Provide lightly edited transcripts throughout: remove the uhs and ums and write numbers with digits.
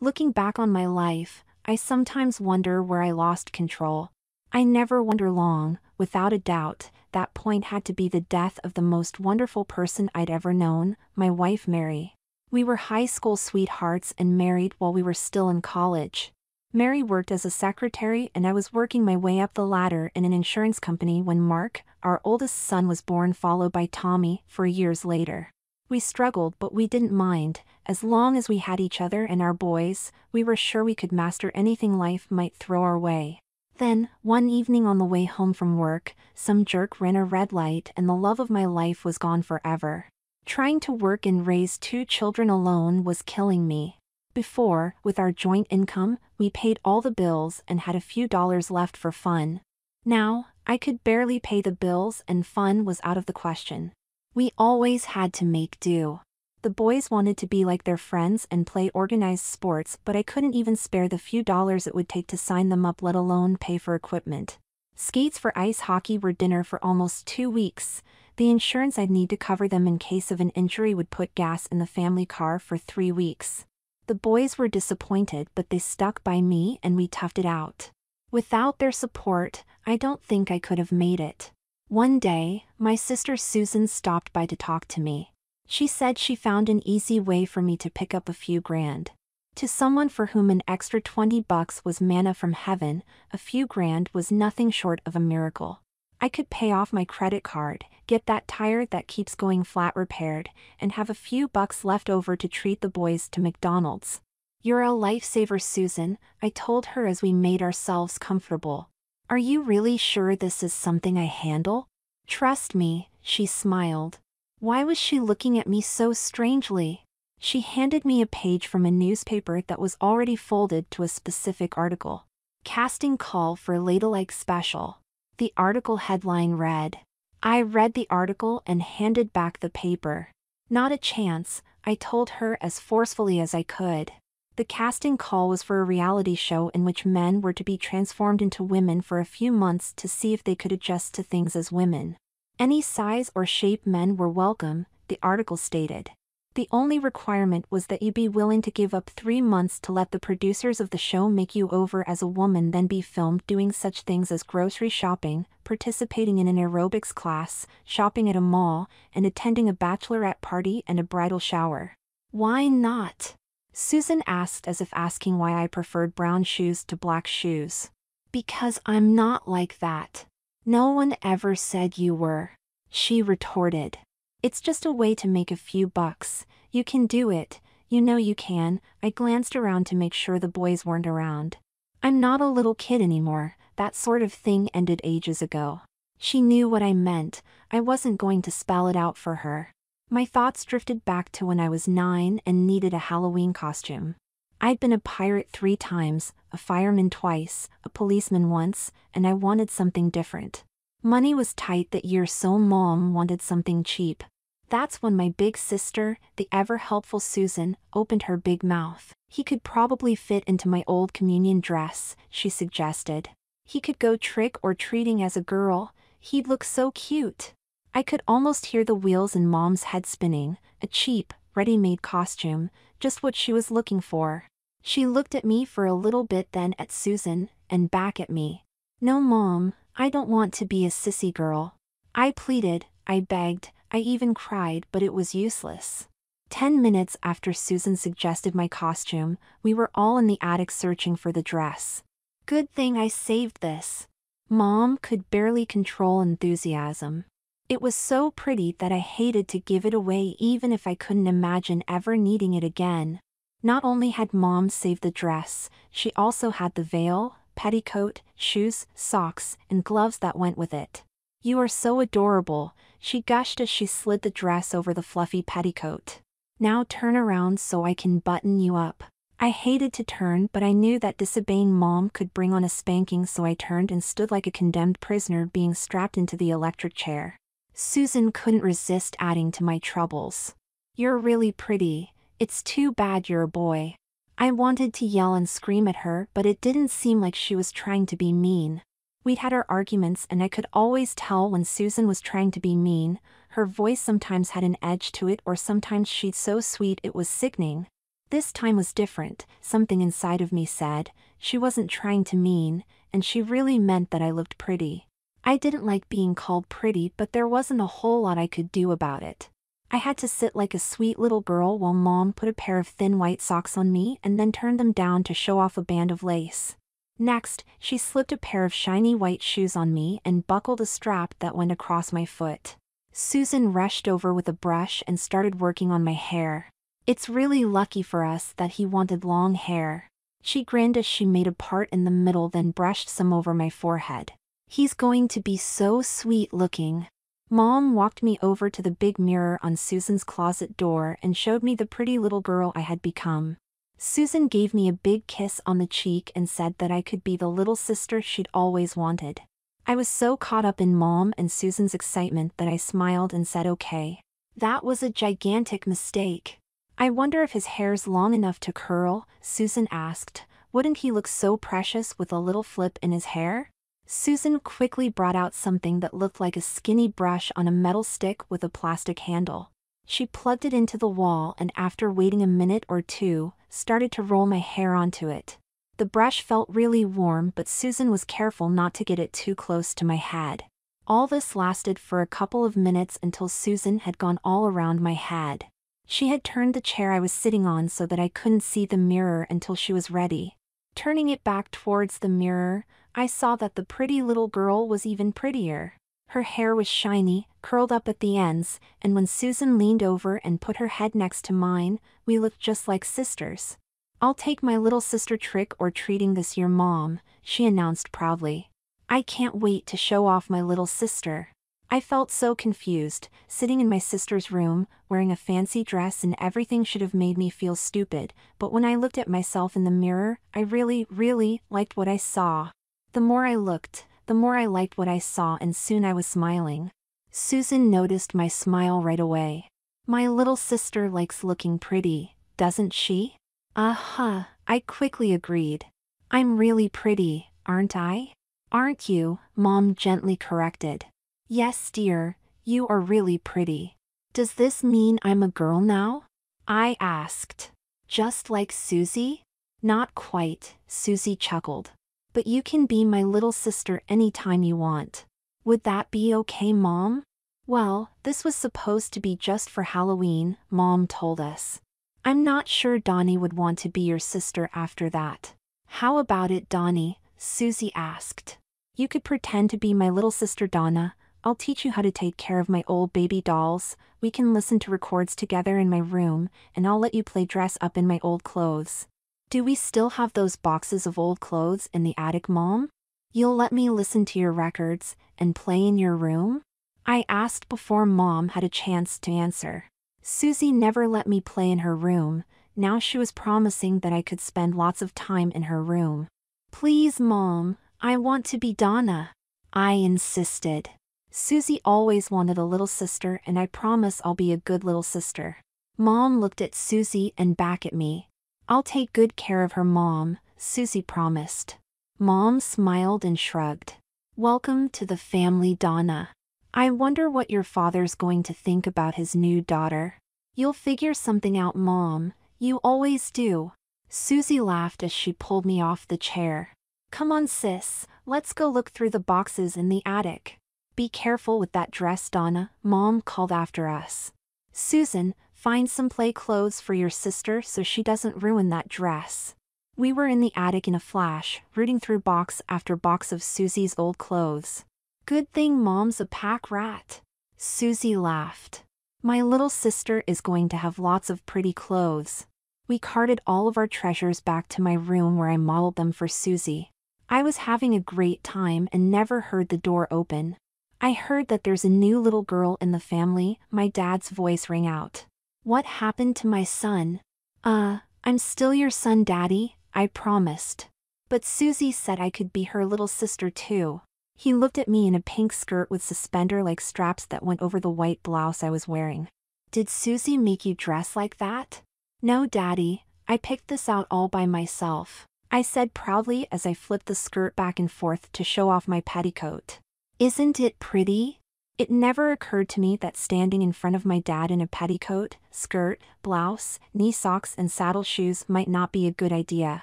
Looking back on my life, I sometimes wonder where I lost control. I never wonder long. Without a doubt, that point had to be the death of the most wonderful person I'd ever known, my wife Mary. We were high school sweethearts and married while we were still in college. Mary worked as a secretary and I was working my way up the ladder in an insurance company when Mark, our oldest son, was born, followed by Tommy 4 years later. We struggled, but we didn't mind. As long as we had each other and our boys, we were sure we could master anything life might throw our way. Then, one evening on the way home from work, some jerk ran a red light and the love of my life was gone forever. Trying to work and raise 2 children alone was killing me. Before, with our joint income, we paid all the bills and had a few dollars left for fun. Now, I could barely pay the bills and fun was out of the question. We always had to make do. The boys wanted to be like their friends and play organized sports, but I couldn't even spare the few dollars it would take to sign them up, let alone pay for equipment. Skates for ice hockey were dinner for almost 2 weeks. The insurance I'd need to cover them in case of an injury would put gas in the family car for 3 weeks. The boys were disappointed, but they stuck by me and we toughed it out. Without their support, I don't think I could have made it. One day, my sister Susan stopped by to talk to me. She said she found an easy way for me to pick up a few grand. To someone for whom an extra $20 was manna from heaven, a few grand was nothing short of a miracle. I could pay off my credit card, get that tire that keeps going flat repaired, and have a few bucks left over to treat the boys to McDonald's. "You're a lifesaver, Susan," I told her as we made ourselves comfortable. "Are you really sure this is something I handle?" "Trust me," she smiled. Why was she looking at me so strangely? She handed me a page from a newspaper that was already folded to a specific article. "Casting call for ladle-like special." The article headline read. I read the article and handed back the paper. "Not a chance," I told her as forcefully as I could. The casting call was for a reality show in which men were to be transformed into women for a few months to see if they could adjust to things as women. Any size or shape men were welcome, the article stated. The only requirement was that you be willing to give up 3 months to let the producers of the show make you over as a woman, then be filmed doing such things as grocery shopping, participating in an aerobics class, shopping at a mall, and attending a bachelorette party and a bridal shower. "Why not?" Susan asked, as if asking why I preferred brown shoes to black shoes. "Because I'm not like that." "No one ever said you were," she retorted. "It's just a way to make a few bucks. You can do it, you know you can." I glanced around to make sure the boys weren't around. "I'm not a little kid anymore, that sort of thing ended ages ago." She knew what I meant. I wasn't going to spell it out for her. My thoughts drifted back to when I was 9 and needed a Halloween costume. I'd been a pirate 3 times, a fireman twice, a policeman once, and I wanted something different. Money was tight that year, so Mom wanted something cheap. That's when my big sister, the ever-helpful Susan, opened her big mouth. "He could probably fit into my old communion dress," she suggested. "He could go trick-or-treating as a girl. He'd look so cute." I could almost hear the wheels in Mom's head spinning. A cheap, ready-made costume, just what she was looking for. She looked at me for a little bit, then at Susan, and back at me. "No, Mom, I don't want to be a sissy girl." I pleaded, I begged, I even cried, but it was useless. 10 minutes after Susan suggested my costume, we were all in the attic searching for the dress. Good thing I saved this. Mom could barely control enthusiasm. It was so pretty that I hated to give it away, even if I couldn't imagine ever needing it again. Not only had Mom saved the dress, she also had the veil, petticoat, shoes, socks, and gloves that went with it. "You are so adorable," she gushed as she slid the dress over the fluffy petticoat. "Now turn around so I can button you up." I hated to turn, but I knew that disobeying Mom could bring on a spanking, so I turned and stood like a condemned prisoner being strapped into the electric chair. Susan couldn't resist adding to my troubles. "You're really pretty. It's too bad you're a boy." I wanted to yell and scream at her, but it didn't seem like she was trying to be mean. We'd had our arguments and I could always tell when Susan was trying to be mean. Her voice sometimes had an edge to it, or sometimes she'd so sweet it was sickening. this time was different. Something inside of me said, she wasn't trying to mean, and she really meant that I looked pretty. I didn't like being called pretty, but there wasn't a whole lot I could do about it. I had to sit like a sweet little girl while Mom put a pair of thin white socks on me and then turned them down to show off a band of lace. Next, she slipped a pair of shiny white shoes on me and buckled a strap that went across my foot. Susan rushed over with a brush and started working on my hair. It's really lucky for us that he wanted long hair. She grinned as she made a part in the middle, then brushed some over my forehead. He's going to be so sweet looking. Mom walked me over to the big mirror on Susan's closet door and showed me the pretty little girl I had become. Susan gave me a big kiss on the cheek and said that I could be the little sister she'd always wanted. I was so caught up in Mom and Susan's excitement that I smiled and said okay. That was a gigantic mistake. I wonder if his hair's long enough to curl, Susan asked. Wouldn't he look so precious with a little flip in his hair? Susan quickly brought out something that looked like a skinny brush on a metal stick with a plastic handle. She plugged it into the wall and after waiting a minute or two, started to roll my hair onto it. The brush felt really warm, but Susan was careful not to get it too close to my head. All this lasted for a couple of minutes until Susan had gone all around my head. She had turned the chair I was sitting on so that I couldn't see the mirror until she was ready. Turning it back towards the mirror, I saw that the pretty little girl was even prettier. Her hair was shiny, curled up at the ends, and when Susan leaned over and put her head next to mine, we looked just like sisters. I'll take my little sister trick-or-treating this year, Mom, she announced proudly. I can't wait to show off my little sister. I felt so confused, sitting in my sister's room, wearing a fancy dress, and everything should have made me feel stupid, but when I looked at myself in the mirror, I really liked what I saw. The more I looked, the more I liked what I saw, and soon I was smiling. Susan noticed my smile right away. My little sister likes looking pretty, doesn't she? Uh-huh, I quickly agreed. I'm really pretty, aren't I? Aren't you? Mom gently corrected. Yes, dear, you are really pretty. Does this mean I'm a girl now? I asked. Just like Susie? Not quite, Susie chuckled. But you can be my little sister anytime you want. Would that be okay, Mom? Well, this was supposed to be just for Halloween, Mom told us. I'm not sure Donnie would want to be your sister after that. How about it, Donnie? Susie asked. You could pretend to be my little sister Donna. I'll teach you how to take care of my old baby dolls. We can listen to records together in my room, and I'll let you play dress up in my old clothes. Do we still have those boxes of old clothes in the attic, Mom? You'll let me listen to your records and play in your room? I asked before Mom had a chance to answer. Susie never let me play in her room. Now she was promising that I could spend lots of time in her room. Please, Mom, I want to be Donna. I insisted. Susie always wanted a little sister, and I promise I'll be a good little sister. Mom looked at Susie and back at me. I'll take good care of her, Mom, Susie promised. Mom smiled and shrugged. Welcome to the family, Donna. I wonder what your father's going to think about his new daughter. You'll figure something out, Mom. You always do. Susie laughed as she pulled me off the chair. Come on, sis, let's go look through the boxes in the attic. Be careful with that dress, Donna, Mom called after us. Susan, find some play clothes for your sister so she doesn't ruin that dress. We were in the attic in a flash, rooting through box after box of Susie's old clothes. Good thing Mom's a pack rat. Susie laughed. My little sister is going to have lots of pretty clothes. We carted all of our treasures back to my room where I modeled them for Susie. I was having a great time and never heard the door open. I heard that there's a new little girl in the family. My dad's voice rang out. What happened to my son? I'm still your son, Daddy, I promised. But Susie said I could be her little sister too. He looked at me in a pink skirt with suspender-like straps that went over the white blouse I was wearing. Did Susie make you dress like that? No, Daddy, I picked this out all by myself, I said proudly as I flipped the skirt back and forth to show off my petticoat. Isn't it pretty? It never occurred to me that standing in front of my dad in a petticoat, skirt, blouse, knee socks and saddle shoes might not be a good idea.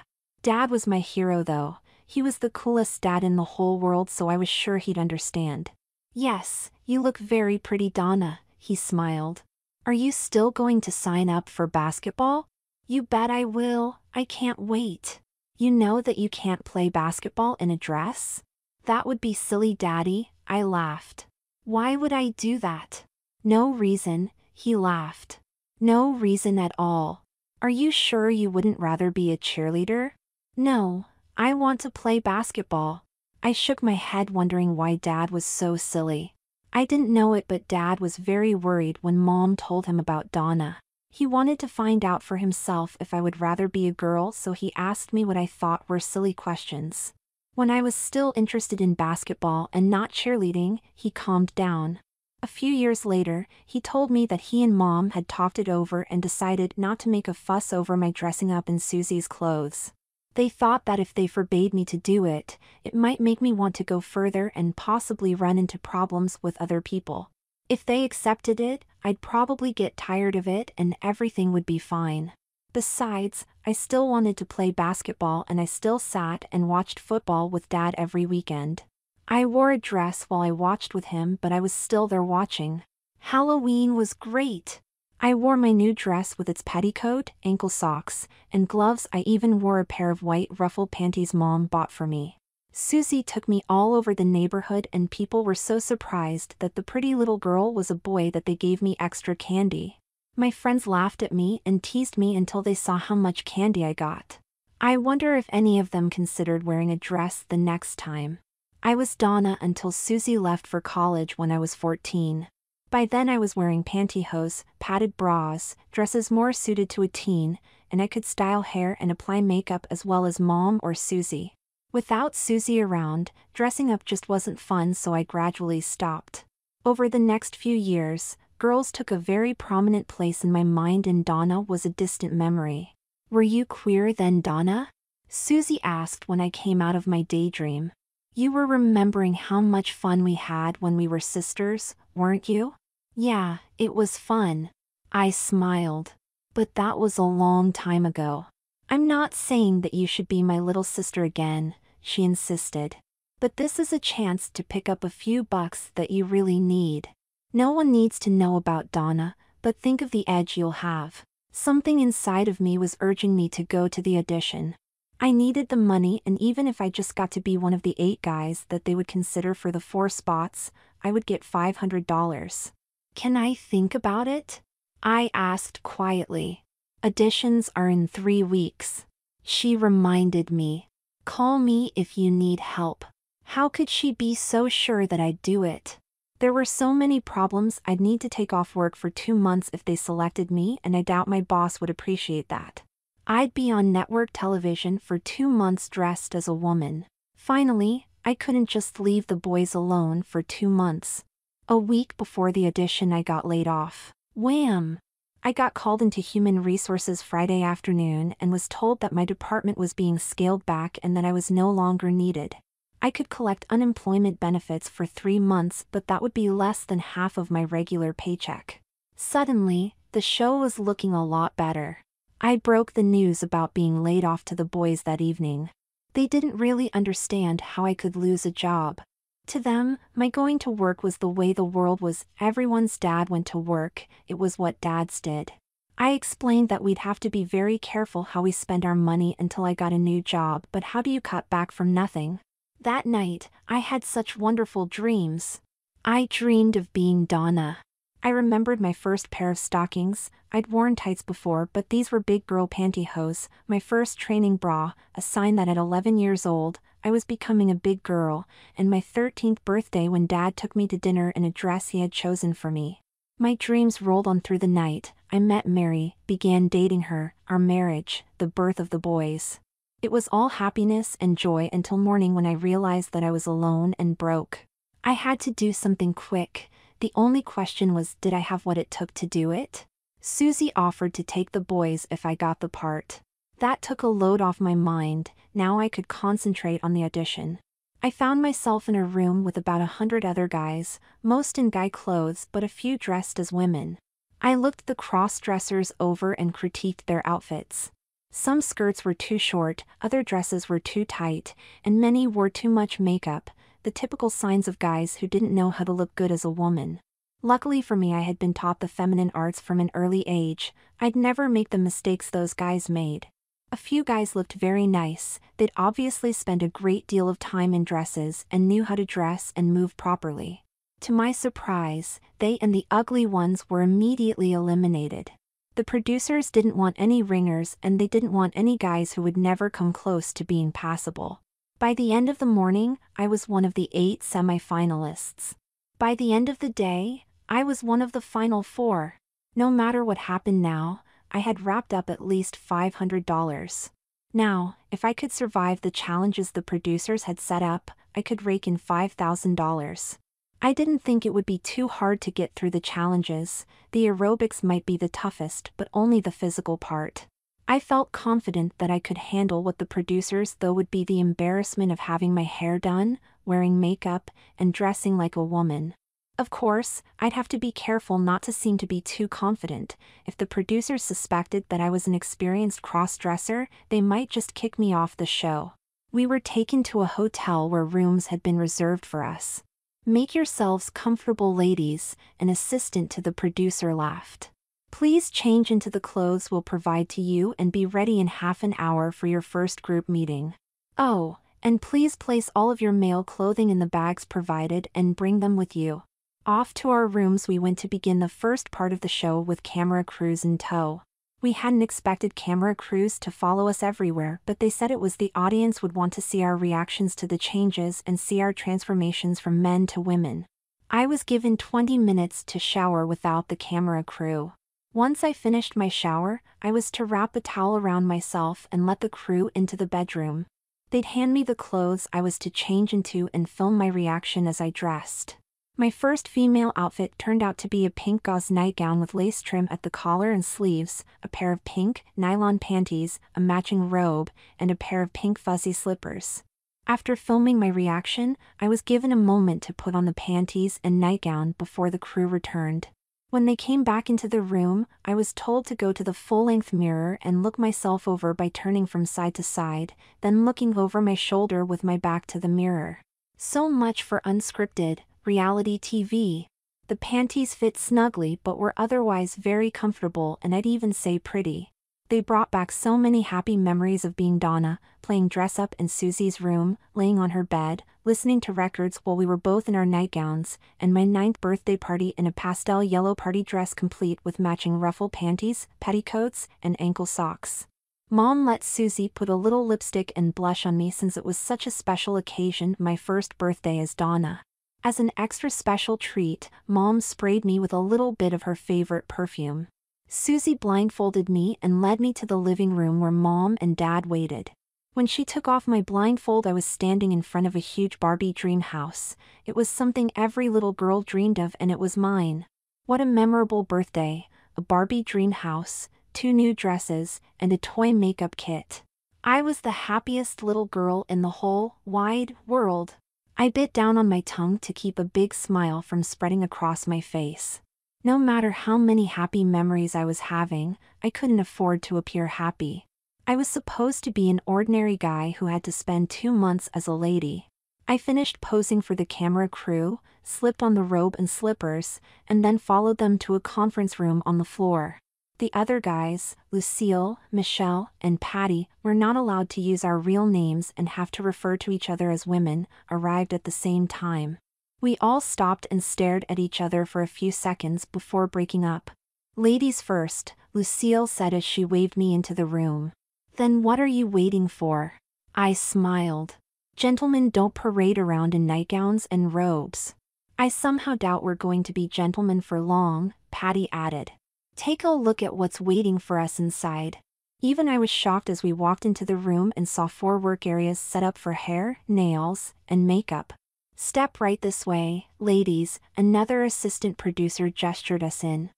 Dad was my hero though. He was the coolest dad in the whole world, so I was sure he'd understand. "Yes, you look very pretty, Donna," he smiled. "Are you still going to sign up for basketball?" "You bet I will, I can't wait." "You know that you can't play basketball in a dress?" "That would be silly, Daddy," I laughed. "Why would I do that?" "No reason," he laughed. "No reason at all. Are you sure you wouldn't rather be a cheerleader?" "No, I want to play basketball." I shook my head, wondering why Dad was so silly. I didn't know it, but Dad was very worried when Mom told him about Donna. He wanted to find out for himself if I would rather be a girl, so he asked me what I thought were silly questions. When I was still interested in basketball and not cheerleading, he calmed down. A few years later, he told me that he and Mom had talked it over and decided not to make a fuss over my dressing up in Susie's clothes. They thought that if they forbade me to do it, it might make me want to go further and possibly run into problems with other people. If they accepted it, I'd probably get tired of it and everything would be fine. Besides, I still wanted to play basketball and I still sat and watched football with Dad every weekend. I wore a dress while I watched with him, but I was still there watching. Halloween was great. I wore my new dress with its petticoat, ankle socks, and gloves. I even wore a pair of white ruffle panties Mom bought for me. Susie took me all over the neighborhood and people were so surprised that the pretty little girl was a boy that they gave me extra candy. My friends laughed at me and teased me until they saw how much candy I got. I wonder if any of them considered wearing a dress the next time. I was Donna until Susie left for college when I was 14. By then I was wearing pantyhose, padded bras, dresses more suited to a teen, and I could style hair and apply makeup as well as Mom or Susie. Without Susie around, dressing up just wasn't fun, so I gradually stopped. Over the next few years, girls took a very prominent place in my mind and Donna was a distant memory. "Were you queer then, Donna?" Susie asked when I came out of my daydream. "You were remembering how much fun we had when we were sisters, weren't you?" "Yeah, it was fun." I smiled. "But that was a long time ago." "I'm not saying that you should be my little sister again," she insisted. "But this is a chance to pick up a few bucks that you really need." No one needs to know about Donna, but think of the edge you'll have. Something inside of me was urging me to go to the audition. I needed the money, and even if I just got to be one of the 8 guys that they would consider for the 4 spots, I would get $500. "Can I think about it?" I asked quietly. "Auditions are in 3 weeks. She reminded me. "Call me if you need help." How could she be so sure that I'd do it? There were so many problems. I'd need to take off work for 2 months if they selected me, and I doubt my boss would appreciate that. I'd be on network television for 2 months dressed as a woman. Finally, I couldn't just leave the boys alone for 2 months. A week before the audition I got laid off. Wham! I got called into Human Resources Friday afternoon and was told that my department was being scaled back and that I was no longer needed. I could collect unemployment benefits for 3 months, but that would be less than half of my regular paycheck. Suddenly, the show was looking a lot better. I broke the news about being laid off to the boys that evening. They didn't really understand how I could lose a job. To them, my going to work was the way the world was. Everyone's dad went to work, it was what dads did. I explained that we'd have to be very careful how we spend our money until I got a new job, but how do you cut back from nothing? That night, I had such wonderful dreams. I dreamed of being Donna. I remembered my first pair of stockings. I'd worn tights before, but these were big girl pantyhose, my first training bra, a sign that at 11 years old, I was becoming a big girl, and my 13th birthday when Dad took me to dinner in a dress he had chosen for me. My dreams rolled on through the night. I met Mary, began dating her, our marriage, the birth of the boys. It was all happiness and joy until morning when I realized that I was alone and broke. I had to do something quick. The only question was, did I have what it took to do it? Susie offered to take the boys if I got the part. That took a load off my mind. Now I could concentrate on the audition. I found myself in a room with about 100 other guys, most in guy clothes but a few dressed as women. I looked the cross-dressers over and critiqued their outfits. Some skirts were too short, other dresses were too tight, and many wore too much makeup, the typical signs of guys who didn't know how to look good as a woman. Luckily for me, I had been taught the feminine arts from an early age. I'd never make the mistakes those guys made. A few guys looked very nice. They'd obviously spent a great deal of time in dresses and knew how to dress and move properly. To my surprise, they and the ugly ones were immediately eliminated. The producers didn't want any ringers, and they didn't want any guys who would never come close to being passable. By the end of the morning, I was one of the 8 semi-finalists. By the end of the day, I was one of the final 4. No matter what happened now, I had wrapped up at least $500. Now, if I could survive the challenges the producers had set up, I could rake in $5,000. I didn't think it would be too hard to get through the challenges. The aerobics might be the toughest, but only the physical part. I felt confident that I could handle what the producers though would be the embarrassment of having my hair done, wearing makeup, and dressing like a woman. Of course, I'd have to be careful not to seem to be too confident. If the producers suspected that I was an experienced cross-dresser, they might just kick me off the show. We were taken to a hotel where rooms had been reserved for us. "Make yourselves comfortable, ladies," an assistant to the producer laughed. "Please change into the clothes we'll provide to you and be ready in half an hour for your first group meeting. Oh, and please place all of your male clothing in the bags provided and bring them with you." Off to our rooms we went to begin the first part of the show with camera crews in tow. We hadn't expected camera crews to follow us everywhere, but they said it was the audience would want to see our reactions to the changes and see our transformations from men to women. I was given 20 minutes to shower without the camera crew. Once I finished my shower, I was to wrap a towel around myself and let the crew into the bedroom. They'd hand me the clothes I was to change into and film my reaction as I dressed. My first female outfit turned out to be a pink gauze nightgown with lace trim at the collar and sleeves, a pair of pink, nylon panties, a matching robe, and a pair of pink fuzzy slippers. After filming my reaction, I was given a moment to put on the panties and nightgown before the crew returned. When they came back into the room, I was told to go to the full-length mirror and look myself over by turning from side to side, then looking over my shoulder with my back to the mirror. So much for unscripted reality TV. The panties fit snugly but were otherwise very comfortable and I'd even say pretty. They brought back so many happy memories of being Donna, playing dress-up in Susie's room, laying on her bed, listening to records while we were both in our nightgowns, and my 9th birthday party in a pastel yellow party dress complete with matching ruffle panties, petticoats, and ankle socks. Mom let Susie put a little lipstick and blush on me since it was such a special occasion, my first birthday as Donna. As an extra special treat, Mom sprayed me with a little bit of her favorite perfume. Susie blindfolded me and led me to the living room where Mom and Dad waited. When she took off my blindfold, I was standing in front of a huge Barbie dream house. It was something every little girl dreamed of, and it was mine. What a memorable birthday! A Barbie dream house, 2 new dresses, and a toy makeup kit. I was the happiest little girl in the whole wide world. I bit down on my tongue to keep a big smile from spreading across my face. No matter how many happy memories I was having, I couldn't afford to appear happy. I was supposed to be an ordinary guy who had to spend 2 months as a lady. I finished posing for the camera crew, slipped on the robe and slippers, and then followed them to a conference room on the floor. The other guys, Lucille, Michelle, and Patty, were not allowed to use our real names and have to refer to each other as women, arrived at the same time. We all stopped and stared at each other for a few seconds before breaking up. "Ladies first," Lucille said as she waved me into the room. "Then what are you waiting for?" I smiled. "Gentlemen don't parade around in nightgowns and robes." "I somehow doubt we're going to be gentlemen for long," Patty added. "Take a look at what's waiting for us inside." Even I was shocked as we walked into the room and saw 4 work areas set up for hair, nails, and makeup. "Step right this way, ladies," another assistant producer gestured us in.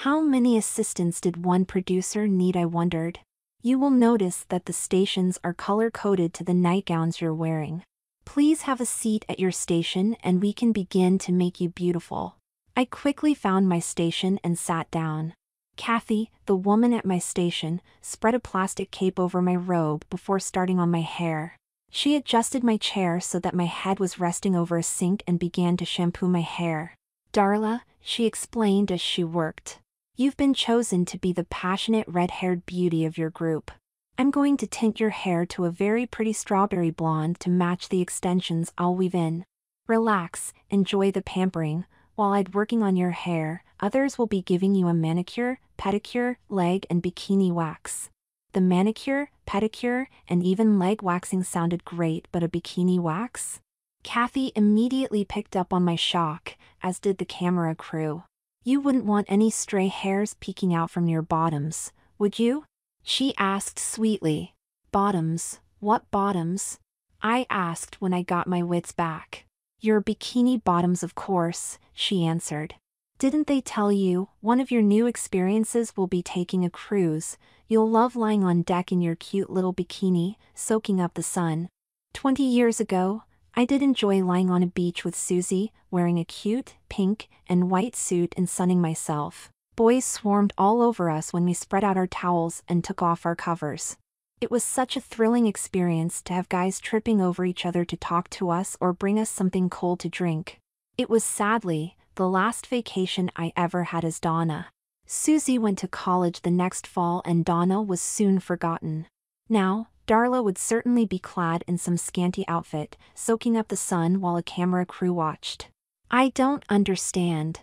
How many assistants did one producer need, I wondered. You will notice that the stations are color-coded to the nightgowns you're wearing. Please have a seat at your station and we can begin to make you beautiful. I quickly found my station and sat down. Kathy, the woman at my station, spread a plastic cape over my robe before starting on my hair. She adjusted my chair so that my head was resting over a sink and began to shampoo my hair. Darla, she explained as she worked. You've been chosen to be the passionate red-haired beauty of your group. I'm going to tint your hair to a very pretty strawberry blonde to match the extensions I'll weave in. Relax, enjoy the pampering. While I'm working on your hair, others will be giving you a manicure, pedicure, leg and bikini wax. The manicure, pedicure, and even leg waxing sounded great, but a bikini wax? Kathy immediately picked up on my shock, as did the camera crew. You wouldn't want any stray hairs peeking out from your bottoms, would you? She asked sweetly. Bottoms? What bottoms? I asked when I got my wits back. Your bikini bottoms, of course, she answered. Didn't they tell you, one of your new experiences will be taking a cruise? You'll love lying on deck in your cute little bikini, soaking up the sun. 20 years ago, I did enjoy lying on a beach with Susie, wearing a cute, pink, and white suit and sunning myself. Boys swarmed all over us when we spread out our towels and took off our covers. It was such a thrilling experience to have guys tripping over each other to talk to us or bring us something cold to drink. It was sadly the last vacation I ever had as Donna. Susie went to college the next fall and Donna was soon forgotten. Now, Darla would certainly be clad in some scanty outfit, soaking up the sun while a camera crew watched. I don't understand.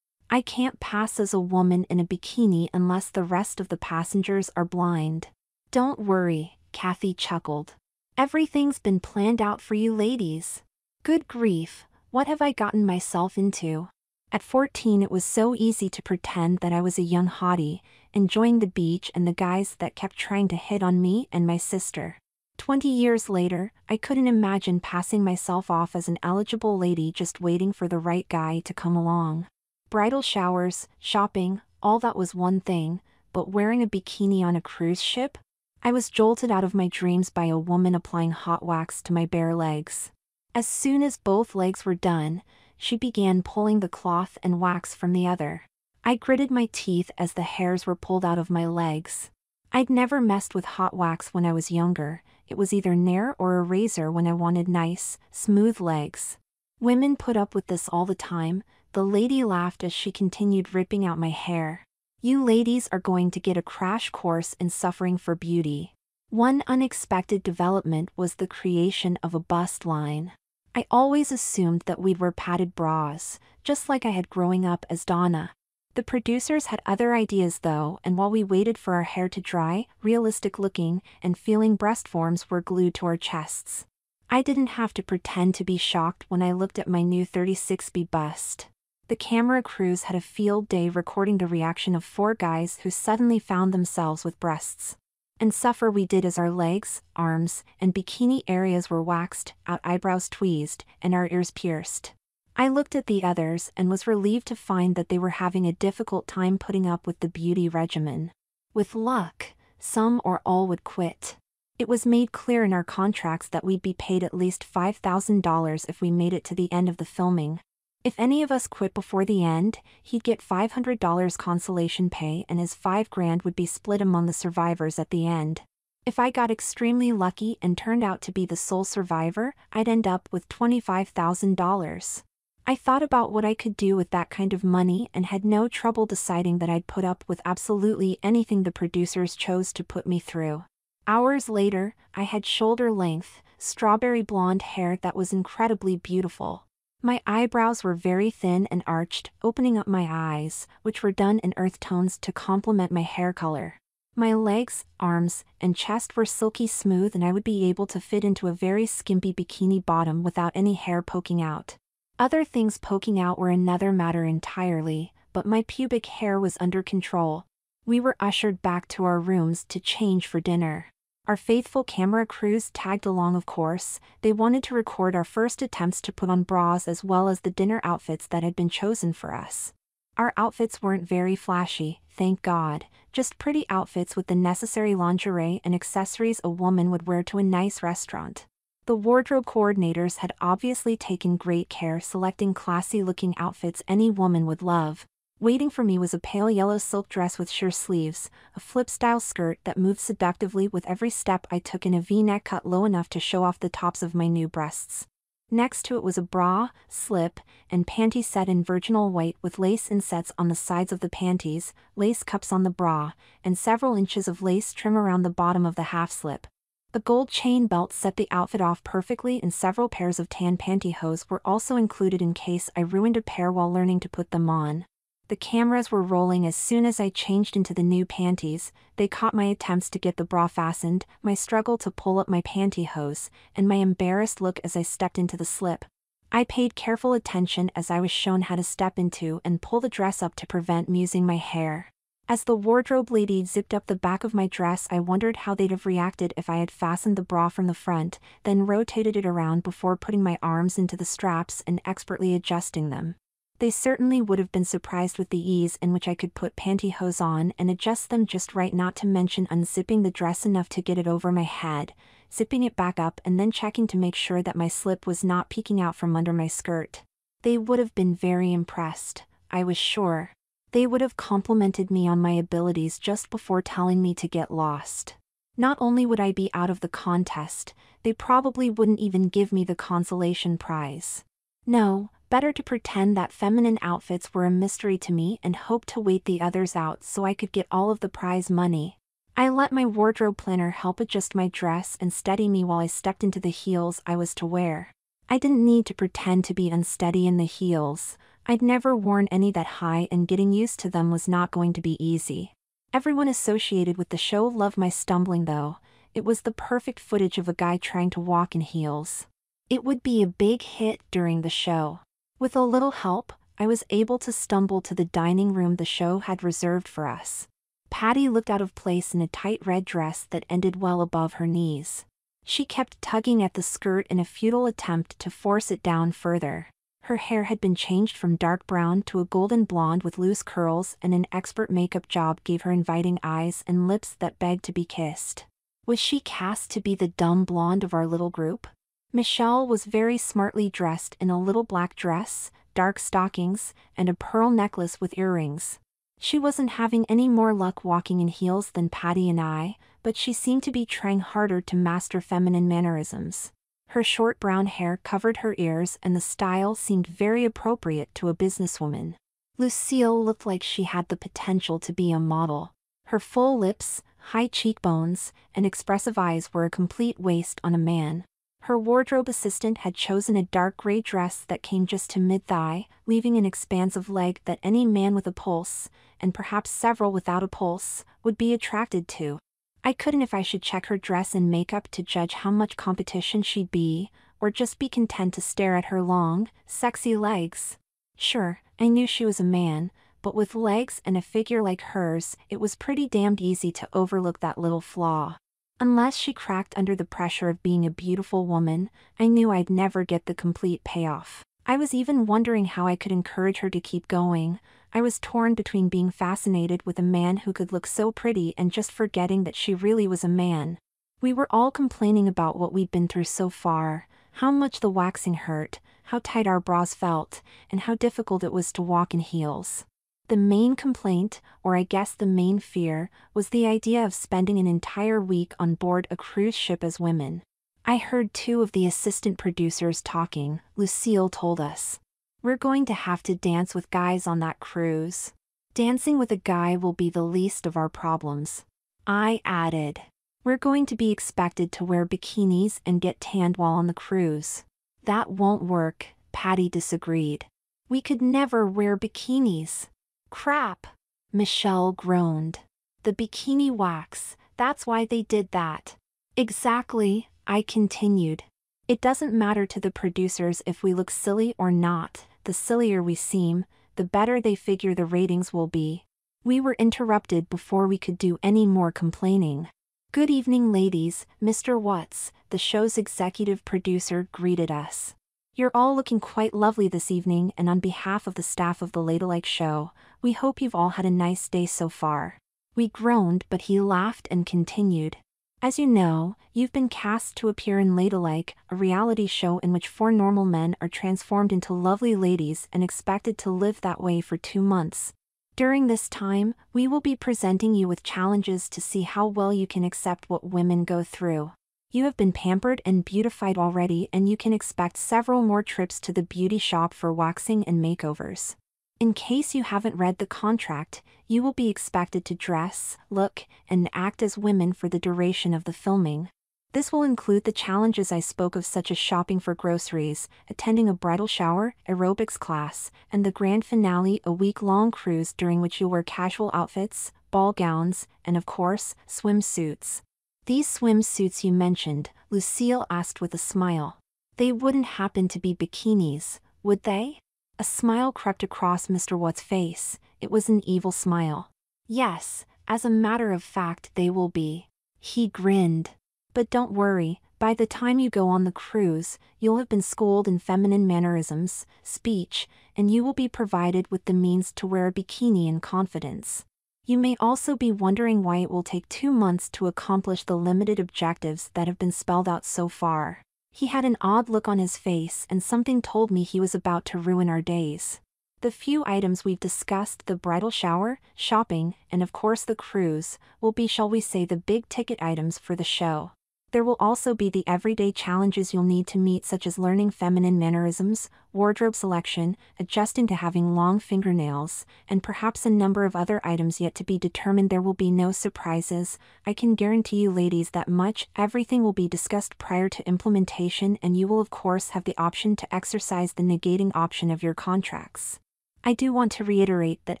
I can't pass as a woman in a bikini unless the rest of the passengers are blind. Don't worry, Kathy chuckled. Everything's been planned out for you ladies. Good grief, what have I gotten myself into? At 14 it was so easy to pretend that I was a young hottie, enjoying the beach and the guys that kept trying to hit on me and my sister. 20 years later, I couldn't imagine passing myself off as an eligible lady just waiting for the right guy to come along. Bridal showers, shopping, all that was one thing, but wearing a bikini on a cruise ship? I was jolted out of my dreams by a woman applying hot wax to my bare legs. As soon as both legs were done, she began pulling the cloth and wax from the other. I gritted my teeth as the hairs were pulled out of my legs. I'd never messed with hot wax when I was younger. It was either Nair or a razor when I wanted nice, smooth legs. Women put up with this all the time. The lady laughed as she continued ripping out my hair. You ladies are going to get a crash course in suffering for beauty. One unexpected development was the creation of a bust line. I always assumed that we'd wear padded bras, just like I had growing up as Donna. The producers had other ideas though, and while we waited for our hair to dry, realistic-looking and feeling breast forms were glued to our chests. I didn't have to pretend to be shocked when I looked at my new 36B bust. The camera crews had a field day recording the reaction of 4 guys who suddenly found themselves with breasts. And suffer we did as our legs, arms, and bikini areas were waxed, out eyebrows tweezed, and our ears pierced. I looked at the others and was relieved to find that they were having a difficult time putting up with the beauty regimen. With luck, some or all would quit. It was made clear in our contracts that we'd be paid at least $5,000 if we made it to the end of the filming. If any of us quit before the end, he'd get $500 consolation pay and his $5,000 would be split among the survivors at the end. If I got extremely lucky and turned out to be the sole survivor, I'd end up with $25,000. I thought about what I could do with that kind of money and had no trouble deciding that I'd put up with absolutely anything the producers chose to put me through. Hours later, I had shoulder-length, strawberry blonde hair that was incredibly beautiful. My eyebrows were very thin and arched, opening up my eyes, which were done in earth tones to complement my hair color. My legs, arms, and chest were silky smooth and I would be able to fit into a very skimpy bikini bottom without any hair poking out. Other things poking out were another matter entirely, but my pubic hair was under control. We were ushered back to our rooms to change for dinner. Our faithful camera crews tagged along, of course. They wanted to record our first attempts to put on bras as well as the dinner outfits that had been chosen for us. Our outfits weren't very flashy, thank God, just pretty outfits with the necessary lingerie and accessories a woman would wear to a nice restaurant. The wardrobe coordinators had obviously taken great care selecting classy-looking outfits any woman would love. Waiting for me was a pale yellow silk dress with sheer sleeves, a flip-style skirt that moved seductively with every step I took, in a V-neck cut low enough to show off the tops of my new breasts. Next to it was a bra, slip, and panty set in virginal white with lace insets on the sides of the panties, lace cups on the bra, and several inches of lace trim around the bottom of the half-slip. A gold chain belt set the outfit off perfectly, and several pairs of tan pantyhose were also included in case I ruined a pair while learning to put them on. The cameras were rolling as soon as I changed into the new panties. They caught my attempts to get the bra fastened, my struggle to pull up my pantyhose, and my embarrassed look as I stepped into the slip. I paid careful attention as I was shown how to step into and pull the dress up to prevent musing my hair. As the wardrobe lady zipped up the back of my dress, I wondered how they'd have reacted if I had fastened the bra from the front, then rotated it around before putting my arms into the straps and expertly adjusting them. They certainly would have been surprised with the ease in which I could put pantyhose on and adjust them just right, not to mention unzipping the dress enough to get it over my head, zipping it back up, and then checking to make sure that my slip was not peeking out from under my skirt. They would have been very impressed, I was sure. They would have complimented me on my abilities just before telling me to get lost. Not only would I be out of the contest, they probably wouldn't even give me the consolation prize. No, better to pretend that feminine outfits were a mystery to me and hope to wait the others out so I could get all of the prize money. I let my wardrobe planner help adjust my dress and steady me while I stepped into the heels I was to wear. I didn't need to pretend to be unsteady in the heels. I'd never worn any that high, and getting used to them was not going to be easy. Everyone associated with the show loved my stumbling though. It was the perfect footage of a guy trying to walk in heels. It would be a big hit during the show. With a little help, I was able to stumble to the dining room the show had reserved for us. Patty looked out of place in a tight red dress that ended well above her knees. She kept tugging at the skirt in a futile attempt to force it down further. Her hair had been changed from dark brown to a golden blonde with loose curls, and an expert makeup job gave her inviting eyes and lips that begged to be kissed. Was she cast to be the dumb blonde of our little group? Michelle was very smartly dressed in a little black dress, dark stockings, and a pearl necklace with earrings. She wasn't having any more luck walking in heels than Patty and I, but she seemed to be trying harder to master feminine mannerisms. Her short brown hair covered her ears, and the style seemed very appropriate to a businesswoman. Lucille looked like she had the potential to be a model. Her full lips, high cheekbones, and expressive eyes were a complete waste on a man. Her wardrobe assistant had chosen a dark gray dress that came just to mid-thigh, leaving an expansive leg that any man with a pulse, and perhaps several without a pulse, would be attracted to. I couldn't if I should check her dress and makeup to judge how much competition she'd be, or just be content to stare at her long, sexy legs. Sure, I knew she was a man, but with legs and a figure like hers, it was pretty damned easy to overlook that little flaw. Unless she cracked under the pressure of being a beautiful woman, I knew I'd never get the complete payoff. I was even wondering how I could encourage her to keep going. I was torn between being fascinated with a man who could look so pretty and just forgetting that she really was a man. We were all complaining about what we'd been through so far, how much the waxing hurt, how tight our bras felt, and how difficult it was to walk in heels. The main complaint, or I guess the main fear, was the idea of spending an entire week on board a cruise ship as women. I heard two of the assistant producers talking. Lucille told us, "We're going to have to dance with guys on that cruise. Dancing with a guy will be the least of our problems." I added, "We're going to be expected to wear bikinis and get tanned while on the cruise." "That won't work," Patty disagreed. "We could never wear bikinis." "Crap!" Michelle groaned. "The bikini wax, that's why they did that." "Exactly," I continued. "It doesn't matter to the producers if we look silly or not. The sillier we seem, the better they figure the ratings will be." We were interrupted before we could do any more complaining. "Good evening, ladies," Mr. Watts, the show's executive producer, greeted us. "You're all looking quite lovely this evening, and on behalf of the staff of the Ladylike Show, we hope you've all had a nice day so far." We groaned, but he laughed and continued. As you know, you've been cast to appear in Ladylike, a reality show in which 4 normal men are transformed into lovely ladies and expected to live that way for 2 months. During this time, we will be presenting you with challenges to see how well you can accept what women go through. You have been pampered and beautified already, and you can expect several more trips to the beauty shop for waxing and makeovers. In case you haven't read the contract, you will be expected to dress, look, and act as women for the duration of the filming. This will include the challenges I spoke of, such as shopping for groceries, attending a bridal shower, aerobics class, and the grand finale, a week-long cruise during which you'll wear casual outfits, ball gowns, and of course, swimsuits. These swimsuits you mentioned, Lucille asked with a smile. They wouldn't happen to be bikinis, would they? A smile crept across Mr. Watt's face. It was an evil smile. Yes, as a matter of fact they will be. He grinned. But don't worry, by the time you go on the cruise, you'll have been schooled in feminine mannerisms, speech, and you will be provided with the means to wear a bikini in confidence. You may also be wondering why it will take 2 months to accomplish the limited objectives that have been spelled out so far. He had an odd look on his face, and something told me he was about to ruin our days. The few items we've discussed, the bridal shower, shopping, and of course the cruise, will be, shall we say, the big-ticket items for the show. There will also be the everyday challenges you'll need to meet, such as learning feminine mannerisms, wardrobe selection, adjusting to having long fingernails, and perhaps a number of other items yet to be determined. There will be no surprises, I can guarantee you ladies that much. Everything will be discussed prior to implementation, and you will of course have the option to exercise the negating option of your contracts. I do want to reiterate that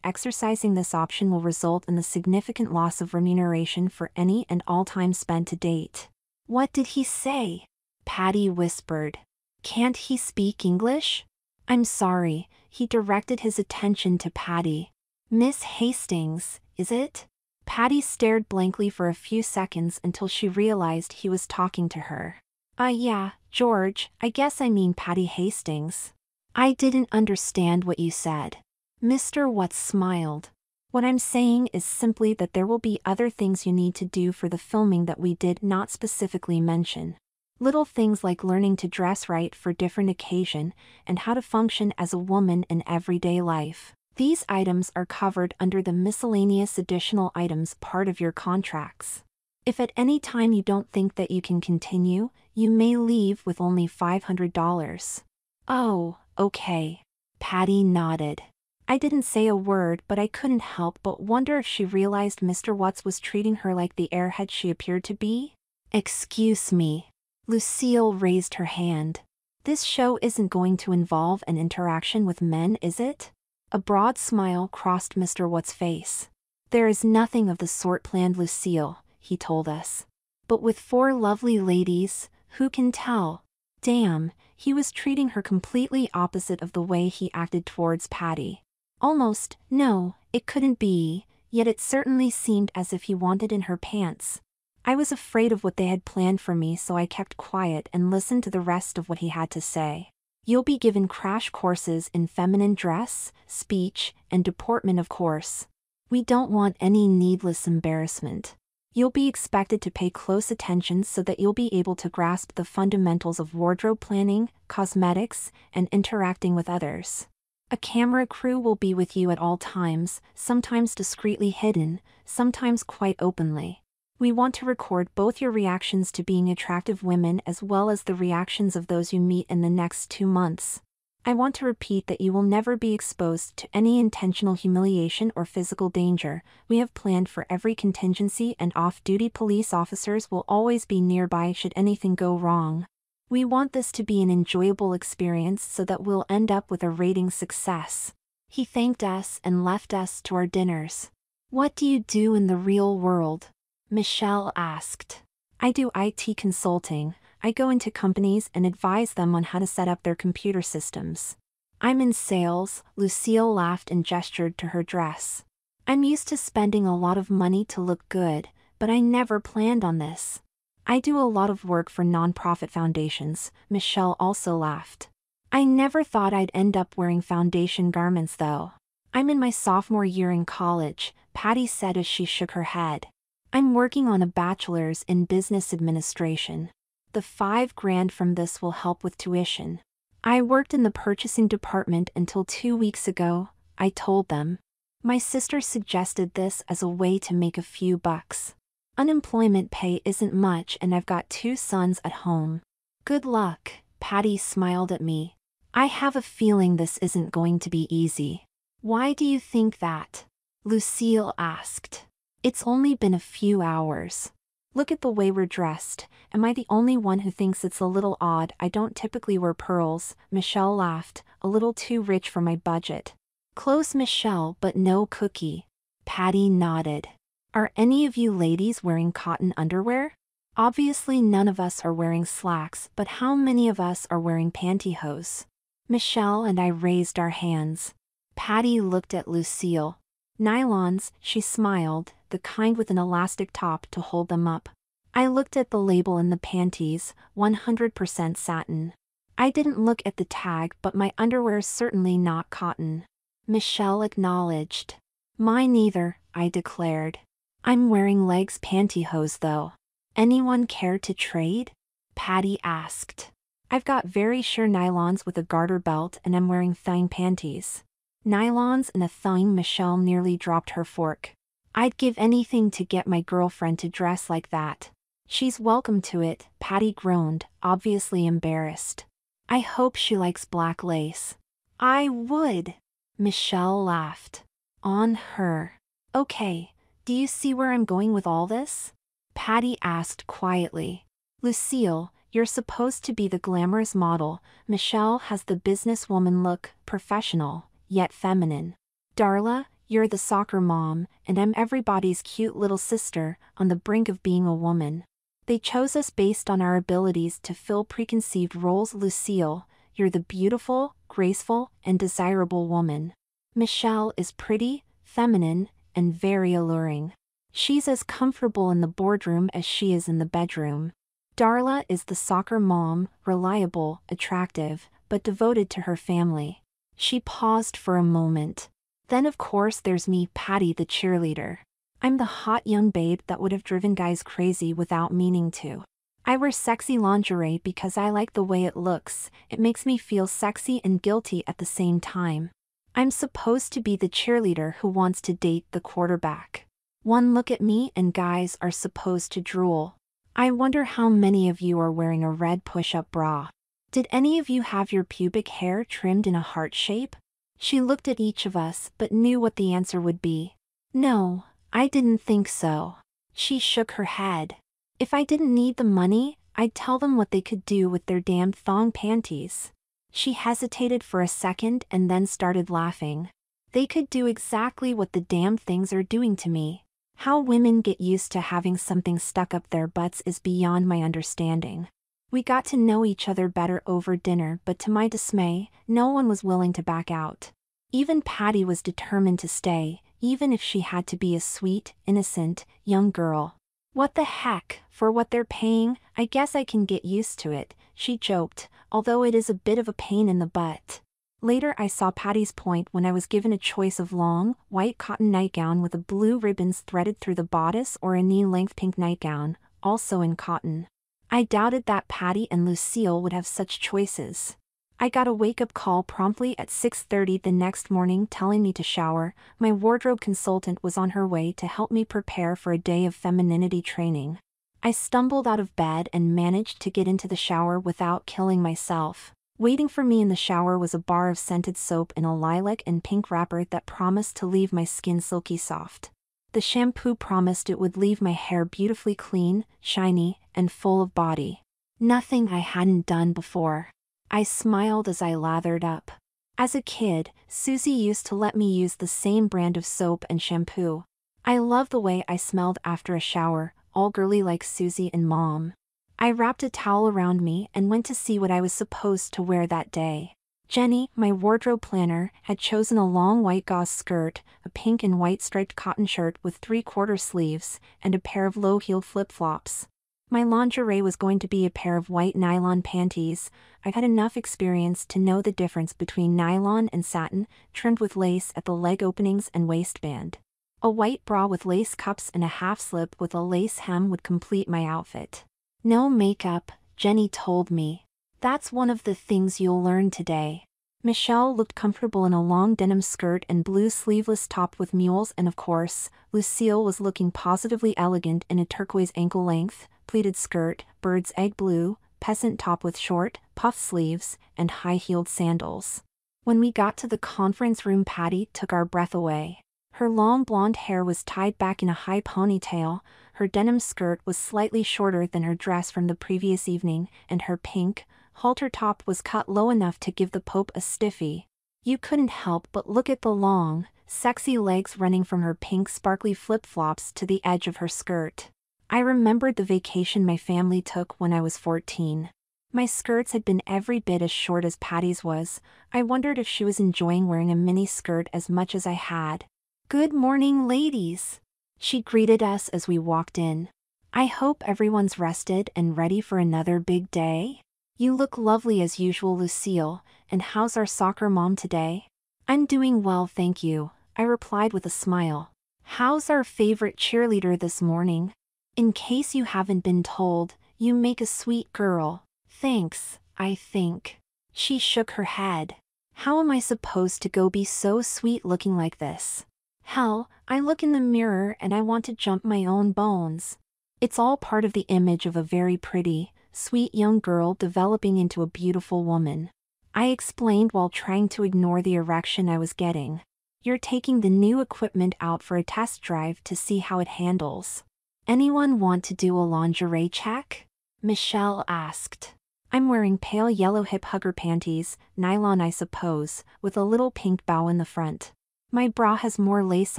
exercising this option will result in the significant loss of remuneration for any and all time spent to date. What did he say? Patty whispered. Can't he speak English? I'm sorry, he directed his attention to Patty. Miss Hastings, is it? Patty stared blankly for a few seconds until she realized he was talking to her. Yeah, George, I guess I mean Patty Hastings. I didn't understand what you said. Mr. Watts smiled. What I'm saying is simply that there will be other things you need to do for the filming that we did not specifically mention. Little things like learning to dress right for different occasion and how to function as a woman in everyday life. These items are covered under the miscellaneous additional items part of your contracts. If at any time you don't think that you can continue, you may leave with only $500. Oh, okay. Patty nodded. I didn't say a word, but I couldn't help but wonder if she realized Mr. Watts was treating her like the airhead she appeared to be. Excuse me. Lucille raised her hand. This show isn't going to involve an interaction with men, is it? A broad smile crossed Mr. Watts' face. There is nothing of the sort planned, Lucille, he told us. But with 4 lovely ladies, who can tell? Damn, he was treating her completely opposite of the way he acted towards Patty. Almost, no, it couldn't be, yet it certainly seemed as if he wanted in her pants. I was afraid of what they had planned for me, so I kept quiet and listened to the rest of what he had to say. You'll be given crash courses in feminine dress, speech, and deportment, of course. We don't want any needless embarrassment. You'll be expected to pay close attention so that you'll be able to grasp the fundamentals of wardrobe planning, cosmetics, and interacting with others. A camera crew will be with you at all times, sometimes discreetly hidden, sometimes quite openly. We want to record both your reactions to being attractive women as well as the reactions of those you meet in the next 2 months. I want to repeat that you will never be exposed to any intentional humiliation or physical danger. We have planned for every contingency, and off-duty police officers will always be nearby should anything go wrong. We want this to be an enjoyable experience so that we'll end up with a rating success. He thanked us and left us to our dinners. What do you do in the real world? Michelle asked. I do IT consulting. I go into companies and advise them on how to set up their computer systems. I'm in sales, Lucille laughed and gestured to her dress. I'm used to spending a lot of money to look good, but I never planned on this. I do a lot of work for nonprofit foundations, Michelle also laughed. I never thought I'd end up wearing foundation garments though. I'm in my sophomore year in college, Patty said as she shook her head. I'm working on a bachelor's in business administration. The $5,000 from this will help with tuition. I worked in the purchasing department until 2 weeks ago, I told them. My sister suggested this as a way to make a few bucks. Unemployment pay isn't much and I've got 2 sons at home. Good luck, Patty smiled at me. I have a feeling this isn't going to be easy. Why do you think that? Lucille asked. It's only been a few hours. Look at the way we're dressed. Am I the only one who thinks it's a little odd? I don't typically wear pearls, Michelle laughed, a little too rich for my budget. Close, Michelle, but no cookie. Patty nodded. Are any of you ladies wearing cotton underwear? Obviously none of us are wearing slacks, but how many of us are wearing pantyhose? Michelle and I raised our hands. Patty looked at Lucille. Nylons, she smiled, the kind with an elastic top to hold them up. I looked at the label in the panties, 100% satin. I didn't look at the tag, but my underwear's certainly not cotton. Michelle acknowledged. Mine either, I declared. I'm wearing legs pantyhose though. Anyone care to trade? Patty asked. I've got very sheer nylons with a garter belt and I'm wearing thong panties. Nylons and a thong. Michelle nearly dropped her fork. I'd give anything to get my girlfriend to dress like that. She's welcome to it, Patty groaned, obviously embarrassed. I hope she likes black lace. I would. Michelle laughed. On her. Okay, do you see where I'm going with all this? Patty asked quietly. Lucille, you're supposed to be the glamorous model. Michelle has the businesswoman look, professional, yet feminine. Darla, you're the soccer mom, and I'm everybody's cute little sister, on the brink of being a woman. They chose us based on our abilities to fill preconceived roles. Lucille, you're the beautiful, graceful, and desirable woman. Michelle is pretty, feminine, and very alluring. She's as comfortable in the boardroom as she is in the bedroom. Darla is the soccer mom, reliable, attractive, but devoted to her family. She paused for a moment. Then of course there's me, Patty the cheerleader. I'm the hot young babe that would have driven guys crazy without meaning to. I wear sexy lingerie because I like the way it looks. It makes me feel sexy and guilty at the same time. I'm supposed to be the cheerleader who wants to date the quarterback. One look at me and guys are supposed to drool. I wonder how many of you are wearing a red push-up bra. Did any of you have your pubic hair trimmed in a heart shape? She looked at each of us but knew what the answer would be. No, I didn't think so. She shook her head. If I didn't need the money, I'd tell them what they could do with their damn thong panties. She hesitated for a second and then started laughing. They could do exactly what the damn things are doing to me. How women get used to having something stuck up their butts is beyond my understanding. We got to know each other better over dinner, but to my dismay, no one was willing to back out. Even Patty was determined to stay, even if she had to be a sweet, innocent, young girl. What the heck, for what they're paying, I guess I can get used to it, she joked, although it is a bit of a pain in the butt. Later I saw Patty's point when I was given a choice of long, white cotton nightgown with a blue ribbons threaded through the bodice or a knee-length pink nightgown, also in cotton. I doubted that Patty and Lucille would have such choices. I got a wake-up call promptly at 6:30 the next morning telling me to shower. My wardrobe consultant was on her way to help me prepare for a day of femininity training. I stumbled out of bed and managed to get into the shower without killing myself. Waiting for me in the shower was a bar of scented soap in a lilac and pink wrapper that promised to leave my skin silky soft. The shampoo promised it would leave my hair beautifully clean, shiny, and full of body. Nothing I hadn't done before. I smiled as I lathered up. As a kid, Susie used to let me use the same brand of soap and shampoo. I love the way I smelled after a shower, all girly like Susie and Mom. I wrapped a towel around me and went to see what I was supposed to wear that day. Jenny, my wardrobe planner, had chosen a long white gauze skirt, a pink and white striped cotton shirt with 3/4 sleeves, and a pair of low-heeled flip-flops. My lingerie was going to be a pair of white nylon panties. I had enough experience to know the difference between nylon and satin, trimmed with lace at the leg openings and waistband. A white bra with lace cups and a half-slip with a lace hem would complete my outfit. No makeup, Jenny told me. That's one of the things you'll learn today. Michelle looked comfortable in a long denim skirt and blue sleeveless top with mules, and of course, Lucille was looking positively elegant in a turquoise ankle-length, pleated skirt, bird's egg blue, peasant top with short, puff sleeves, and high-heeled sandals. When we got to the conference room, Patty took our breath away. Her long blonde hair was tied back in a high ponytail, her denim skirt was slightly shorter than her dress from the previous evening, and her pink, halter top was cut low enough to give the Pope a stiffy. You couldn't help but look at the long, sexy legs running from her pink sparkly flip-flops to the edge of her skirt. I remembered the vacation my family took when I was 14. My skirts had been every bit as short as Patty's was. I wondered if she was enjoying wearing a mini skirt as much as I had. "Good morning, ladies," she greeted us as we walked in. "I hope everyone's rested and ready for another big day. You look lovely as usual, Lucille, and how's our soccer mom today?" "I'm doing well, thank you," I replied with a smile. "How's our favorite cheerleader this morning? In case you haven't been told, you make a sweet girl." "Thanks, I think." She shook her head. "How am I supposed to go be so sweet looking like this? Hell, I look in the mirror and I want to jump my own bones." It's all part of the image of a very pretty, sweet young girl developing into a beautiful woman, I explained while trying to ignore the erection I was getting. "You're taking the new equipment out for a test drive to see how it handles. Anyone want to do a lingerie check?" Michelle asked. "I'm wearing pale yellow hip hugger panties, nylon I suppose, with a little pink bow in the front. My bra has more lace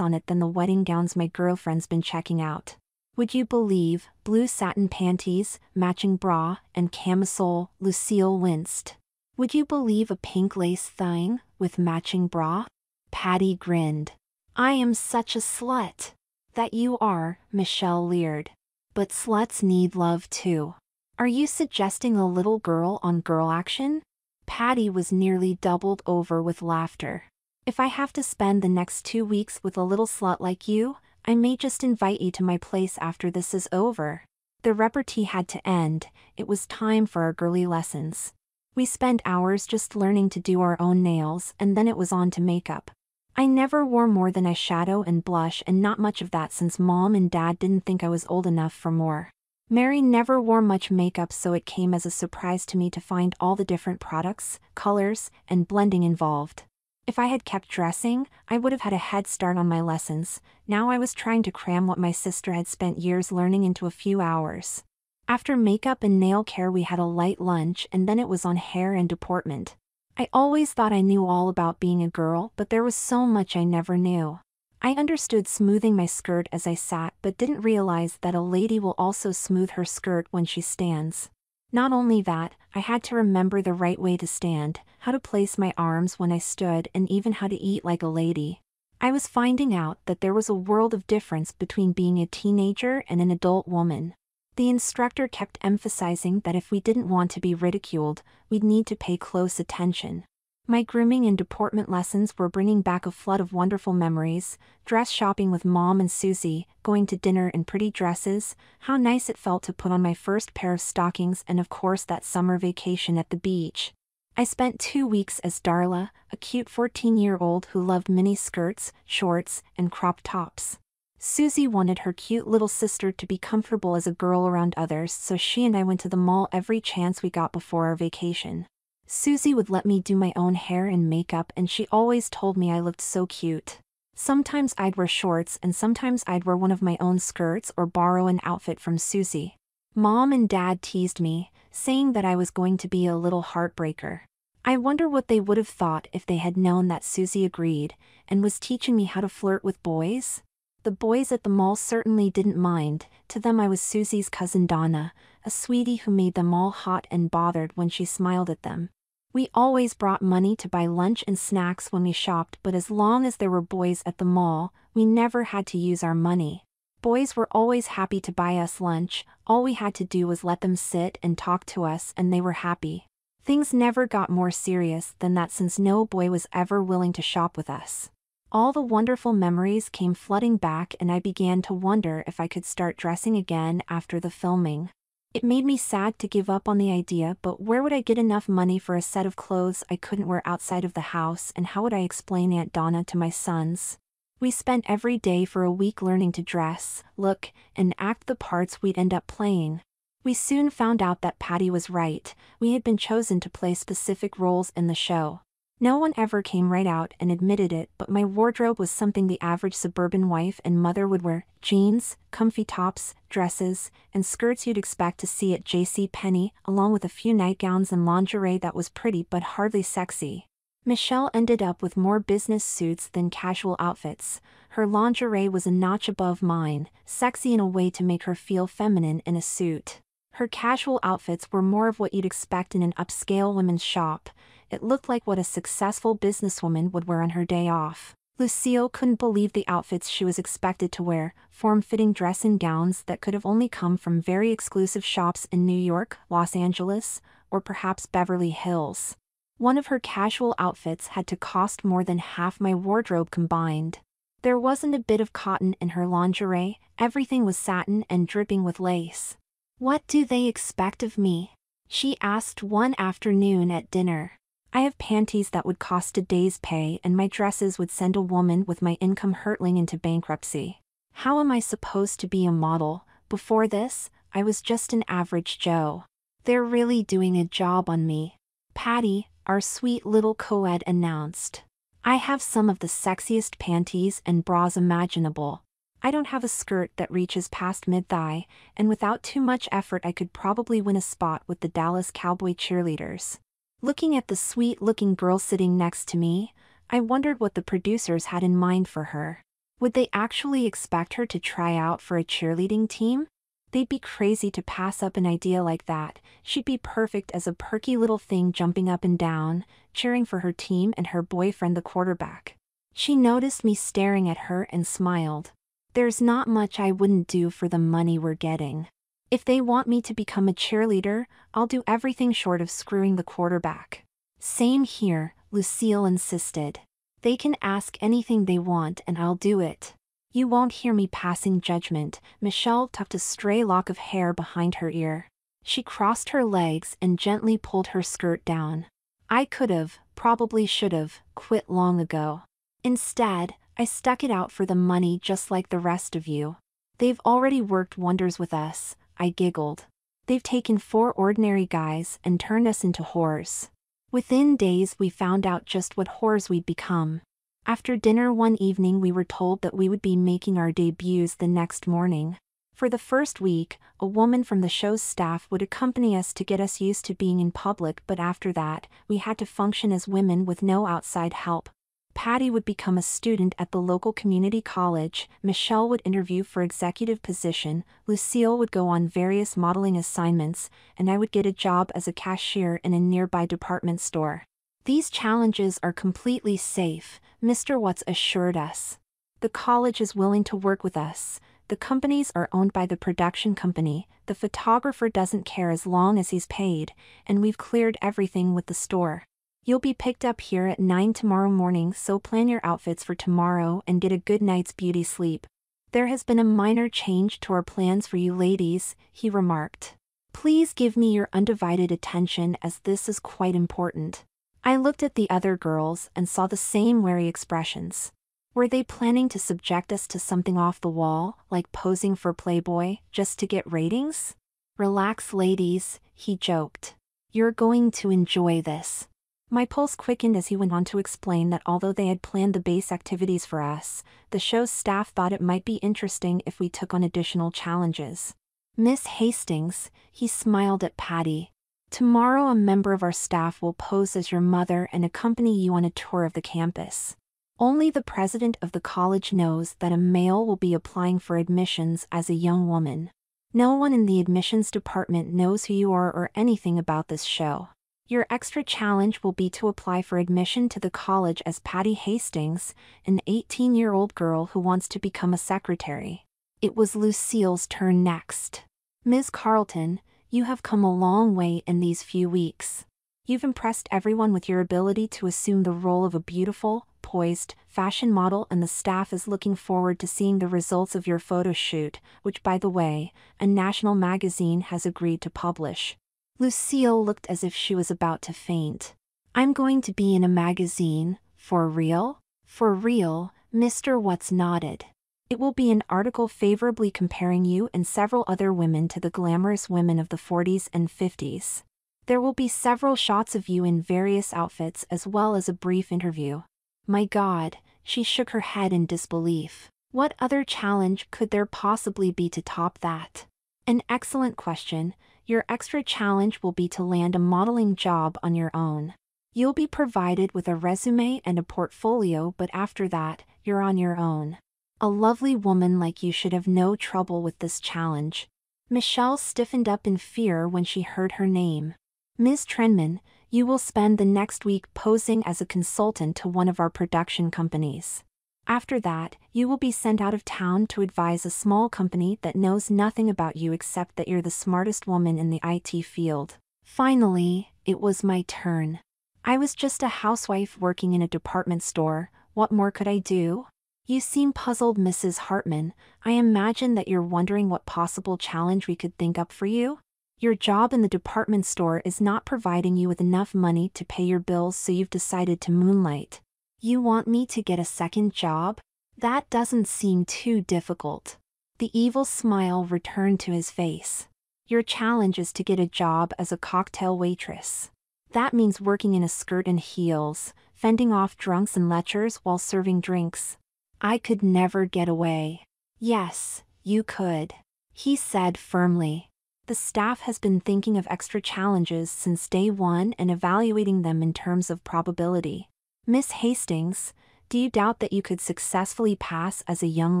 on it than the wedding gowns my girlfriend's been checking out. Would you believe, blue satin panties, matching bra, and camisole?" Lucille winced. "Would you believe a pink lace thing, with matching bra?" Patty grinned. "I am such a slut." "That you are," Michelle leered. "But sluts need love too. Are you suggesting a little girl-on-girl action?" Patty was nearly doubled over with laughter. "If I have to spend the next 2 weeks with a little slut like you, I may just invite you to my place after this is over." The repartee had to end. It was time for our girly lessons. We spent hours just learning to do our own nails, and then it was on to makeup. I never wore more than eyeshadow and blush, and not much of that since Mom and Dad didn't think I was old enough for more. Mary never wore much makeup, so it came as a surprise to me to find all the different products, colors, and blending involved. If I had kept dressing, I would have had a head start on my lessons. Now I was trying to cram what my sister had spent years learning into a few hours. After makeup and nail care, we had a light lunch, and then it was on hair and deportment. I always thought I knew all about being a girl, but there was so much I never knew. I understood smoothing my skirt as I sat, but didn't realize that a lady will also smooth her skirt when she stands. Not only that, I had to remember the right way to stand, how to place my arms when I stood, and even how to eat like a lady. I was finding out that there was a world of difference between being a teenager and an adult woman. The instructor kept emphasizing that if we didn't want to be ridiculed, we'd need to pay close attention. My grooming and deportment lessons were bringing back a flood of wonderful memories: dress shopping with Mom and Susie, going to dinner in pretty dresses, how nice it felt to put on my first pair of stockings, and of course that summer vacation at the beach. I spent 2 weeks as Darla, a cute 14-year-old who loved mini skirts, shorts, and crop tops. Susie wanted her cute little sister to be comfortable as a girl around others, so she and I went to the mall every chance we got before our vacation. Susie would let me do my own hair and makeup, and she always told me I looked so cute. Sometimes I'd wear shorts, and sometimes I'd wear one of my own skirts or borrow an outfit from Susie. Mom and Dad teased me, saying that I was going to be a little heartbreaker. I wonder what they would have thought if they had known that Susie agreed, and was teaching me how to flirt with boys. The boys at the mall certainly didn't mind. To them I was Susie's cousin Donna, a sweetie who made them all hot and bothered when she smiled at them. We always brought money to buy lunch and snacks when we shopped, but as long as there were boys at the mall, we never had to use our money. Boys were always happy to buy us lunch. All we had to do was let them sit and talk to us, and they were happy. Things never got more serious than that, since no boy was ever willing to shop with us. All the wonderful memories came flooding back, and I began to wonder if I could start dressing again after the filming. It made me sad to give up on the idea, but where would I get enough money for a set of clothes I couldn't wear outside of the house, and how would I explain Aunt Donna to my sons? We spent every day for a week learning to dress, look, and act the parts we'd end up playing. We soon found out that Patty was right. We had been chosen to play specific roles in the show. No one ever came right out and admitted it, but my wardrobe was something the average suburban wife and mother would wear: jeans, comfy tops, dresses, and skirts you'd expect to see at JCPenney, along with a few nightgowns and lingerie that was pretty but hardly sexy. Michelle ended up with more business suits than casual outfits. Her lingerie was a notch above mine, sexy in a way to make her feel feminine in a suit. Her casual outfits were more of what you'd expect in an upscale women's shop. It looked like what a successful businesswoman would wear on her day off. Lucille couldn't believe the outfits she was expected to wear: form-fitting dress-in gowns that could have only come from very exclusive shops in New York, Los Angeles, or perhaps Beverly Hills. One of her casual outfits had to cost more than half my wardrobe combined. There wasn't a bit of cotton in her lingerie, everything was satin and dripping with lace. "What do they expect of me?" she asked one afternoon at dinner. "I have panties that would cost a day's pay, and my dresses would send a woman with my income hurtling into bankruptcy. How am I supposed to be a model? Before this, I was just an average Joe. They're really doing a job on me," Patty, our sweet little co-ed, announced. "I have some of the sexiest panties and bras imaginable. I don't have a skirt that reaches past mid-thigh, and without too much effort I could probably win a spot with the Dallas Cowboy cheerleaders." Looking at the sweet-looking girl sitting next to me, I wondered what the producers had in mind for her. Would they actually expect her to try out for a cheerleading team? They'd be crazy to pass up an idea like that. She'd be perfect as a perky little thing jumping up and down, cheering for her team and her boyfriend the quarterback. She noticed me staring at her and smiled. "There's not much I wouldn't do for the money we're getting. If they want me to become a cheerleader, I'll do everything short of screwing the quarterback." "Same here," Lucille insisted. "They can ask anything they want and I'll do it." "You won't hear me passing judgment." Michelle tucked a stray lock of hair behind her ear. She crossed her legs and gently pulled her skirt down. "I could've, probably should've, quit long ago. Instead, I stuck it out for the money just like the rest of you." "They've already worked wonders with us," I giggled. "They've taken 4 ordinary guys and turned us into whores." Within days we found out just what whores we'd become. After dinner one evening we were told that we would be making our debuts the next morning. For the first week, a woman from the show's staff would accompany us to get us used to being in public, but after that, we had to function as women with no outside help. Patty would become a student at the local community college, Michelle would interview for executive position, Lucille would go on various modeling assignments, and I would get a job as a cashier in a nearby department store. "These challenges are completely safe," Mr. Watts assured us. "The college is willing to work with us. The companies are owned by the production company, the photographer doesn't care as long as he's paid, and we've cleared everything with the store. You'll be picked up here at 9 tomorrow morning, so plan your outfits for tomorrow and get a good night's beauty sleep." "There has been a minor change to our plans for you ladies," he remarked. "Please give me your undivided attention as this is quite important." I looked at the other girls and saw the same wary expressions. Were they planning to subject us to something off the wall, like posing for Playboy, just to get ratings? "Relax, ladies," he joked. "You're going to enjoy this." My pulse quickened as he went on to explain that although they had planned the base activities for us, the show's staff thought it might be interesting if we took on additional challenges. "Miss Hastings," he smiled at Patty. "Tomorrow a member of our staff will pose as your mother and accompany you on a tour of the campus. Only the president of the college knows that a male will be applying for admissions as a young woman. No one in the admissions department knows who you are or anything about this show. Your extra challenge will be to apply for admission to the college as Patty Hastings, an 18-year-old girl who wants to become a secretary." It was Lucille's turn next. "Ms. Carlton, you have come a long way in these few weeks. You've impressed everyone with your ability to assume the role of a beautiful, poised, fashion model, and the staff is looking forward to seeing the results of your photo shoot, which, by the way, a national magazine has agreed to publish." Lucille looked as if she was about to faint. "I'm going to be in a magazine? For real?" "For real," Mr. Watts nodded. "It will be an article favorably comparing you and several other women to the glamorous women of the 40s and 50s. There will be several shots of you in various outfits as well as a brief interview." My God, she shook her head in disbelief. What other challenge could there possibly be to top that? "An excellent question. Your extra challenge will be to land a modeling job on your own. You'll be provided with a resume and a portfolio, but after that, you're on your own. A lovely woman like you should have no trouble with this challenge." Michelle stiffened up in fear when she heard her name. "Ms. Trenman, you will spend the next week posing as a consultant to one of our production companies. After that, you will be sent out of town to advise a small company that knows nothing about you except that you're the smartest woman in the IT field." Finally, it was my turn. I was just a housewife working in a department store. What more could I do? "You seem puzzled, Mrs. Hartman. I imagine that you're wondering what possible challenge we could think up for you? Your job in the department store is not providing you with enough money to pay your bills, so you've decided to moonlight. You want me to get a second job? That doesn't seem too difficult." The evil smile returned to his face. "Your challenge is to get a job as a cocktail waitress. That means working in a skirt and heels, fending off drunks and lechers while serving drinks." I could never get away. "Yes, you could," he said firmly. "The staff has been thinking of extra challenges since day one and evaluating them in terms of probability. Miss Hastings, do you doubt that you could successfully pass as a young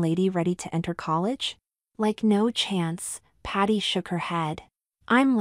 lady ready to enter college?" "Like no chance," Patty shook her head. "I'm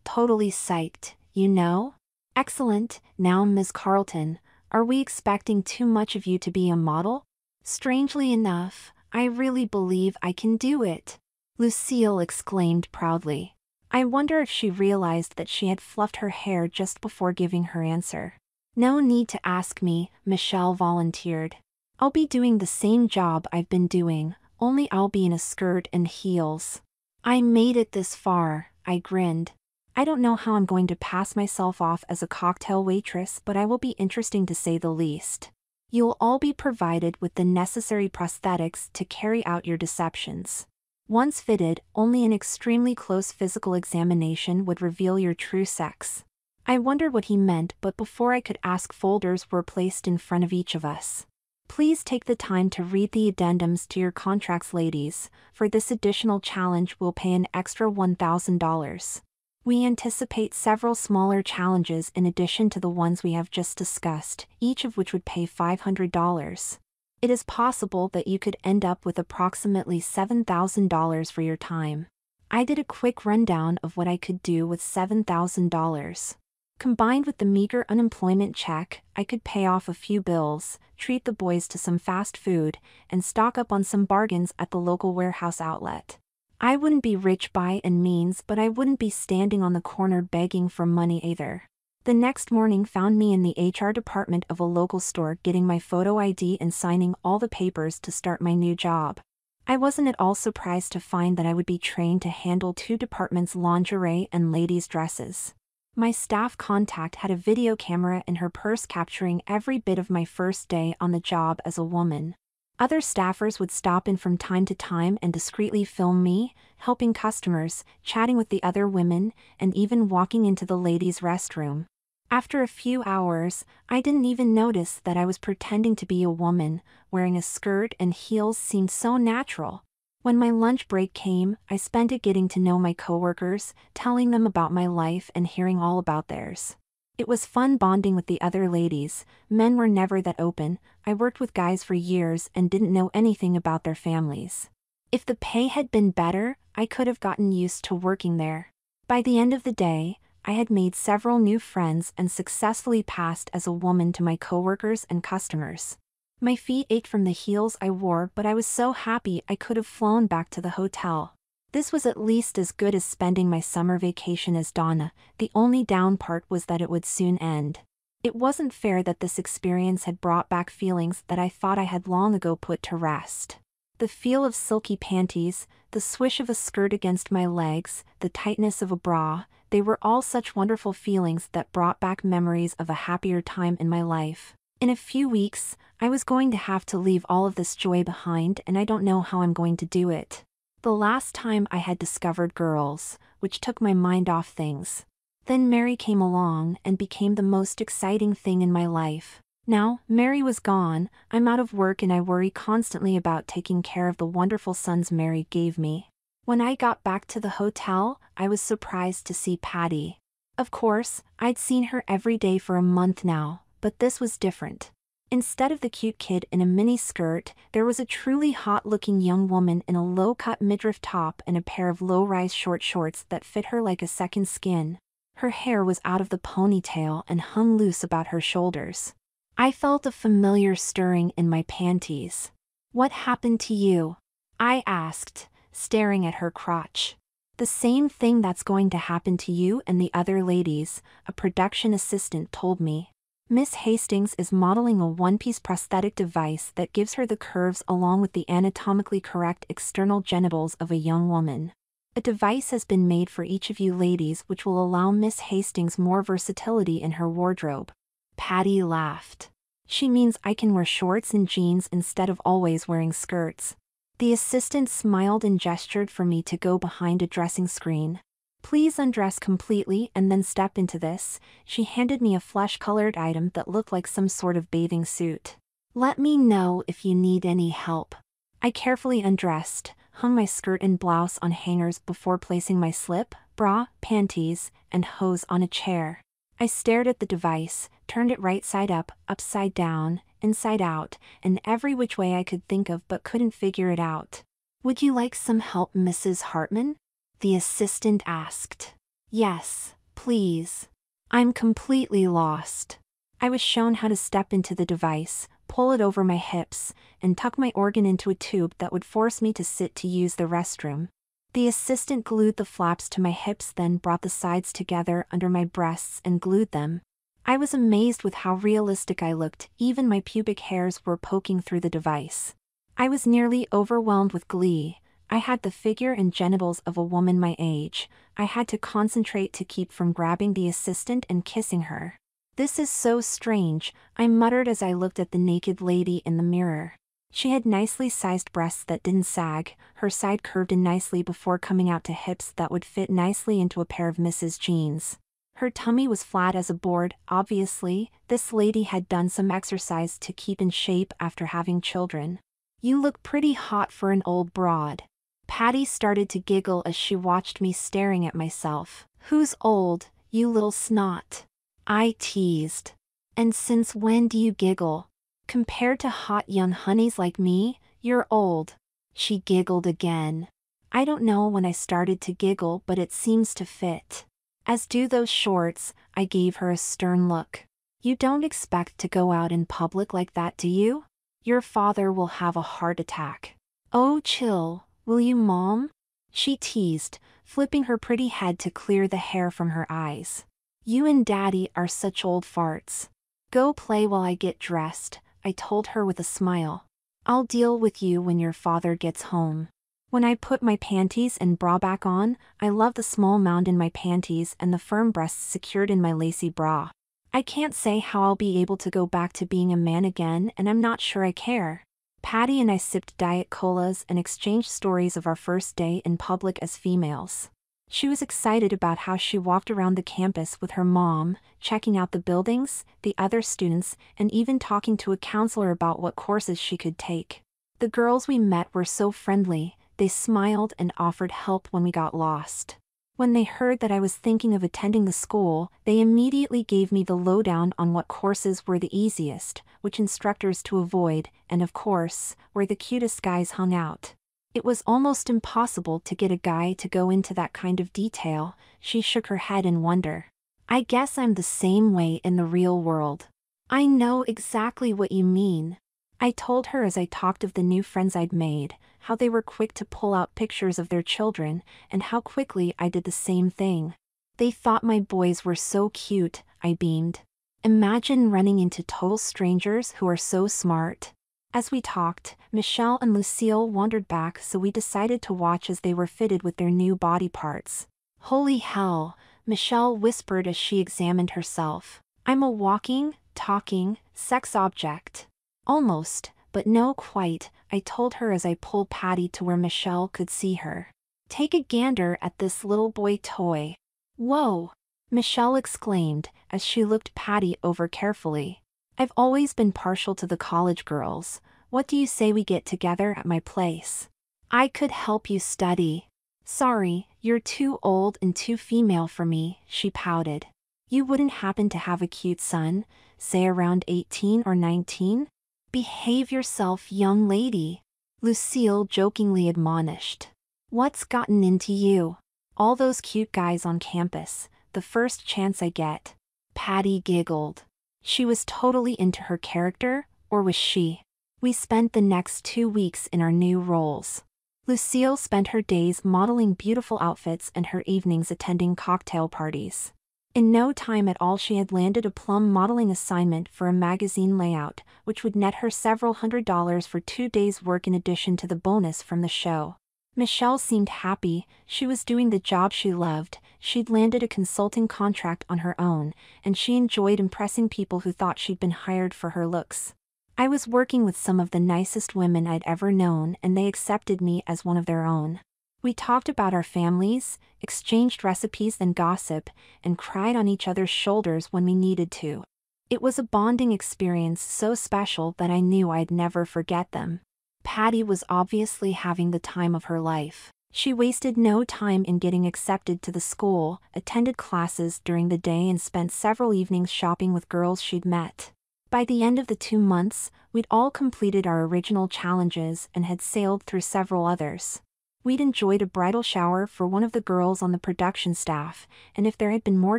totally psyched, you know?" "Excellent. Now, Ms. Carlton, are we expecting too much of you to be a model?" "Strangely enough, I really believe I can do it," Lucille exclaimed proudly. I wonder if she realized that she had fluffed her hair just before giving her answer. "No need to ask me," Michelle volunteered. "I'll be doing the same job I've been doing, only I'll be in a skirt and heels." "I made it this far," I grinned. "I don't know how I'm going to pass myself off as a cocktail waitress, but I will be interesting to say the least. You'll all be provided with the necessary prosthetics to carry out your deceptions. Once fitted, only an extremely close physical examination would reveal your true sex." I wondered what he meant, but before I could ask, folders were placed in front of each of us. "Please take the time to read the addendums to your contracts, ladies. For this additional challenge, we'll pay an extra $1,000. We anticipate several smaller challenges in addition to the ones we have just discussed, each of which would pay $500. It is possible that you could end up with approximately $7,000 for your time." I did a quick rundown of what I could do with $7,000. Combined with the meager unemployment check, I could pay off a few bills, treat the boys to some fast food, and stock up on some bargains at the local warehouse outlet. I wouldn't be rich by any means, but I wouldn't be standing on the corner begging for money either. The next morning found me in the HR department of a local store getting my photo ID and signing all the papers to start my new job. I wasn't at all surprised to find that I would be trained to handle two departments: lingerie and ladies' dresses. My staff contact had a video camera in her purse capturing every bit of my first day on the job as a woman. Other staffers would stop in from time to time and discreetly film me, helping customers, chatting with the other women, and even walking into the ladies' restroom. After a few hours, I didn't even notice that I was pretending to be a woman. Wearing a skirt and heels seemed so natural. When my lunch break came, I spent it getting to know my coworkers, telling them about my life and hearing all about theirs. It was fun bonding with the other ladies. Men were never that open. I worked with guys for years and didn't know anything about their families. If the pay had been better, I could have gotten used to working there. By the end of the day, I had made several new friends and successfully passed as a woman to my coworkers and customers. My feet ached from the heels I wore, but I was so happy I could have flown back to the hotel. This was at least as good as spending my summer vacation as Donna. The only down part was that it would soon end. It wasn't fair that this experience had brought back feelings that I thought I had long ago put to rest. The feel of silky panties, the swish of a skirt against my legs, the tightness of a bra, they were all such wonderful feelings that brought back memories of a happier time in my life. In a few weeks, I was going to have to leave all of this joy behind, and I don't know how I'm going to do it. The last time I had discovered girls, which took my mind off things. Then Mary came along and became the most exciting thing in my life. Now, Mary was gone, I'm out of work and I worry constantly about taking care of the wonderful sons Mary gave me. When I got back to the hotel, I was surprised to see Patty. Of course, I'd seen her every day for a month now, but this was different. Instead of the cute kid in a mini skirt, there was a truly hot-looking young woman in a low-cut midriff top and a pair of low-rise short shorts that fit her like a second skin. Her hair was out of the ponytail and hung loose about her shoulders. I felt a familiar stirring in my panties. "What happened to you?" I asked, staring at her crotch. "The same thing that's going to happen to you and the other ladies," a production assistant told me. "Miss Hastings is modeling a one-piece prosthetic device that gives her the curves along with the anatomically correct external genitals of a young woman. A device has been made for each of you ladies which will allow Miss Hastings more versatility in her wardrobe." Patty laughed. "She means I can wear shorts and jeans instead of always wearing skirts." The assistant smiled and gestured for me to go behind a dressing screen. "Please undress completely and then step into this." She handed me a flesh-colored item that looked like some sort of bathing suit. "Let me know if you need any help." I carefully undressed, hung my skirt and blouse on hangers before placing my slip, bra, panties, and hose on a chair. I stared at the device, turned it right side up, upside down, inside out, and every which way I could think of but couldn't figure it out. "Would you like some help, Mrs. Hartman?" the assistant asked. "Yes, please. I'm completely lost." I was shown how to step into the device, pull it over my hips, and tuck my organ into a tube that would force me to sit to use the restroom. The assistant glued the flaps to my hips, then brought the sides together under my breasts and glued them. I was amazed with how realistic I looked, even my pubic hairs were poking through the device. I was nearly overwhelmed with glee. I had the figure and genitals of a woman my age. I had to concentrate to keep from grabbing the assistant and kissing her. "This is so strange," I muttered as I looked at the naked lady in the mirror. She had nicely sized breasts that didn't sag, her side curved in nicely before coming out to hips that would fit nicely into a pair of Mrs. jeans. Her tummy was flat as a board. Obviously, this lady had done some exercise to keep in shape after having children. "You look pretty hot for an old broad." Patty started to giggle as she watched me staring at myself. "Who's old, you little snot?" I teased. "And since when do you giggle? Compared to hot young honeys like me, you're old." She giggled again. I don't know when I started to giggle, but it seems to fit. "As do those shorts," I gave her a stern look. "You don't expect to go out in public like that, do you? Your father will have a heart attack." "Oh, chill, will you, Mom?" she teased, flipping her pretty head to clear the hair from her eyes. "You and Daddy are such old farts." "Go play while I get dressed," I told her with a smile. "I'll deal with you when your father gets home." When I put my panties and bra back on, I loved the small mound in my panties and the firm breasts secured in my lacy bra. I can't say how I'll be able to go back to being a man again, and I'm not sure I care. Patty and I sipped Diet Colas and exchanged stories of our first day in public as females. She was excited about how she walked around the campus with her mom, checking out the buildings, the other students, and even talking to a counselor about what courses she could take. The girls we met were so friendly. They smiled and offered help when we got lost. When they heard that I was thinking of attending the school, they immediately gave me the lowdown on what courses were the easiest, which instructors to avoid, and of course, where the cutest guys hung out. It was almost impossible to get a guy to go into that kind of detail. She shook her head in wonder. "I guess I'm the same way in the real world." "I know exactly what you mean," I told her as I talked of the new friends I'd made, how they were quick to pull out pictures of their children, and how quickly I did the same thing. "They thought my boys were so cute," I beamed. Imagine running into total strangers who are so smart. As we talked, Michelle and Lucille wandered back, so we decided to watch as they were fitted with their new body parts. Holy hell, Michelle whispered as she examined herself. I'm a walking, talking, sex object. Almost, but no quite, I told her as I pulled Patty to where Michelle could see her. Take a gander at this little boy toy. Whoa! Michelle exclaimed as she looked Patty over carefully. I've always been partial to the college girls. What do you say we get together at my place? I could help you study. Sorry, you're too old and too female for me, she pouted. You wouldn't happen to have a cute son, say around 18 or 19? Behave yourself, young lady, Lucille jokingly admonished. What's gotten into you? All those cute guys on campus, the first chance I get. Patty giggled. She was totally into her character, or was she? We spent the next 2 weeks in our new roles. Lucille spent her days modeling beautiful outfits and her evenings attending cocktail parties. In no time at all she had landed a plum modeling assignment for a magazine layout, which would net her several $100s for 2 days' work in addition to the bonus from the show. Michelle seemed happy, she was doing the job she loved, she'd landed a consulting contract on her own, and she enjoyed impressing people who thought she'd been hired for her looks. I was working with some of the nicest women I'd ever known, and they accepted me as one of their own. We talked about our families, exchanged recipes and gossip, and cried on each other's shoulders when we needed to. It was a bonding experience so special that I knew I'd never forget them. Patty was obviously having the time of her life. She wasted no time in getting accepted to the school, attended classes during the day and spent several evenings shopping with girls she'd met. By the end of the 2 months, we'd all completed our original challenges and had sailed through several others. We'd enjoyed a bridal shower for one of the girls on the production staff, and if there had been more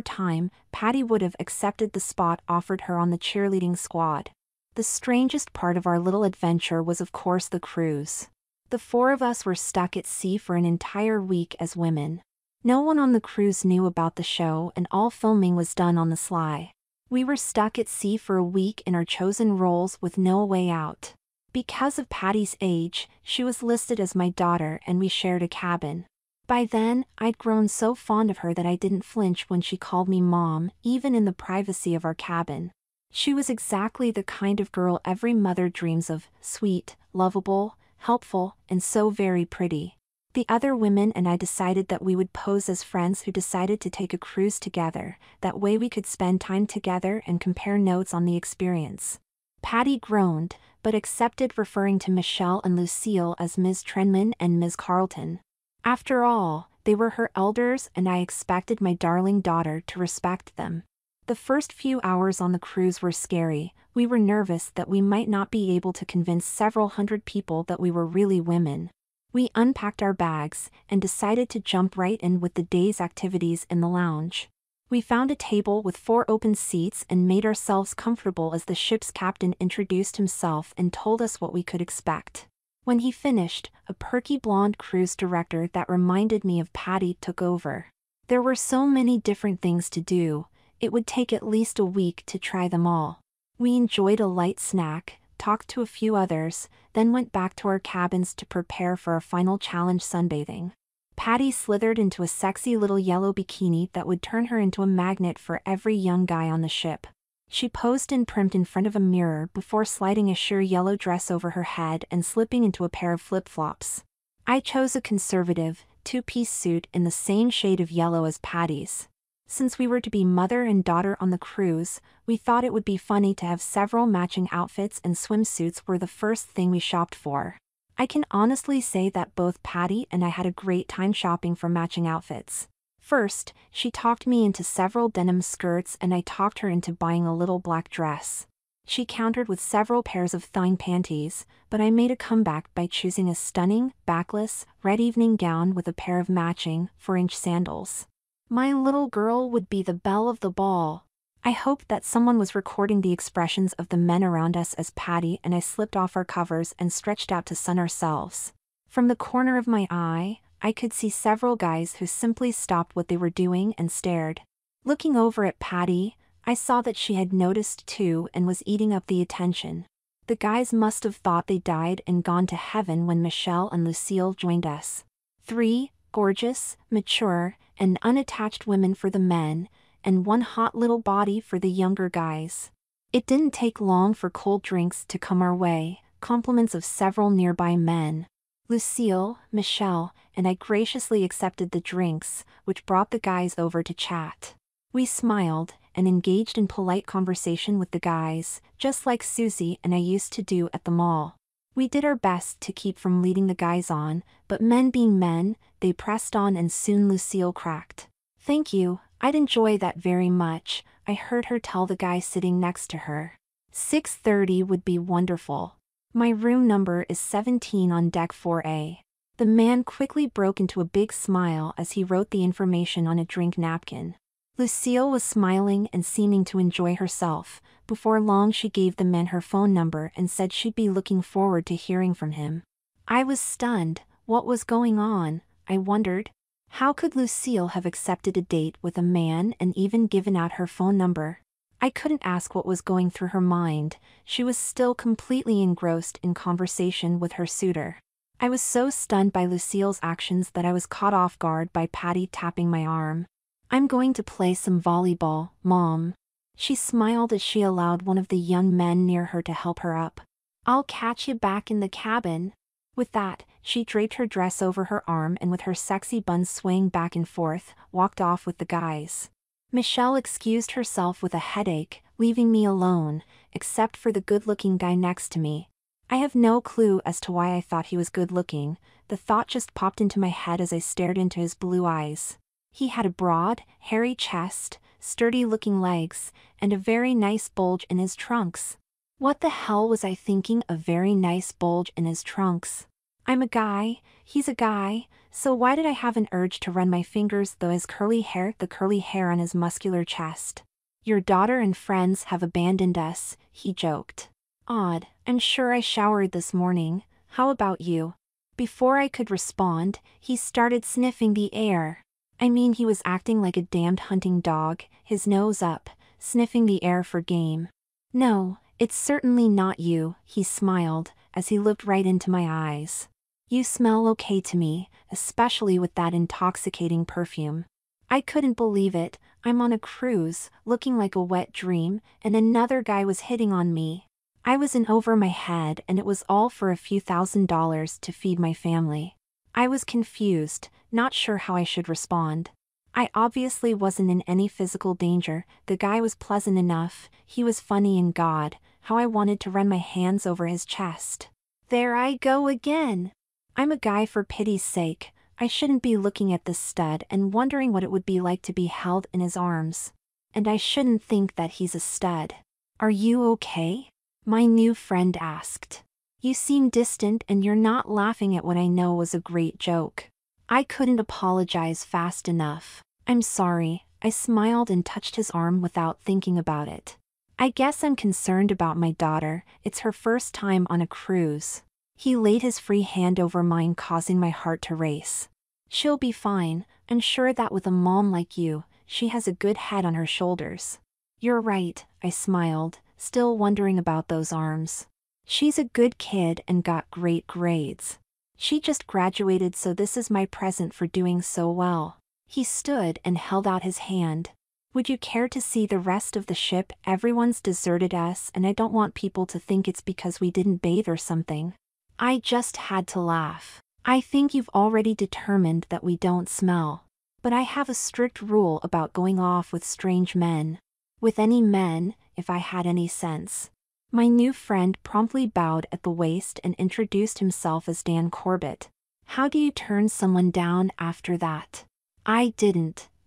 time, Patty would have accepted the spot offered her on the cheerleading squad. The strangest part of our little adventure was of course the cruise. The 4 of us were stuck at sea for an entire week as women. No one on the cruise knew about the show and all filming was done on the sly. We were stuck at sea for a week in our chosen roles with no way out. Because of Patty's age, she was listed as my daughter and we shared a cabin. By then, I'd grown so fond of her that I didn't flinch when she called me Mom, even in the privacy of our cabin. She was exactly the kind of girl every mother dreams of, sweet, lovable, helpful, and so very pretty. The other women and I decided that we would pose as friends who decided to take a cruise together, that way we could spend time together and compare notes on the experience. Patty groaned, but accepted referring to Michelle and Lucille as Ms. Trenman and Ms. Carlton. After all, they were her elders and I expected my darling daughter to respect them. The first few hours on the cruise were scary. We were nervous that we might not be able to convince several hundred people that we were really women. We unpacked our bags and decided to jump right in with the day's activities in the lounge. We found a table with 4 open seats and made ourselves comfortable as the ship's captain introduced himself and told us what we could expect. When he finished, a perky blonde cruise director that reminded me of Patty took over. There were so many different things to do, it would take at least a week to try them all. We enjoyed a light snack, talked to a few others, then went back to our cabins to prepare for our final challenge sunbathing. Patty slithered into a sexy little yellow bikini that would turn her into a magnet for every young guy on the ship. She posed and primed in front of a mirror before sliding a sheer yellow dress over her head and slipping into a pair of flip-flops. I chose a conservative, 2-piece suit in the same shade of yellow as Patty's. Since we were to be mother and daughter on the cruise, we thought it would be funny to have several matching outfits, and swimsuits were the first thing we shopped for. I can honestly say that both Patty and I had a great time shopping for matching outfits. First, she talked me into several denim skirts and I talked her into buying a little black dress. She countered with several pairs of thong panties, but I made a comeback by choosing a stunning, backless, red evening gown with a pair of matching 4-inch sandals. My little girl would be the belle of the ball. I hoped that someone was recording the expressions of the men around us as Patty and I slipped off our covers and stretched out to sun ourselves. From the corner of my eye, I could see several guys who simply stopped what they were doing and stared. Looking over at Patty, I saw that she had noticed too and was eating up the attention. The guys must have thought they died and gone to heaven when Michelle and Lucille joined us. 3 gorgeous, mature, and unattached women for the men, and one hot little body for the younger guys. It didn't take long for cold drinks to come our way, compliments of several nearby men. Lucille, Michelle, and I graciously accepted the drinks, which brought the guys over to chat. We smiled and engaged in polite conversation with the guys, just like Susie and I used to do at the mall. We did our best to keep from leading the guys on, but men being men, they pressed on and soon Lucille cracked. "Thank you, I'd enjoy that very much," I heard her tell the guy sitting next to her. 6:30 would be wonderful. My room number is 17 on deck 4A. The man quickly broke into a big smile as he wrote the information on a drink napkin. Lucille was smiling and seeming to enjoy herself. Before long she gave the man her phone number and said she'd be looking forward to hearing from him. I was stunned. What was going on? I wondered. How could Lucille have accepted a date with a man and even given out her phone number? I couldn't ask what was going through her mind. She was still completely engrossed in conversation with her suitor. I was so stunned by Lucille's actions that I was caught off guard by Patty tapping my arm. "I'm going to play some volleyball, Mom." She smiled as she allowed one of the young men near her to help her up. "I'll catch you back in the cabin." With that, she draped her dress over her arm and with her sexy buns swaying back and forth, walked off with the guys. Michelle excused herself with a headache, leaving me alone, except for the good-looking guy next to me. I have no clue as to why I thought he was good-looking. The thought just popped into my head as I stared into his blue eyes. He had a broad, hairy chest, sturdy-looking legs, and a very nice bulge in his trunks. What the hell was I thinking? A very nice bulge in his trunks? I'm a guy, he's a guy, so why did I have an urge to run my fingers through his curly hair, the curly hair on his muscular chest? "Your daughter and friends have abandoned us," he joked. "Odd, I'm sure I showered this morning. How about you?" Before I could respond, he started sniffing the air. I mean, he was acting like a damned hunting dog, his nose up, sniffing the air for game. "No, it's certainly not you," he smiled, as he looked right into my eyes. "You smell okay to me, especially with that intoxicating perfume." I couldn't believe it. I'm on a cruise, looking like a wet dream, and another guy was hitting on me. I was in over my head and it was all for a few $1,000s to feed my family. I was confused, not sure how I should respond. I obviously wasn't in any physical danger. The guy was pleasant enough, he was funny, and God, how I wanted to run my hands over his chest. There I go again. I'm a guy, for pity's sake. I shouldn't be looking at this stud and wondering what it would be like to be held in his arms. And I shouldn't think that he's a stud. "Are you okay?" my new friend asked. "You seem distant and you're not laughing at what I know was a great joke." I couldn't apologize fast enough. "I'm sorry," I smiled and touched his arm without thinking about it. "I guess I'm concerned about my daughter. It's her first time on a cruise." He laid his free hand over mine, causing my heart to race. "She'll be fine. I'm sure that with a mom like you, she has a good head on her shoulders." "You're right," I smiled, still wondering about those arms. "She's a good kid and got great grades. She just graduated, so this is my present for doing so well." He stood and held out his hand. "Would you care to see the rest of the ship? Everyone's deserted us and I don't want people to think it's because we didn't bathe or something." I just had to laugh. "I think you've already determined that we don't smell. But I have a strict rule about going off with strange men. With any men, if I had any sense." My new friend promptly bowed at the waist and introduced himself as Dan Corbett. How do you turn someone down after that? I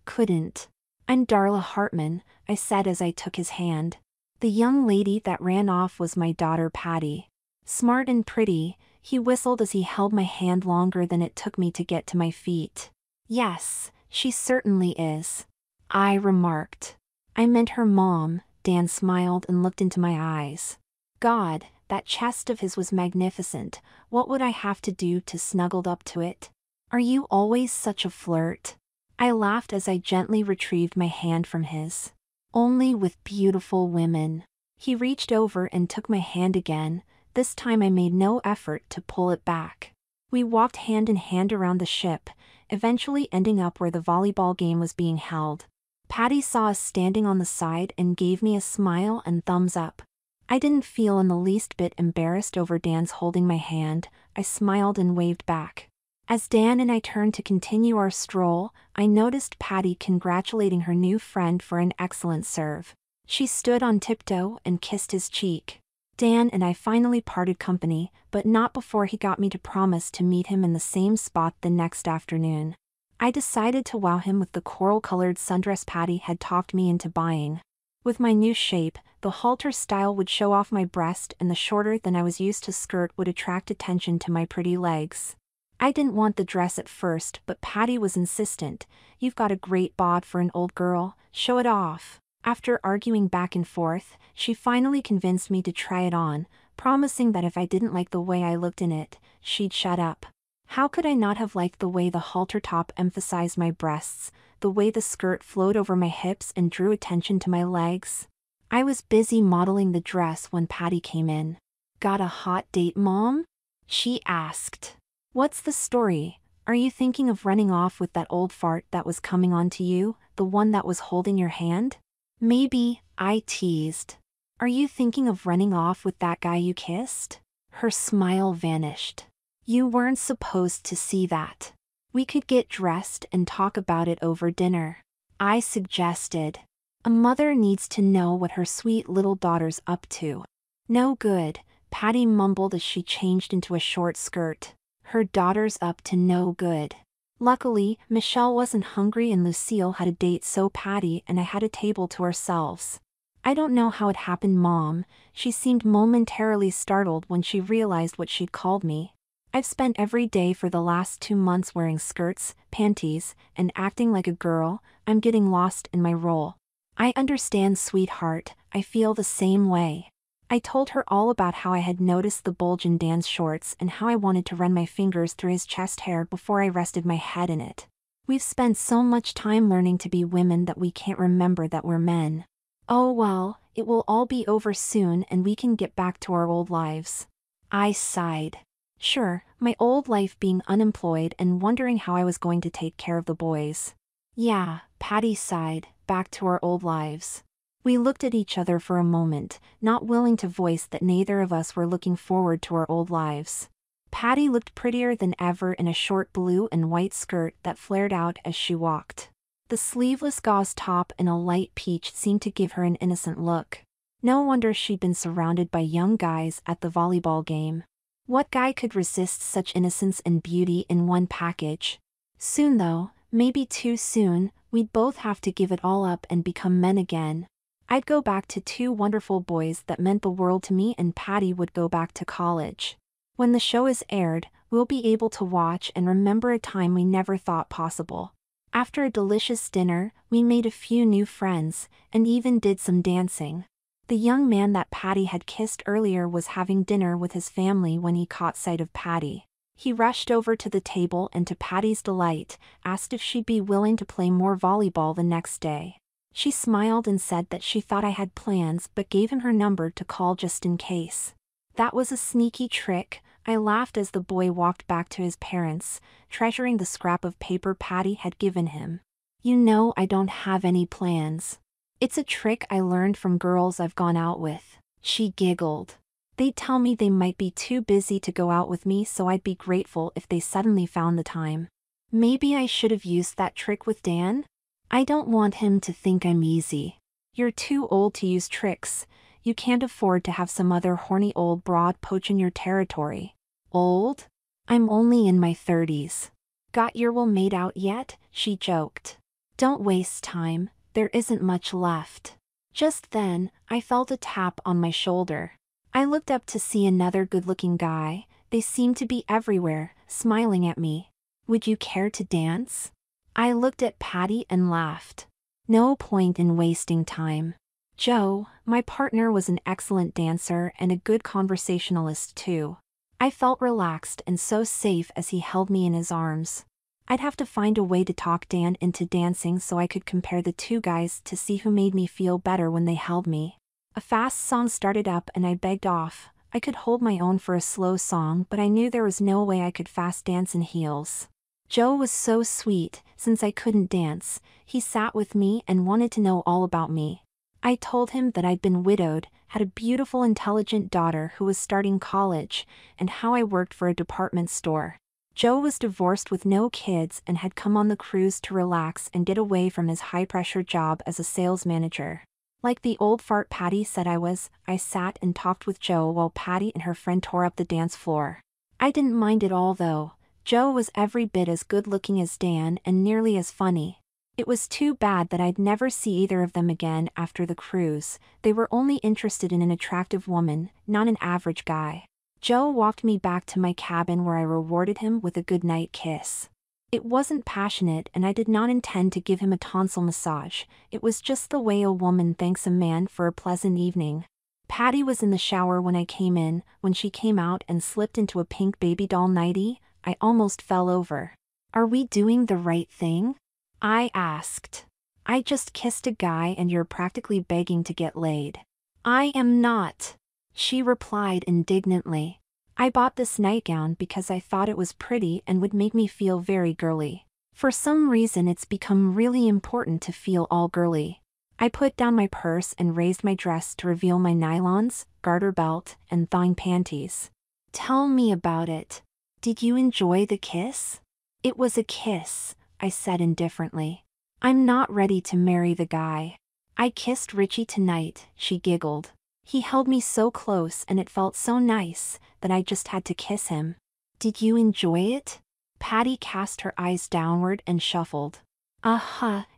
couldn't. "I'm Darla Hartman," I said as I took his hand. "The young lady that ran off was my daughter Patty." "Smart and pretty," he whistled as he held my hand longer than it took me to get to my feet. "Yes, she certainly is," I remarked. "I meant her mom." Dan smiled and looked into my eyes. God, that chest of his was magnificent. What would I have to do to snuggle up to it? "Are you always such a flirt?" I laughed as I gently retrieved my hand from his. Only with beautiful women. He reached over and took my hand again. This time I made no effort to pull it back. We walked hand in hand around the ship, eventually ending up where the volleyball game was being held. Patty saw us standing on the side and gave me a smile and thumbs up. I didn't feel in the least bit embarrassed over Dan's holding my hand. I smiled and waved back. As Dan and I turned to continue our stroll, I noticed Patty congratulating her new friend for an excellent serve. She stood on tiptoe and kissed his cheek. Dan and I finally parted company, but not before he got me to promise to meet him in the same spot the next afternoon. I decided to wow him with the coral-colored sundress Patty had talked me into buying. With my new shape, the halter style would show off my breast and the shorter than I was used to skirt would attract attention to my pretty legs. I didn't want the dress at first, but Patty was insistent. "You've got a great bod for an old girl, show it off." After arguing back and forth, she finally convinced me to try it on, promising that if I didn't like the way I looked in it, she'd shut up. How could I not have liked the way the halter top emphasized my breasts, the way the skirt flowed over my hips and drew attention to my legs? I was busy modeling the dress when Patty came in. "Got a hot date, Mom?" she asked. "What's the story? Are you thinking of running off with that old fart that was coming on to you, the one that was holding your hand?" "Maybe," I teased. "Are you thinking of running off with that guy you kissed?" Her smile vanished. "You weren't supposed to see that. We could get dressed and talk about it over dinner," I suggested. A mother needs to know what her sweet little daughter's up to. "No good," Patty mumbled as she changed into a short skirt. Her daughter's up to no good. Luckily, Michelle wasn't hungry and Lucille had a date, so Patty and I had a table to ourselves. "I don't know how it happened, Mom." She seemed momentarily startled when she realized what she'd called me. "I've spent every day for the last 2 months wearing skirts, panties, and acting like a girl. I'm getting lost in my role." "I understand, sweetheart, I feel the same way." I told her all about how I had noticed the bulge in Dan's shorts and how I wanted to run my fingers through his chest hair before I rested my head in it. "We've spent so much time learning to be women that we can't remember that we're men." "Oh well, it will all be over soon and we can get back to our old lives." I sighed. Sure, my old life being unemployed and wondering how I was going to take care of the boys. "Yeah," Patty sighed, "back to our old lives." We looked at each other for a moment, not willing to voice that neither of us were looking forward to our old lives. Patty looked prettier than ever in a short blue and white skirt that flared out as she walked. The sleeveless gauze top in a light peach seemed to give her an innocent look. No wonder she'd been surrounded by young guys at the volleyball game. What guy could resist such innocence and beauty in one package? Soon though, maybe too soon, we'd both have to give it all up and become men again. I'd go back to 2 wonderful boys that meant the world to me, and Patty would go back to college. When the show is aired, we'll be able to watch and remember a time we never thought possible. After a delicious dinner, we made a few new friends, and even did some dancing. The young man that Patty had kissed earlier was having dinner with his family when he caught sight of Patty. He rushed over to the table and, to Patty's delight, asked if she'd be willing to play more volleyball the next day. She smiled and said that she thought I had plans but gave him her number to call just in case. That was a sneaky trick, I laughed as the boy walked back to his parents, treasuring the scrap of paper Patty had given him. "You know I don't have any plans. It's a trick I learned from girls I've gone out with," she giggled. "They'd tell me they might be too busy to go out with me, so I'd be grateful if they suddenly found the time. Maybe I should have used that trick with Dan? I don't want him to think I'm easy." "You're too old to use tricks. You can't afford to have some other horny old broad poaching your territory." "Old? I'm only in my 30s. Got your will made out yet?" she joked. "Don't waste time, there isn't much left." Just then, I felt a tap on my shoulder. I looked up to see another good-looking guy. They seemed to be everywhere, smiling at me. "Would you care to dance?" I looked at Patty and laughed. No point in wasting time. Joe, my partner, was an excellent dancer and a good conversationalist too. I felt relaxed and so safe as he held me in his arms. I'd have to find a way to talk Dan into dancing so I could compare the two guys to see who made me feel better when they held me. A fast song started up and I begged off. I could hold my own for a slow song, but I knew there was no way I could fast dance in heels. Joe was so sweet. Since I couldn't dance, he sat with me and wanted to know all about me. I told him that I'd been widowed, had a beautiful intelligent daughter who was starting college, and how I worked for a department store. Joe was divorced with no kids and had come on the cruise to relax and get away from his high-pressure job as a sales manager. Like the old fart Patty said I was, I sat and talked with Joe while Patty and her friend tore up the dance floor. I didn't mind it all though. Joe was every bit as good-looking as Dan and nearly as funny. It was too bad that I'd never see either of them again after the cruise. They were only interested in an attractive woman, not an average guy. Joe walked me back to my cabin where I rewarded him with a goodnight kiss. It wasn't passionate and I did not intend to give him a tonsil massage. It was just the way a woman thanks a man for a pleasant evening. Patty was in the shower when I came in. When she came out and slipped into a pink baby doll nightie, I almost fell over. "Are we doing the right thing?" I asked. "I just kissed a guy and you're practically begging to get laid." "I am not," she replied indignantly. "I bought this nightgown because I thought it was pretty and would make me feel very girly. For some reason it's become really important to feel all girly." I put down my purse and raised my dress to reveal my nylons, garter belt, and thong panties. "Tell me about it. Did you enjoy the kiss?" "It was a kiss," I said indifferently. "I'm not ready to marry the guy." "I kissed Richie tonight," she giggled. "He held me so close and it felt so nice that I just had to kiss him." "Did you enjoy it?" Patty cast her eyes downward and shuffled.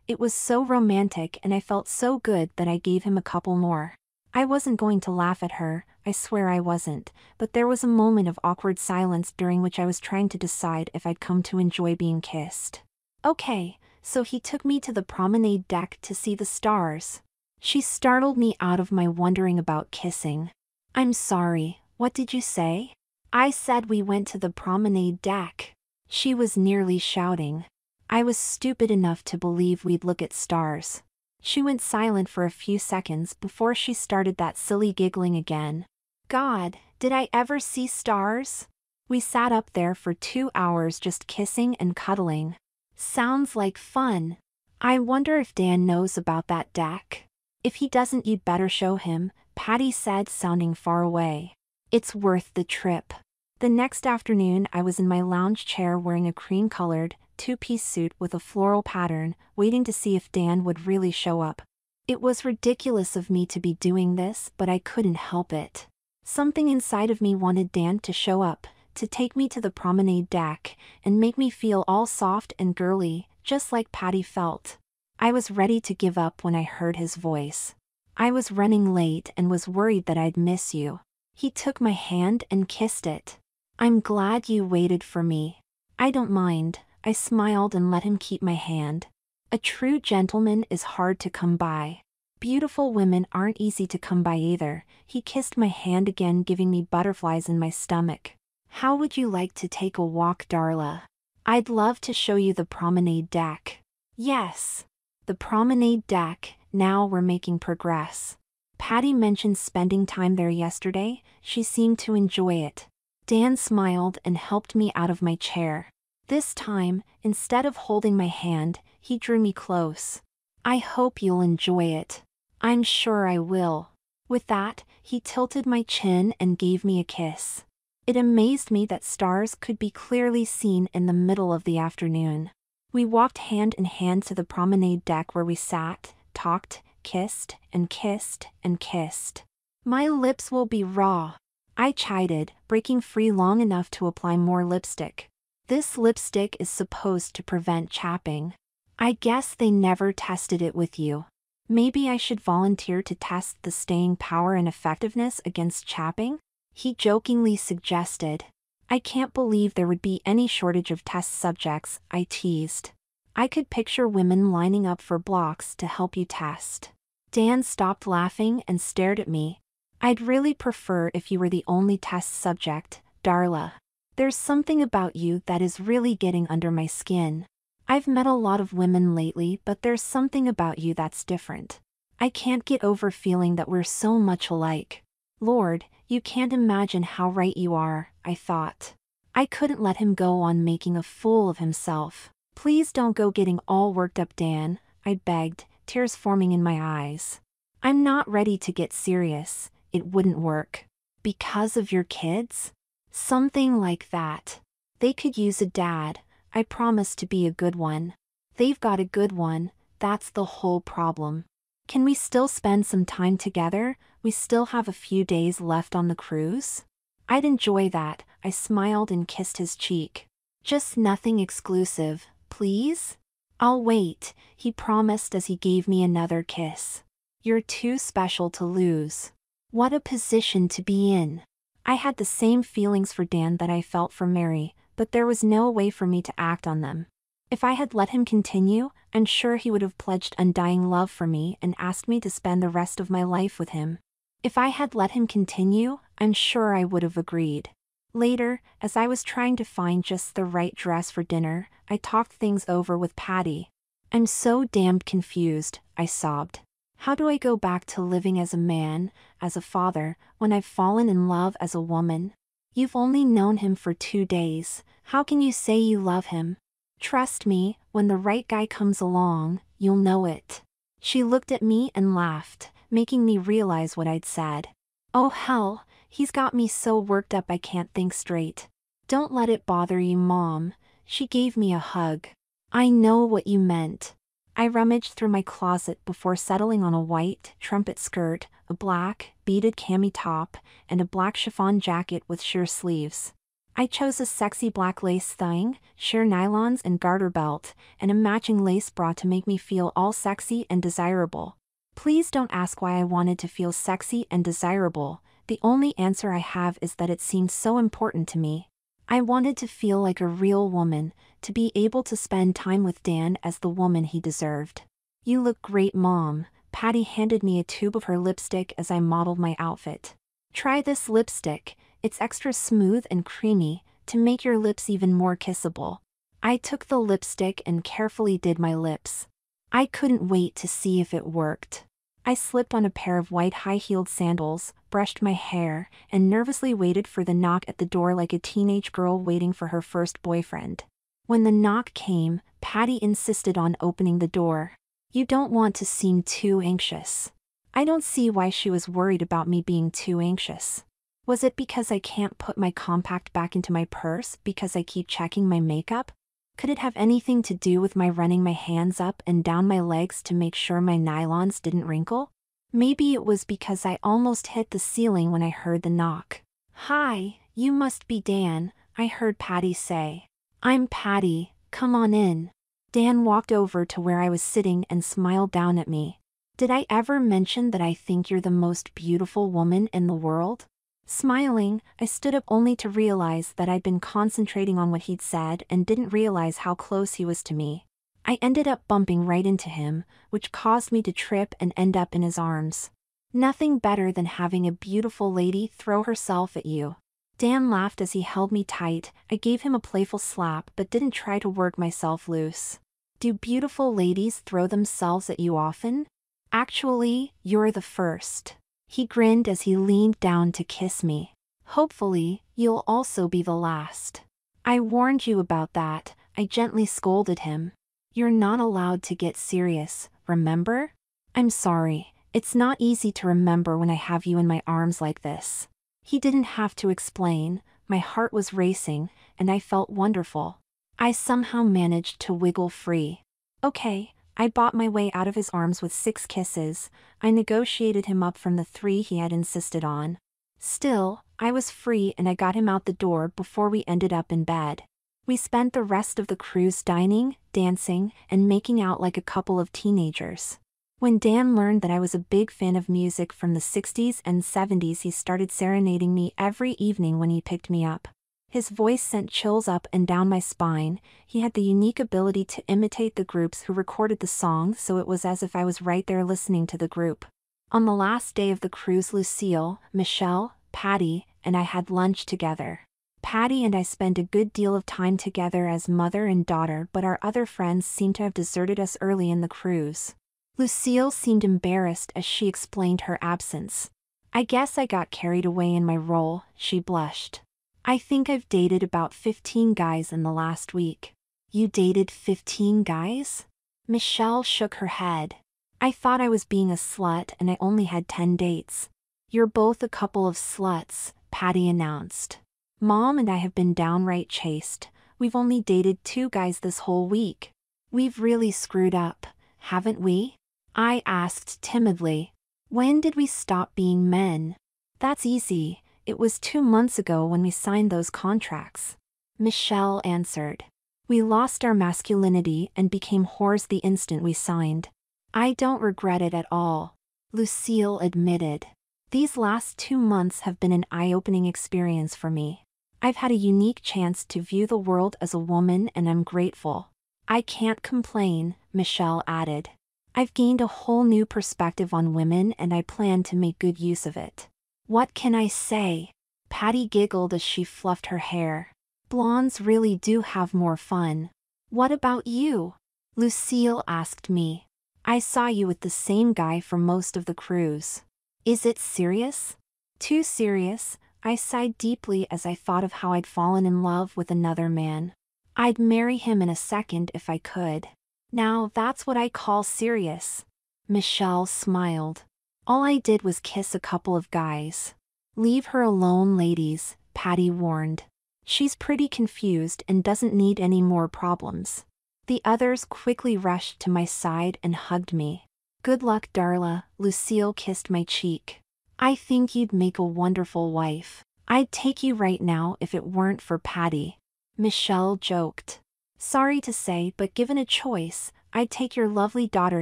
It was so romantic and I felt so good that I gave him a couple more." I wasn't going to laugh at her, I swear I wasn't, but there was a moment of awkward silence during which I was trying to decide if I'd come to enjoy being kissed. "Okay, so he took me to the promenade deck to see the stars." She startled me out of my wondering about kissing. "I'm sorry, what did you say?" "I said we went to the promenade deck." She was nearly shouting. I was stupid enough to believe we'd look at stars. She went silent for a few seconds before she started that silly giggling again. "God, did I ever see stars?" "We sat up there for 2 hours just kissing and cuddling." "Sounds like fun. I wonder if Dan knows about that deck." "If he doesn't you'd better show him," Patty said, sounding far away. "It's worth the trip." The next afternoon I was in my lounge chair wearing a cream-colored, two-piece suit with a floral pattern, waiting to see if Dan would really show up. It was ridiculous of me to be doing this, but I couldn't help it. Something inside of me wanted Dan to show up, to take me to the promenade deck, and make me feel all soft and girly, just like Patty felt. I was ready to give up when I heard his voice. "I was running late and was worried that I'd miss you." He took my hand and kissed it. "I'm glad you waited for me." "I don't mind," I smiled and let him keep my hand. A true gentleman is hard to come by. Beautiful women aren't easy to come by either. He kissed my hand again, giving me butterflies in my stomach. "How would you like to take a walk, Darla?" "I'd love to show you the promenade deck." "Yes." The promenade deck, now we're making progress. Patty mentioned spending time there yesterday. She seemed to enjoy it. Dan smiled and helped me out of my chair. This time, instead of holding my hand, he drew me close. "I hope you'll enjoy it." "I'm sure I will." With that, he tilted my chin and gave me a kiss. It amazed me that stars could be clearly seen in the middle of the afternoon. We walked hand in hand to the promenade deck where we sat, talked, kissed, and kissed, and kissed. "My lips will be raw," I chided, breaking free long enough to apply more lipstick. "This lipstick is supposed to prevent chapping." "I guess they never tested it with you." "Maybe I should volunteer to test the staying power and effectiveness against chapping?" he jokingly suggested. "I can't believe there would be any shortage of test subjects," I teased. "I could picture women lining up for blocks to help you test." Dan stopped laughing and stared at me. "I'd really prefer if you were the only test subject, Darla." There's something about you that is really getting under my skin. I've met a lot of women lately, but there's something about you that's different. I can't get over feeling that we're so much alike. Lord, you can't imagine how right you are, I thought. I couldn't let him go on making a fool of himself. Please don't go getting all worked up, Dan, I begged, tears forming in my eyes. I'm not ready to get serious, it wouldn't work. Because of your kids? Something like that. They could use a dad, I promise to be a good one. They've got a good one, that's the whole problem. Can we still spend some time together? We still have a few days left on the cruise? I'd enjoy that, I smiled and kissed his cheek. Just nothing exclusive, please? I'll wait, he promised as he gave me another kiss. You're too special to lose. What a position to be in. I had the same feelings for Dan that I felt for Mary, but there was no way for me to act on them. If I had let him continue, I'm sure he would have pledged undying love for me and asked me to spend the rest of my life with him. If I had let him continue, I'm sure I would have agreed. Later, as I was trying to find just the right dress for dinner, I talked things over with Patty. I'm so damned confused, I sobbed. How do I go back to living as a man, as a father, when I've fallen in love as a woman? You've only known him for 2 days, how can you say you love him? Trust me, when the right guy comes along, you'll know it. She looked at me and laughed, making me realize what I'd said. Oh hell, he's got me so worked up I can't think straight. Don't let it bother you, Mom. She gave me a hug. I know what you meant. I rummaged through my closet before settling on a white trumpet skirt, a black, beaded cami top, and a black chiffon jacket with sheer sleeves. I chose a sexy black lace thong, sheer nylons and garter belt, and a matching lace bra to make me feel all sexy and desirable. Please don't ask why I wanted to feel sexy and desirable, the only answer I have is that it seemed so important to me. I wanted to feel like a real woman, to be able to spend time with Dan as the woman he deserved. You look great, Mom. Patty handed me a tube of her lipstick as I modeled my outfit. Try this lipstick, it's extra smooth and creamy, to make your lips even more kissable. I took the lipstick and carefully did my lips. I couldn't wait to see if it worked. I slipped on a pair of white high-heeled sandals, brushed my hair, and nervously waited for the knock at the door like a teenage girl waiting for her first boyfriend. When the knock came, Patty insisted on opening the door. You don't want to seem too anxious. I don't see why she was worried about me being too anxious. Was it because I can't put my compact back into my purse because I keep checking my makeup? Could it have anything to do with my running my hands up and down my legs to make sure my nylons didn't wrinkle? Maybe it was because I almost hit the ceiling when I heard the knock. Hi, you must be Dan, I heard Patty say. I'm Patty, come on in. Dan walked over to where I was sitting and smiled down at me. Did I ever mention that I think you're the most beautiful woman in the world? Smiling, I stood up only to realize that I'd been concentrating on what he'd said and didn't realize how close he was to me. I ended up bumping right into him, which caused me to trip and end up in his arms. Nothing better than having a beautiful lady throw herself at you. Dan laughed as he held me tight. I gave him a playful slap but didn't try to work myself loose. Do beautiful ladies throw themselves at you often? Actually, you're the first. He grinned as he leaned down to kiss me. Hopefully, you'll also be the last. I warned you about that, I gently scolded him. You're not allowed to get serious, remember? I'm sorry, it's not easy to remember when I have you in my arms like this. He didn't have to explain, my heart was racing, and I felt wonderful. I somehow managed to wiggle free. Okay. I bought my way out of his arms with 6 kisses. I negotiated him up from the 3 he had insisted on. Still, I was free and I got him out the door before we ended up in bed. We spent the rest of the cruise dining, dancing, and making out like a couple of teenagers. When Dan learned that I was a big fan of music from the 60s and 70s, he started serenading me every evening when he picked me up. His voice sent chills up and down my spine. He had the unique ability to imitate the groups who recorded the song, so it was as if I was right there listening to the group. On the last day of the cruise, Lucille, Michelle, Patty, and I had lunch together. Patty and I spend a good deal of time together as mother and daughter, but our other friends seem to have deserted us early in the cruise. Lucille seemed embarrassed as she explained her absence. I guess I got carried away in my role, she blushed. I think I've dated about 15 guys in the last week. You dated 15 guys? Michelle shook her head. I thought I was being a slut and I only had 10 dates. You're both a couple of sluts, Patty announced. Mom and I have been downright chaste. We've only dated 2 guys this whole week. We've really screwed up, haven't we? I asked timidly. When did we stop being men? That's easy. It was 2 months ago when we signed those contracts. Michelle answered. We lost our masculinity and became whores the instant we signed. I don't regret it at all, Lucille admitted. These last 2 months have been an eye-opening experience for me. I've had a unique chance to view the world as a woman and I'm grateful. I can't complain, Michelle added. I've gained a whole new perspective on women and I plan to make good use of it. What can I say? Patty giggled as she fluffed her hair. Blondes really do have more fun. What about you? Lucille asked me. I saw you with the same guy for most of the cruise. Is it serious? Too serious, I sighed deeply as I thought of how I'd fallen in love with another man. I'd marry him in a second if I could. Now that's what I call serious. Michelle smiled. All I did was kiss a couple of guys. Leave her alone, ladies, Patty warned. She's pretty confused and doesn't need any more problems. The others quickly rushed to my side and hugged me. Good luck, Darla, Lucille kissed my cheek. I think you'd make a wonderful wife. I'd take you right now if it weren't for Patty. Michelle joked. Sorry to say, but given a choice, I'd take your lovely daughter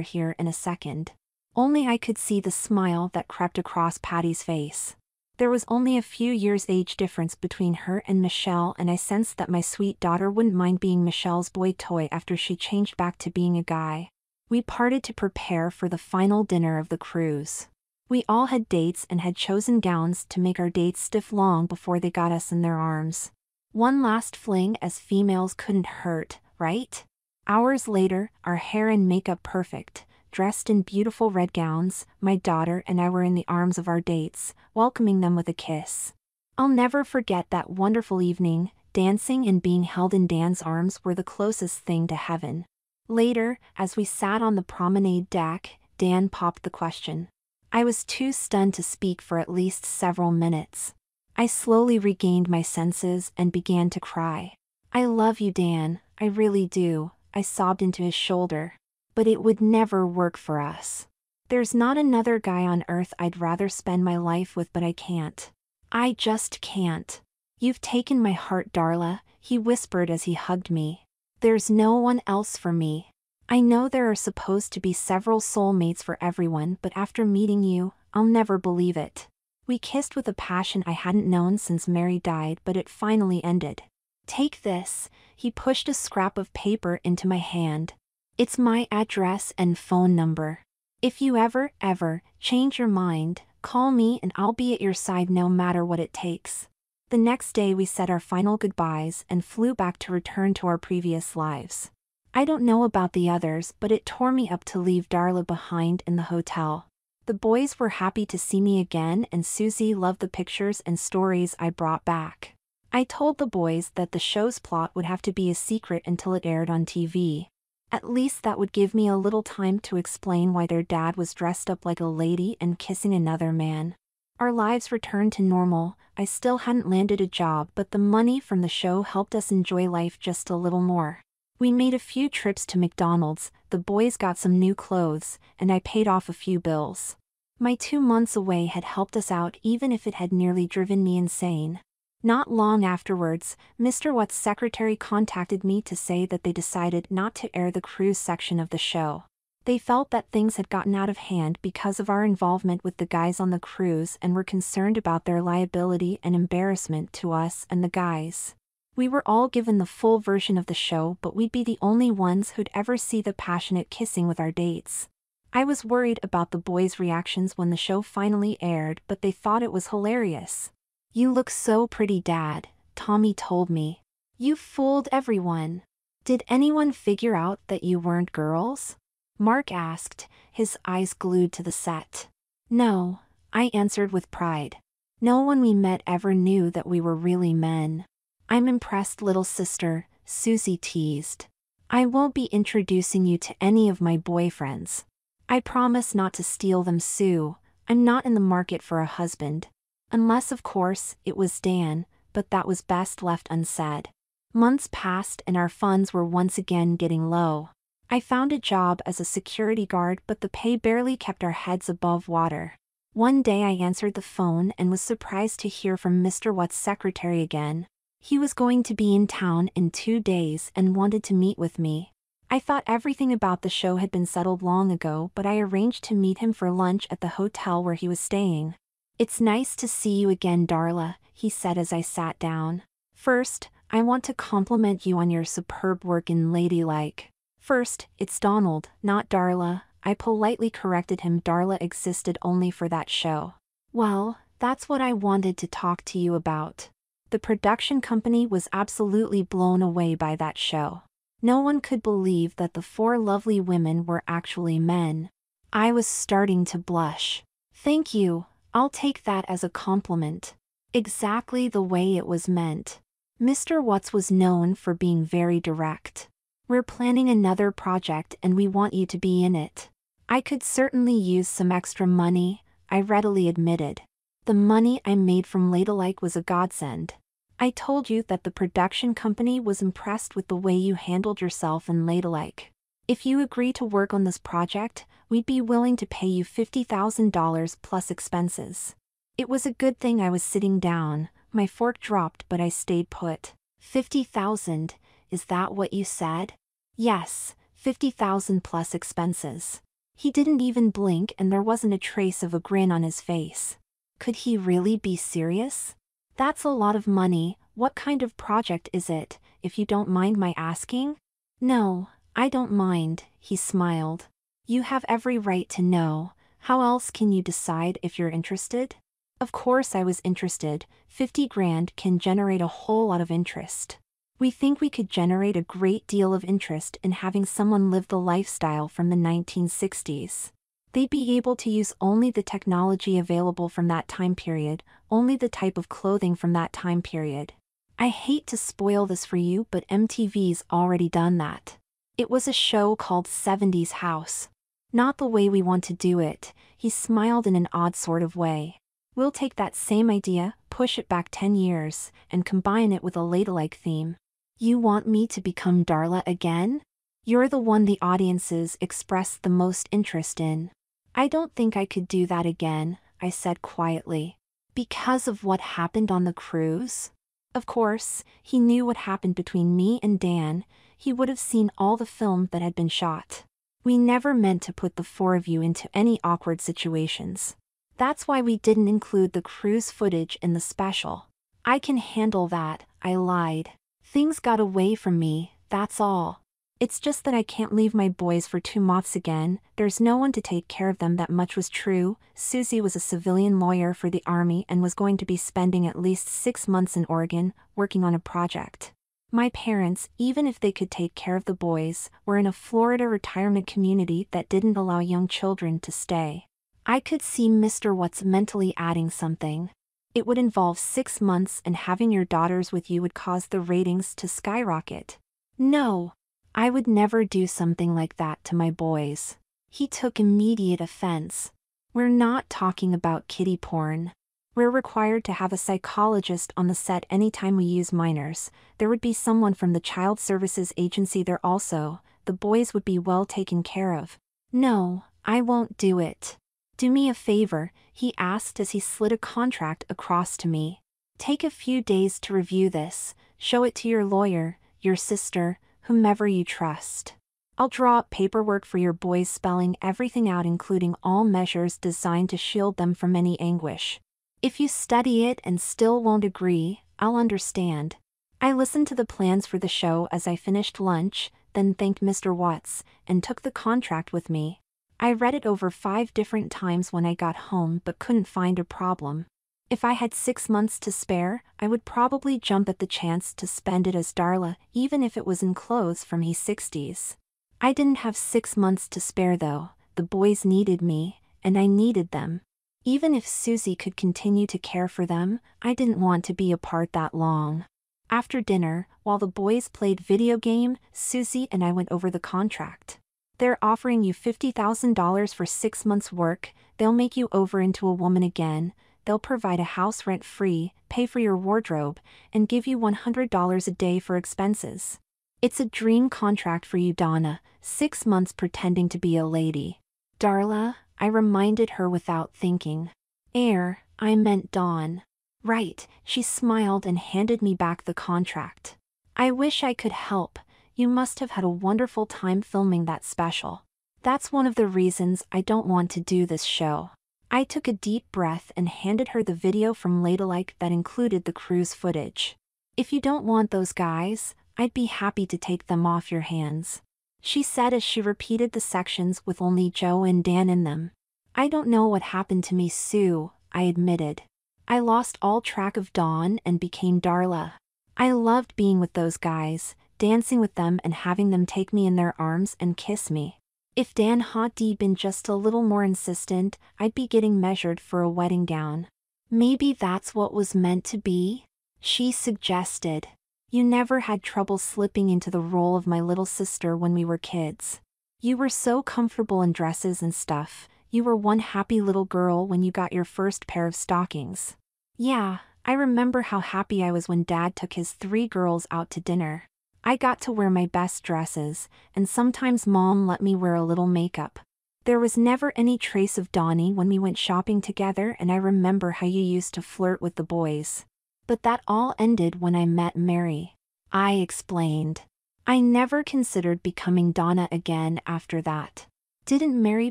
here in a second. Only I could see the smile that crept across Patty's face. There was only a few years' age difference between her and Michelle, and I sensed that my sweet daughter wouldn't mind being Michelle's boy toy after she changed back to being a guy. We parted to prepare for the final dinner of the cruise. We all had dates and had chosen gowns to make our dates stiff long before they got us in their arms. One last fling as females couldn't hurt, right? Hours later, our hair and makeup perfect, dressed in beautiful red gowns, my daughter and I were in the arms of our dates, welcoming them with a kiss. I'll never forget that wonderful evening. Dancing and being held in Dan's arms were the closest thing to heaven. Later, as we sat on the promenade deck, Dan popped the question. I was too stunned to speak for at least several minutes. I slowly regained my senses and began to cry. I love you, Dan, I really do, I sobbed into his shoulder. But it would never work for us. There's not another guy on earth I'd rather spend my life with, but I can't. I just can't. You've taken my heart, Darla, he whispered as he hugged me. There's no one else for me. I know there are supposed to be several soulmates for everyone, but after meeting you, I'll never believe it. We kissed with a passion I hadn't known since Mary died, but it finally ended. Take this, he pushed a scrap of paper into my hand. It's my address and phone number. If you ever change your mind, call me and I'll be at your side no matter what it takes. The next day we said our final goodbyes and flew back to return to our previous lives. I don't know about the others, but it tore me up to leave Darla behind in the hotel. The boys were happy to see me again and Susie loved the pictures and stories I brought back. I told the boys that the show's plot would have to be a secret until it aired on TV. At least that would give me a little time to explain why their dad was dressed up like a lady and kissing another man. Our lives returned to normal. I still hadn't landed a job, but the money from the show helped us enjoy life just a little more. We made a few trips to McDonald's, the boys got some new clothes, and I paid off a few bills. My 2 months away had helped us out even if it had nearly driven me insane. Not long afterwards, Mr. Watt's secretary contacted me to say that they decided not to air the cruise section of the show. They felt that things had gotten out of hand because of our involvement with the guys on the cruise and were concerned about their liability and embarrassment to us and the guys. We were all given the full version of the show, but we'd be the only ones who'd ever see the passionate kissing with our dates. I was worried about the boys' reactions when the show finally aired, but they thought it was hilarious. You look so pretty, Dad, Tommy told me. You fooled everyone. Did anyone figure out that you weren't girls? Mark asked, his eyes glued to the set. No, I answered with pride. No one we met ever knew that we were really men. I'm impressed, little sister, Susie teased. I won't be introducing you to any of my boyfriends. I promise not to steal them, Sue. I'm not in the market for a husband. Unless, of course, it was Dan, but that was best left unsaid. Months passed and our funds were once again getting low. I found a job as a security guard, but the pay barely kept our heads above water. One day I answered the phone and was surprised to hear from Mr. Watt's secretary again. He was going to be in town in 2 days and wanted to meet with me. I thought everything about the show had been settled long ago, but I arranged to meet him for lunch at the hotel where he was staying. It's nice to see you again, Darla, he said as I sat down. First, I want to compliment you on your superb work in Ladylike. First, it's Donald, not Darla. I politely corrected him. Darla existed only for that show. Well, that's what I wanted to talk to you about. The production company was absolutely blown away by that show. No one could believe that the 4 lovely women were actually men. I was starting to blush. Thank you, I'll take that as a compliment. Exactly the way it was meant. Mr. Watts was known for being very direct. We're planning another project and we want you to be in it. I could certainly use some extra money, I readily admitted. The money I made from Ladylike was a godsend. I told you that the production company was impressed with the way you handled yourself in Ladylike. If you agree to work on this project, we'd be willing to pay you $50,000 plus expenses. It was a good thing I was sitting down. My fork dropped, but I stayed put. 50,000, is that what you said? Yes, 50,000 plus expenses. He didn't even blink and there wasn't a trace of a grin on his face. Could he really be serious? That's a lot of money. What kind of project is it, if you don't mind my asking? No, I don't mind, he smiled. You have every right to know. How else can you decide if you're interested? Of course I was interested. 50 grand can generate a whole lot of interest. We think we could generate a great deal of interest in having someone live the lifestyle from the 1960s. They'd be able to use only the technology available from that time period, only the type of clothing from that time period. I hate to spoil this for you, but MTV's already done that. It was a show called 70s House. Not the way we want to do it, he smiled in an odd sort of way. We'll take that same idea, push it back 10 years, and combine it with a ladylike theme. You want me to become Darla again? You're the one the audiences expressed the most interest in. I don't think I could do that again, I said quietly. Because of what happened on the cruise? Of course, he knew what happened between me and Dan. He would have seen all the film that had been shot. We never meant to put the 4 of you into any awkward situations. That's why we didn't include the cruise footage in the special. I can handle that, I lied. Things got away from me, that's all. It's just that I can't leave my boys for 2 months again. There's no one to take care of them. That much was true. Susie was a civilian lawyer for the Army and was going to be spending at least 6 months in Oregon, working on a project. My parents, even if they could take care of the boys, were in a Florida retirement community that didn't allow young children to stay. I could see Mr. Watts mentally adding something. It would involve 6 months and having your daughters with you would cause the ratings to skyrocket. No. I would never do something like that to my boys. He took immediate offense. We're not talking about kiddie porn. We're required to have a psychologist on the set anytime we use minors. There would be someone from the Child Services Agency there also. The boys would be well taken care of. No, I won't do it. Do me a favor, he asked as he slid a contract across to me. Take a few days to review this. Show it to your lawyer, your sister, whomever you trust. I'll draw up paperwork for your boys spelling everything out, including all measures designed to shield them from any anguish. If you study it and still won't agree, I'll understand. I listened to the plans for the show as I finished lunch, then thanked Mr. Watts, and took the contract with me. I read it over 5 different times when I got home but couldn't find a problem. If I had 6 months to spare, I would probably jump at the chance to spend it as Darla, even if it was in clothes from his 60s. I didn't have 6 months to spare though. The boys needed me, and I needed them. Even if Susie could continue to care for them, I didn't want to be apart that long. After dinner, while the boys played video game, Susie and I went over the contract. They're offering you $50,000 for 6 months' work, they'll make you over into a woman again, they'll provide a house rent-free, pay for your wardrobe, and give you $100 a day for expenses. It's a dream contract for you, Donna, 6 months pretending to be a lady. Darla, I reminded her without thinking. I meant Dawn. Right, she smiled and handed me back the contract. I wish I could help. You must have had a wonderful time filming that special. That's one of the reasons I don't want to do this show. I took a deep breath and handed her the video from Ladylike that included the cruise footage. If you don't want those guys, I'd be happy to take them off your hands, she said as she repeated the sections with only Joe and Dan in them. I don't know what happened to me, Sue, I admitted. I lost all track of Dawn and became Darla. I loved being with those guys, dancing with them and having them take me in their arms and kiss me. If Dan had been just a little more insistent, I'd be getting measured for a wedding gown. Maybe that's what was meant to be, she suggested. You never had trouble slipping into the role of my little sister when we were kids. You were so comfortable in dresses and stuff. You were one happy little girl when you got your first pair of stockings. Yeah, I remember how happy I was when Dad took his 3 girls out to dinner. I got to wear my best dresses, and sometimes Mom let me wear a little makeup. There was never any trace of Donnie when we went shopping together, and I remember how you used to flirt with the boys. But that all ended when I met Mary, I explained. I never considered becoming Donna again after that. Didn't Mary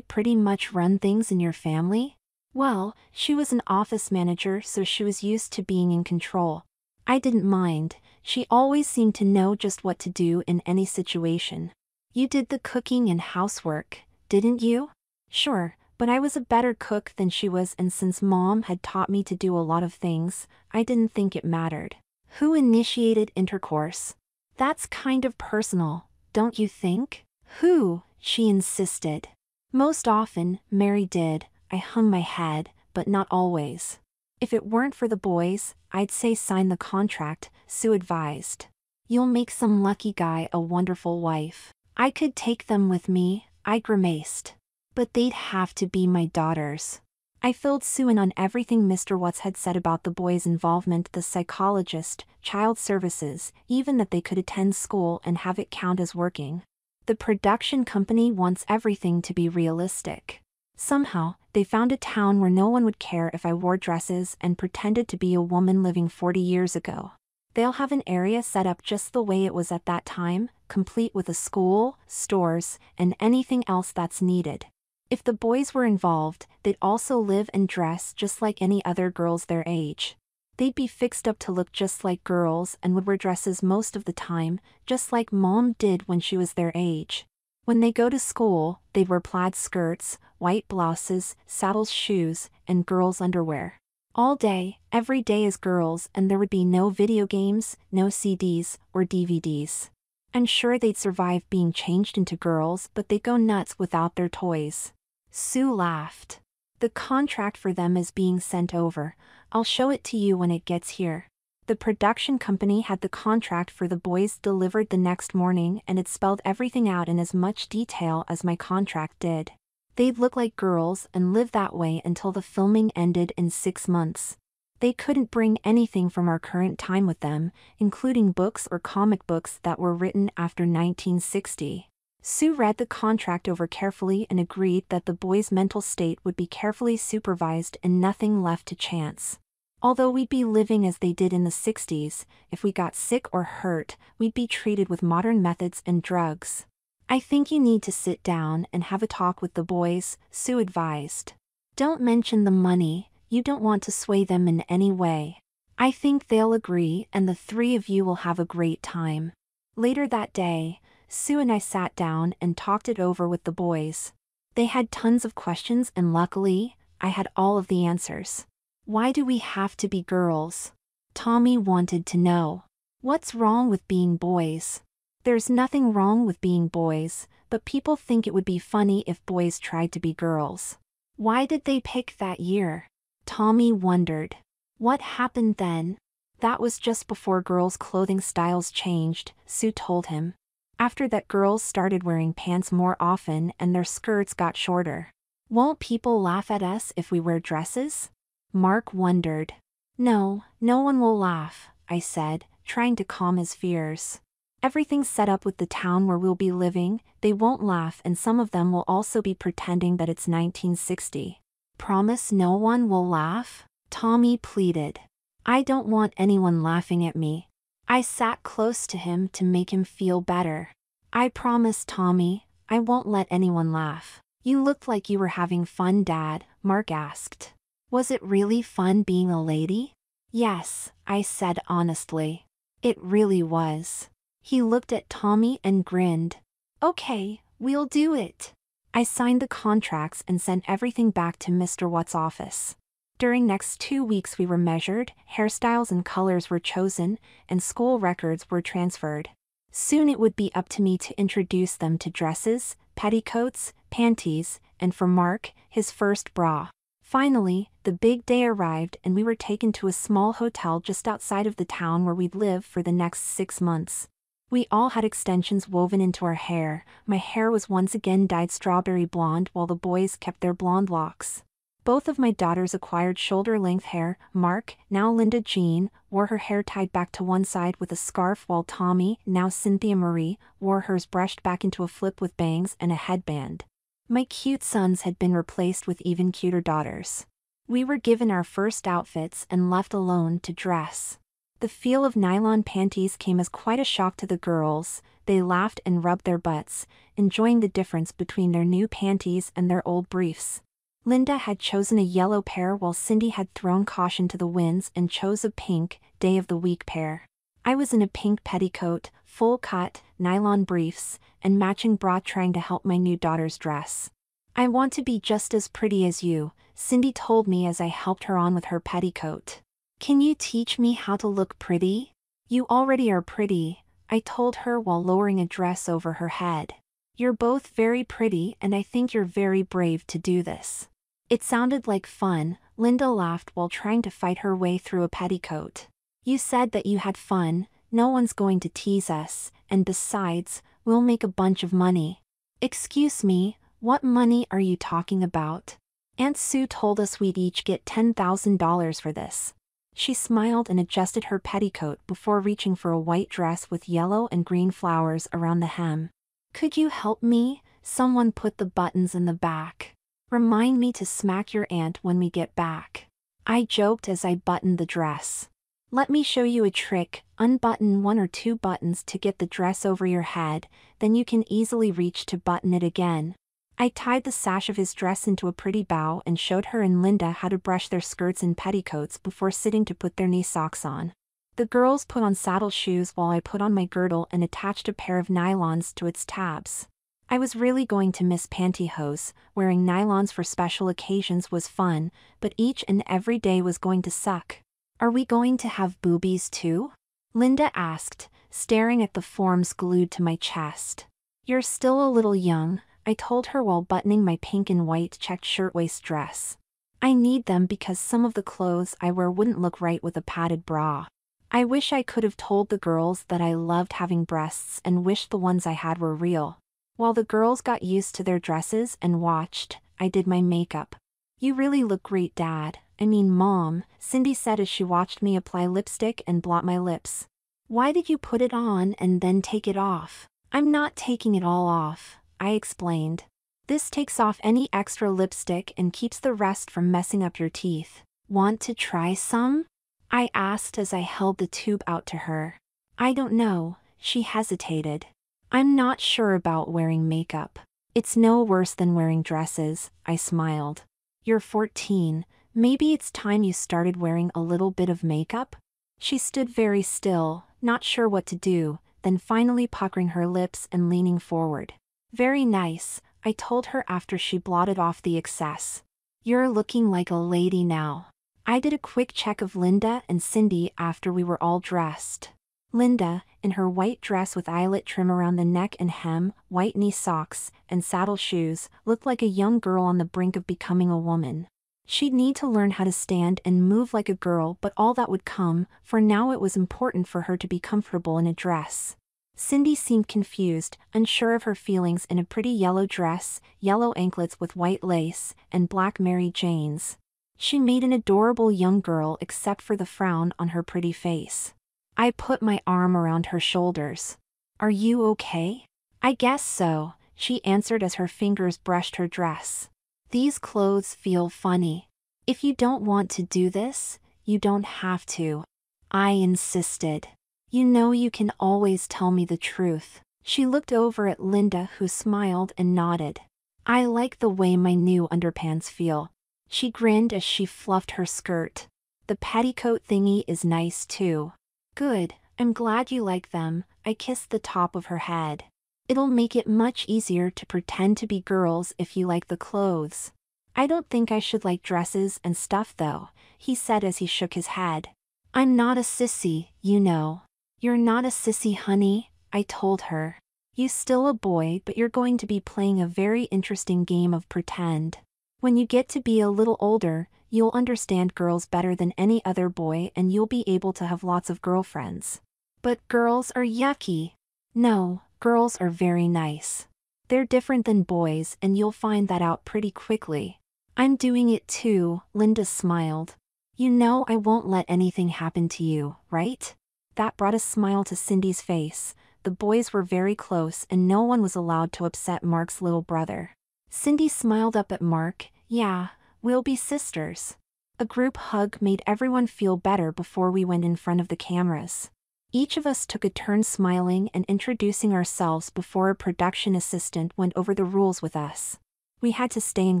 pretty much run things in your family? Well, she was an office manager, so she was used to being in control. I didn't mind. She always seemed to know just what to do in any situation. You did the cooking and housework, didn't you? Sure, but I was a better cook than she was, and since Mom had taught me to do a lot of things, I didn't think it mattered. Who initiated intercourse? That's kind of personal, don't you think? Who? She insisted. Most often, Mary did. I hung my head, but not always. If it weren't for the boys, I'd say sign the contract, Sue advised. You'll make some lucky guy a wonderful wife. I could take them with me, I grimaced. But they'd have to be my daughters. I filled Sue in on everything Mr. Watts had said about the boys' involvement, the psychologist, child services, even that they could attend school and have it count as working. The production company wants everything to be realistic. Somehow, they found a town where no one would care if I wore dresses and pretended to be a woman living 40 years ago. They'll have an area set up just the way it was at that time, complete with a school, stores, and anything else that's needed. If the boys were involved, they'd also live and dress just like any other girls their age. They'd be fixed up to look just like girls and would wear dresses most of the time, just like Mom did when she was their age. When they go to school, they'd wear plaid skirts, white blouses, saddles, shoes, and girls' underwear. All day, every day as girls, and there would be no video games, no CDs, or DVDs. I'm sure they'd survive being changed into girls, but they'd go nuts without their toys. Sue laughed. The contract for them is being sent over. I'll show it to you when it gets here. The production company had the contract for the boys delivered the next morning, and it spelled everything out in as much detail as my contract did. They'd look like girls and live that way until the filming ended in 6 months. They couldn't bring anything from our current time with them, including books or comic books that were written after 1960. Sue read the contract over carefully and agreed that the boys' mental state would be carefully supervised and nothing left to chance. Although we'd be living as they did in the 60s, if we got sick or hurt, we'd be treated with modern methods and drugs. I think you need to sit down and have a talk with the boys, Sue advised. Don't mention the money, you don't want to sway them in any way. I think they'll agree and the 3 of you will have a great time. Later that day, Sue and I sat down and talked it over with the boys. They had tons of questions and luckily, I had all of the answers. Why do we have to be girls? Tommy wanted to know. What's wrong with being boys? There's nothing wrong with being boys, but people think it would be funny if boys tried to be girls. Why did they pick that year? Tommy wondered. What happened then? That was just before girls' clothing styles changed, Sue told him. After that, girls started wearing pants more often and their skirts got shorter. Won't people laugh at us if we wear dresses? Mark wondered. No, no one will laugh, I said, trying to calm his fears. Everything's set up with the town where we'll be living, they won't laugh, and some of them will also be pretending that it's 1960. Promise no one will laugh? Tommy pleaded. I don't want anyone laughing at me. I sat close to him to make him feel better. I promise, Tommy, I won't let anyone laugh. You looked like you were having fun, Dad, Mark asked. Was it really fun being a lady? Yes, I said honestly. It really was. He looked at Tommy and grinned. Okay, we'll do it. I signed the contracts and sent everything back to Mr. Watt's office. During next 2 weeks we were measured, hairstyles and colors were chosen, and school records were transferred. Soon it would be up to me to introduce them to dresses, petticoats, panties, and for Mark, his first bra. Finally, the big day arrived and we were taken to a small hotel just outside of the town where we'd live for the next 6 months. We all had extensions woven into our hair. My hair was once again dyed strawberry blonde while the boys kept their blonde locks. Both of my daughters acquired shoulder-length hair. Mark, now Linda Jean, wore her hair tied back to one side with a scarf, while Tommy, now Cynthia Marie, wore hers brushed back into a flip with bangs and a headband. My cute sons had been replaced with even cuter daughters. We were given our first outfits and left alone to dress. The feel of nylon panties came as quite a shock to the girls. They laughed and rubbed their butts, enjoying the difference between their new panties and their old briefs. Linda had chosen a yellow pair while Cindy had thrown caution to the winds and chose a pink, day of the week pair. I was in a pink petticoat, full cut, nylon briefs, and matching bra, trying to help my new daughter's dress. I want to be just as pretty as you, Cindy told me as I helped her on with her petticoat. Can you teach me how to look pretty? You already are pretty, I told her while lowering a dress over her head. You're both very pretty and I think you're very brave to do this. It sounded like fun, Linda laughed while trying to fight her way through a petticoat. You said that you had fun, no one's going to tease us, and besides, we'll make a bunch of money. Excuse me, what money are you talking about? Aunt Sue told us we'd each get $10,000 for this. She smiled and adjusted her petticoat before reaching for a white dress with yellow and green flowers around the hem. Could you help me? Someone put the buttons in the back. Remind me to smack your aunt when we get back. I joked as I buttoned the dress. Let me show you a trick. Unbutton 1 or 2 buttons to get the dress over your head, then you can easily reach to button it again. I tied the sash of his dress into a pretty bow and showed her and Linda how to brush their skirts and petticoats before sitting to put their knee socks on. The girls put on saddle shoes while I put on my girdle and attached a pair of nylons to its tabs. I was really going to miss pantyhose. Wearing nylons for special occasions was fun, but each and every day was going to suck. Are we going to have boobies too? Linda asked, staring at the forms glued to my chest. You're still a little young, I told her while buttoning my pink and white checked shirtwaist dress. I need them because some of the clothes I wear wouldn't look right with a padded bra. I wish I could have told the girls that I loved having breasts and wished the ones I had were real. While the girls got used to their dresses and watched, I did my makeup. You really look great, Dad. I mean, Mom, Cindy said as she watched me apply lipstick and blot my lips. Why did you put it on and then take it off? I'm not taking it all off, I explained. This takes off any extra lipstick and keeps the rest from messing up your teeth. Want to try some? I asked as I held the tube out to her. I don't know, she hesitated. I'm not sure about wearing makeup. It's no worse than wearing dresses, I smiled. You're 14, maybe it's time you started wearing a little bit of makeup? She stood very still, not sure what to do, then finally puckering her lips and leaning forward. Very nice, I told her after she blotted off the excess. You're looking like a lady now. I did a quick check of Linda and Cindy after we were all dressed. Linda, in her white dress with eyelet trim around the neck and hem, white knee socks, and saddle shoes, looked like a young girl on the brink of becoming a woman. She'd need to learn how to stand and move like a girl, but all that would come, for now it was important for her to be comfortable in a dress. Cindy seemed confused, unsure of her feelings in a pretty yellow dress, yellow anklets with white lace, and black Mary Janes. She made an adorable young girl except for the frown on her pretty face. I put my arm around her shoulders. "Are you okay?" "I guess so," she answered as her fingers brushed her dress. "These clothes feel funny. If you don't want to do this, you don't have to." I insisted. "You know you can always tell me the truth." She looked over at Linda, who smiled and nodded. "I like the way my new underpants feel." She grinned as she fluffed her skirt. "The petticoat thingy is nice too." "Good, I'm glad you like them," I kissed the top of her head. "It'll make it much easier to pretend to be girls if you like the clothes." "I don't think I should like dresses and stuff though," he said as he shook his head. "I'm not a sissy, you know." "You're not a sissy, honey," I told her. "You still a boy, but you're going to be playing a very interesting game of pretend. When you get to be a little older, you'll understand girls better than any other boy and you'll be able to have lots of girlfriends." "But girls are yucky." "No, girls are very nice. They're different than boys and you'll find that out pretty quickly." "I'm doing it too," Linda smiled. "You know I won't let anything happen to you, right?" That brought a smile to Cindy's face. The boys were very close and no one was allowed to upset Mark's little brother. Cindy smiled up at Mark. "Yeah, we'll be sisters." A group hug made everyone feel better before we went in front of the cameras. Each of us took a turn smiling and introducing ourselves before a production assistant went over the rules with us. We had to stay in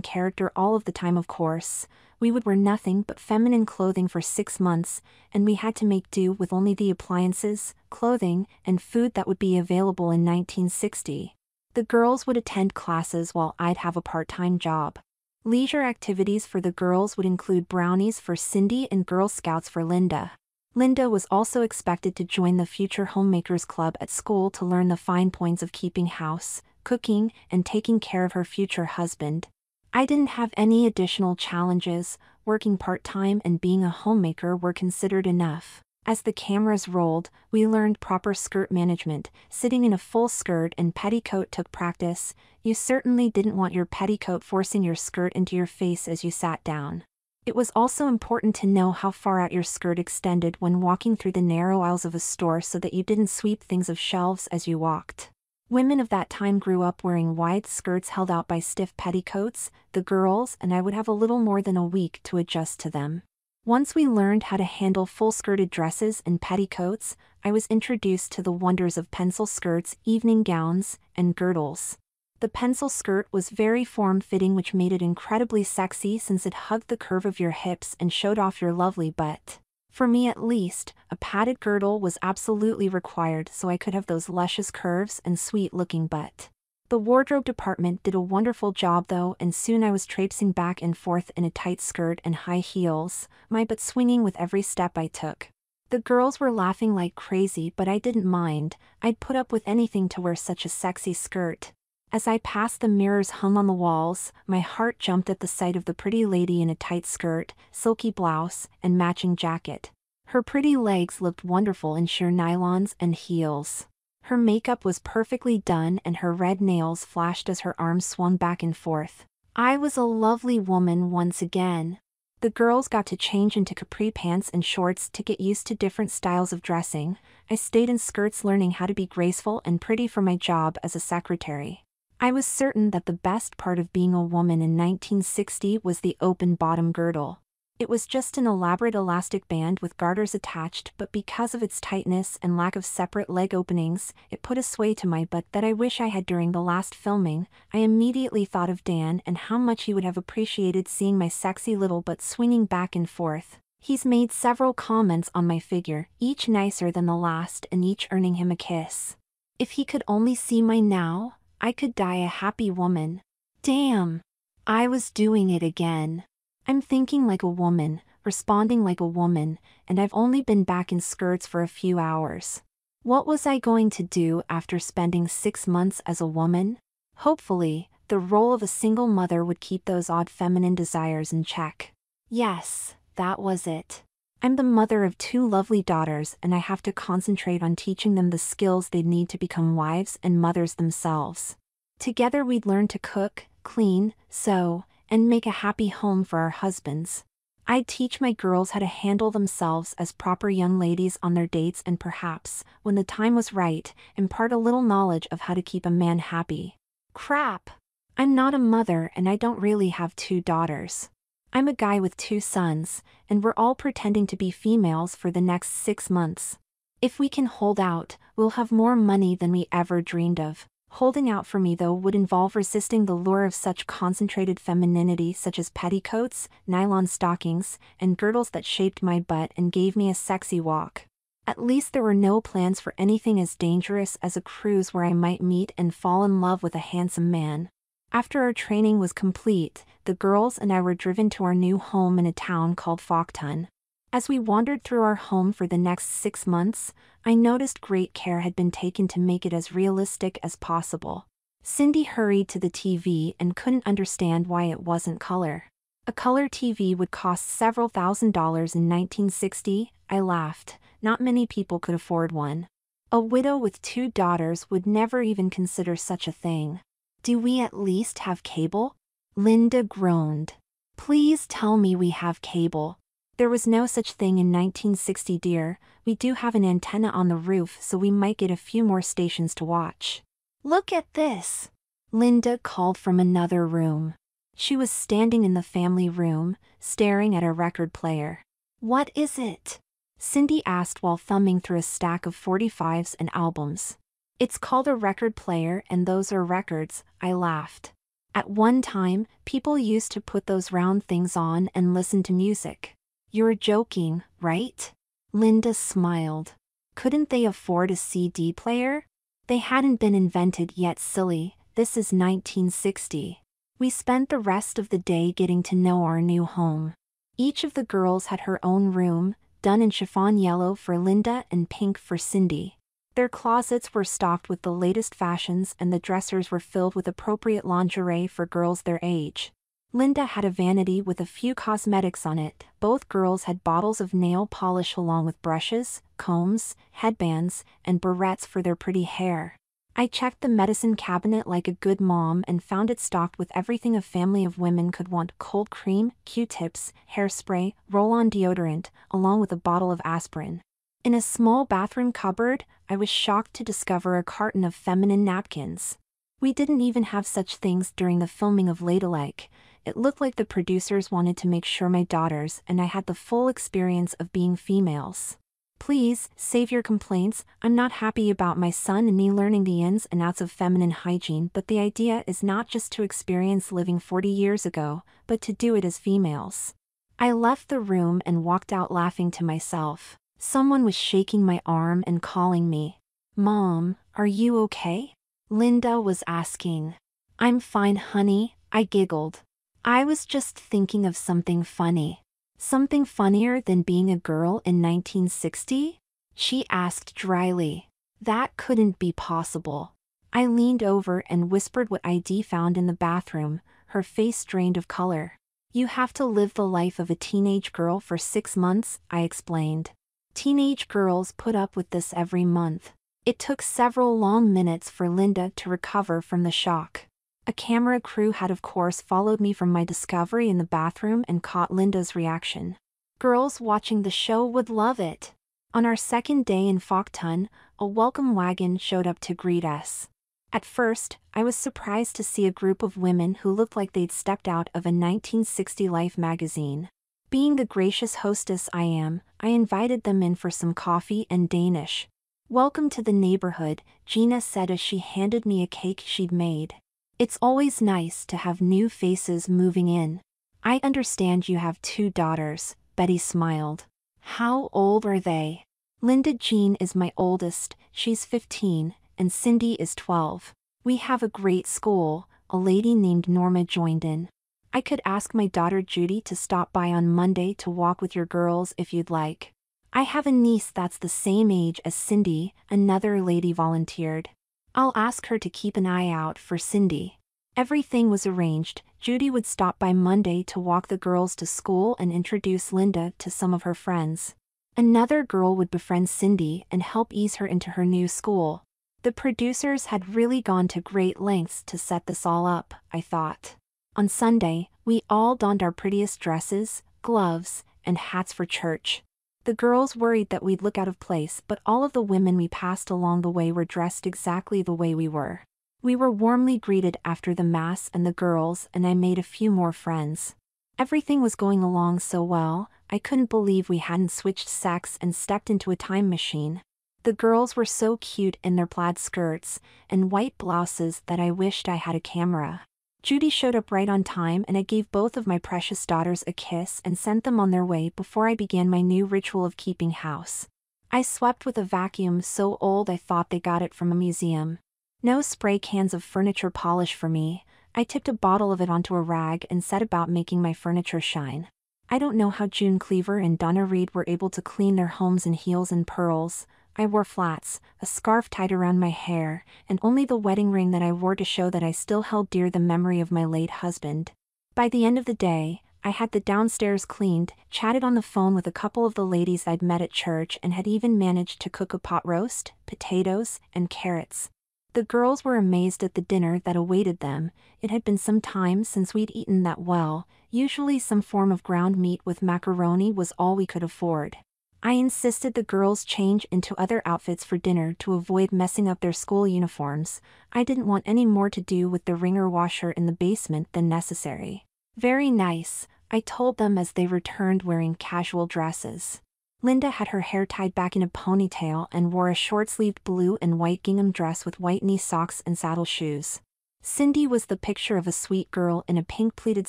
character all of the time, of course. We would wear nothing but feminine clothing for 6 months, and we had to make do with only the appliances, clothing, and food that would be available in 1960. The girls would attend classes while I'd have a part-time job. Leisure activities for the girls would include brownies for Cindy and Girl Scouts for Linda. Linda was also expected to join the Future Homemakers Club at school to learn the fine points of keeping house, cooking, and taking care of her future husband. I didn't have any additional challenges. Working part-time and being a homemaker were considered enough. As the cameras rolled, we learned proper skirt management. Sitting in a full skirt and petticoat took practice. You certainly didn't want your petticoat forcing your skirt into your face as you sat down. It was also important to know how far out your skirt extended when walking through the narrow aisles of a store so that you didn't sweep things off shelves as you walked. Women of that time grew up wearing wide skirts held out by stiff petticoats. The girls and I would have a little more than a week to adjust to them. Once we learned how to handle full-skirted dresses and petticoats, I was introduced to the wonders of pencil skirts, evening gowns, and girdles. The pencil skirt was very form-fitting, which made it incredibly sexy since it hugged the curve of your hips and showed off your lovely butt. For me at least, a padded girdle was absolutely required so I could have those luscious curves and sweet-looking butt. The wardrobe department did a wonderful job though, and soon I was traipsing back and forth in a tight skirt and high heels, my butt swinging with every step I took. The girls were laughing like crazy, but I didn't mind. I'd put up with anything to wear such a sexy skirt. As I passed the mirrors hung on the walls, my heart jumped at the sight of the pretty lady in a tight skirt, silky blouse, and matching jacket. Her pretty legs looked wonderful in sheer nylons and heels. Her makeup was perfectly done and her red nails flashed as her arms swung back and forth. I was a lovely woman once again. The girls got to change into capri pants and shorts to get used to different styles of dressing. I stayed in skirts learning how to be graceful and pretty for my job as a secretary. I was certain that the best part of being a woman in 1960 was the open bottom girdle. It was just an elaborate elastic band with garters attached, but because of its tightness and lack of separate leg openings, it put a sway to my butt that I wish I had during the last filming. I immediately thought of Dan and how much he would have appreciated seeing my sexy little butt swinging back and forth. He's made several comments on my figure, each nicer than the last and each earning him a kiss. If he could only see my now, I could die a happy woman. Damn! I was doing it again. I'm thinking like a woman, responding like a woman, and I've only been back in skirts for a few hours. What was I going to do after spending 6 months as a woman? Hopefully, the role of a single mother would keep those odd feminine desires in check. Yes, that was it. I'm the mother of 2 lovely daughters, and I have to concentrate on teaching them the skills they need to become wives and mothers themselves. Together we'd learn to cook, clean, sew, and make a happy home for our husbands. I'd teach my girls how to handle themselves as proper young ladies on their dates and perhaps, when the time was right, impart a little knowledge of how to keep a man happy. Crap! I'm not a mother and I don't really have 2 daughters. I'm a guy with 2 sons, and we're all pretending to be females for the next 6 months. If we can hold out, we'll have more money than we ever dreamed of. Holding out for me though would involve resisting the lure of such concentrated femininity such as petticoats, nylon stockings, and girdles that shaped my butt and gave me a sexy walk. At least there were no plans for anything as dangerous as a cruise where I might meet and fall in love with a handsome man. After our training was complete, the girls and I were driven to our new home in a town called Fawkton. As we wandered through our home for the next 6 months, I noticed great care had been taken to make it as realistic as possible. Cindy hurried to the TV and couldn't understand why it wasn't color. A color TV would cost several $1,000s in 1960, I laughed. Not many people could afford one. A widow with 2 daughters would never even consider such a thing. Do we at least have cable? Linda groaned. Please tell me we have cable. There was no such thing in 1960, dear. We do have an antenna on the roof, so we might get a few more stations to watch. Look at this! Linda called from another room. She was standing in the family room, staring at a record player. What is it? Cindy asked while thumbing through a stack of 45s and albums. It's called a record player and those are records, I laughed. At one time, people used to put those round things on and listen to music. You're joking, right? Linda smiled. Couldn't they afford a CD player? They hadn't been invented yet, silly. This is 1960. We spent the rest of the day getting to know our new home. Each of the girls had her own room, done in chiffon yellow for Linda and pink for Cindy. Their closets were stocked with the latest fashions and the dressers were filled with appropriate lingerie for girls their age. Linda had a vanity with a few cosmetics on it. Both girls had bottles of nail polish along with brushes, combs, headbands, and barrettes for their pretty hair. I checked the medicine cabinet like a good mom and found it stocked with everything a family of women could want: cold cream, Q-tips, hairspray, roll-on deodorant, along with a bottle of aspirin. In a small bathroom cupboard, I was shocked to discover a carton of feminine napkins. We didn't even have such things during the filming of Ladylike. It looked like the producers wanted to make sure my daughters and I had the full experience of being females. Please, save your complaints. I'm not happy about my son and me learning the ins and outs of feminine hygiene, but the idea is not just to experience living 40 years ago, but to do it as females. I left the room and walked out laughing to myself. Someone was shaking my arm and calling me. Mom, are you okay? Linda was asking. I'm fine, honey, I giggled. I was just thinking of something funny. Something funnier than being a girl in 1960? She asked dryly. That couldn't be possible. I leaned over and whispered what I'd found in the bathroom, her face drained of color. You have to live the life of a teenage girl for 6 months, I explained. Teenage girls put up with this every month. It took several long minutes for Linda to recover from the shock. A camera crew had of course followed me from my discovery in the bathroom and caught Linda's reaction. Girls watching the show would love it. On our second day in Fawkton, a welcome wagon showed up to greet us. At first, I was surprised to see a group of women who looked like they'd stepped out of a 1960 Life magazine. Being the gracious hostess I am, I invited them in for some coffee and Danish. Welcome to the neighborhood, Gina said as she handed me a cake she'd made. It's always nice to have new faces moving in. I understand you have 2 daughters, Betty smiled. How old are they? Linda Jean is my oldest, she's 15, and Cindy is 12. We have a great school, a lady named Norma joined in. I could ask my daughter Judy to stop by on Monday to walk with your girls if you'd like. I have a niece that's the same age as Cindy, another lady volunteered. I'll ask her to keep an eye out for Cindy. Everything was arranged. Judy would stop by Monday to walk the girls to school and introduce Linda to some of her friends. Another girl would befriend Cindy and help ease her into her new school. The producers had really gone to great lengths to set this all up, I thought. On Sunday, we all donned our prettiest dresses, gloves, and hats for church. The girls worried that we'd look out of place, but all of the women we passed along the way were dressed exactly the way we were. We were warmly greeted after the mass, and the girls and I made a few more friends. Everything was going along so well, I couldn't believe we hadn't switched sex and stepped into a time machine. The girls were so cute in their plaid skirts and white blouses that I wished I had a camera. Judy showed up right on time, and I gave both of my precious daughters a kiss and sent them on their way before I began my new ritual of keeping house. I swept with a vacuum so old I thought they got it from a museum. No spray cans of furniture polish for me. I tipped a bottle of it onto a rag and set about making my furniture shine. I don't know how June Cleaver and Donna Reed were able to clean their homes in heels and pearls. I wore flats, a scarf tied around my hair, and only the wedding ring that I wore to show that I still held dear the memory of my late husband. By the end of the day, I had the downstairs cleaned, chatted on the phone with a couple of the ladies I'd met at church, and had even managed to cook a pot roast, potatoes, and carrots. The girls were amazed at the dinner that awaited them. It had been some time since we'd eaten that well. Usually some form of ground meat with macaroni was all we could afford. I insisted the girls change into other outfits for dinner to avoid messing up their school uniforms. I didn't want any more to do with the wringer washer in the basement than necessary. Very nice, I told them as they returned wearing casual dresses. Linda had her hair tied back in a ponytail and wore a short-sleeved blue and white gingham dress with white knee socks and saddle shoes. Cindy was the picture of a sweet girl in a pink pleated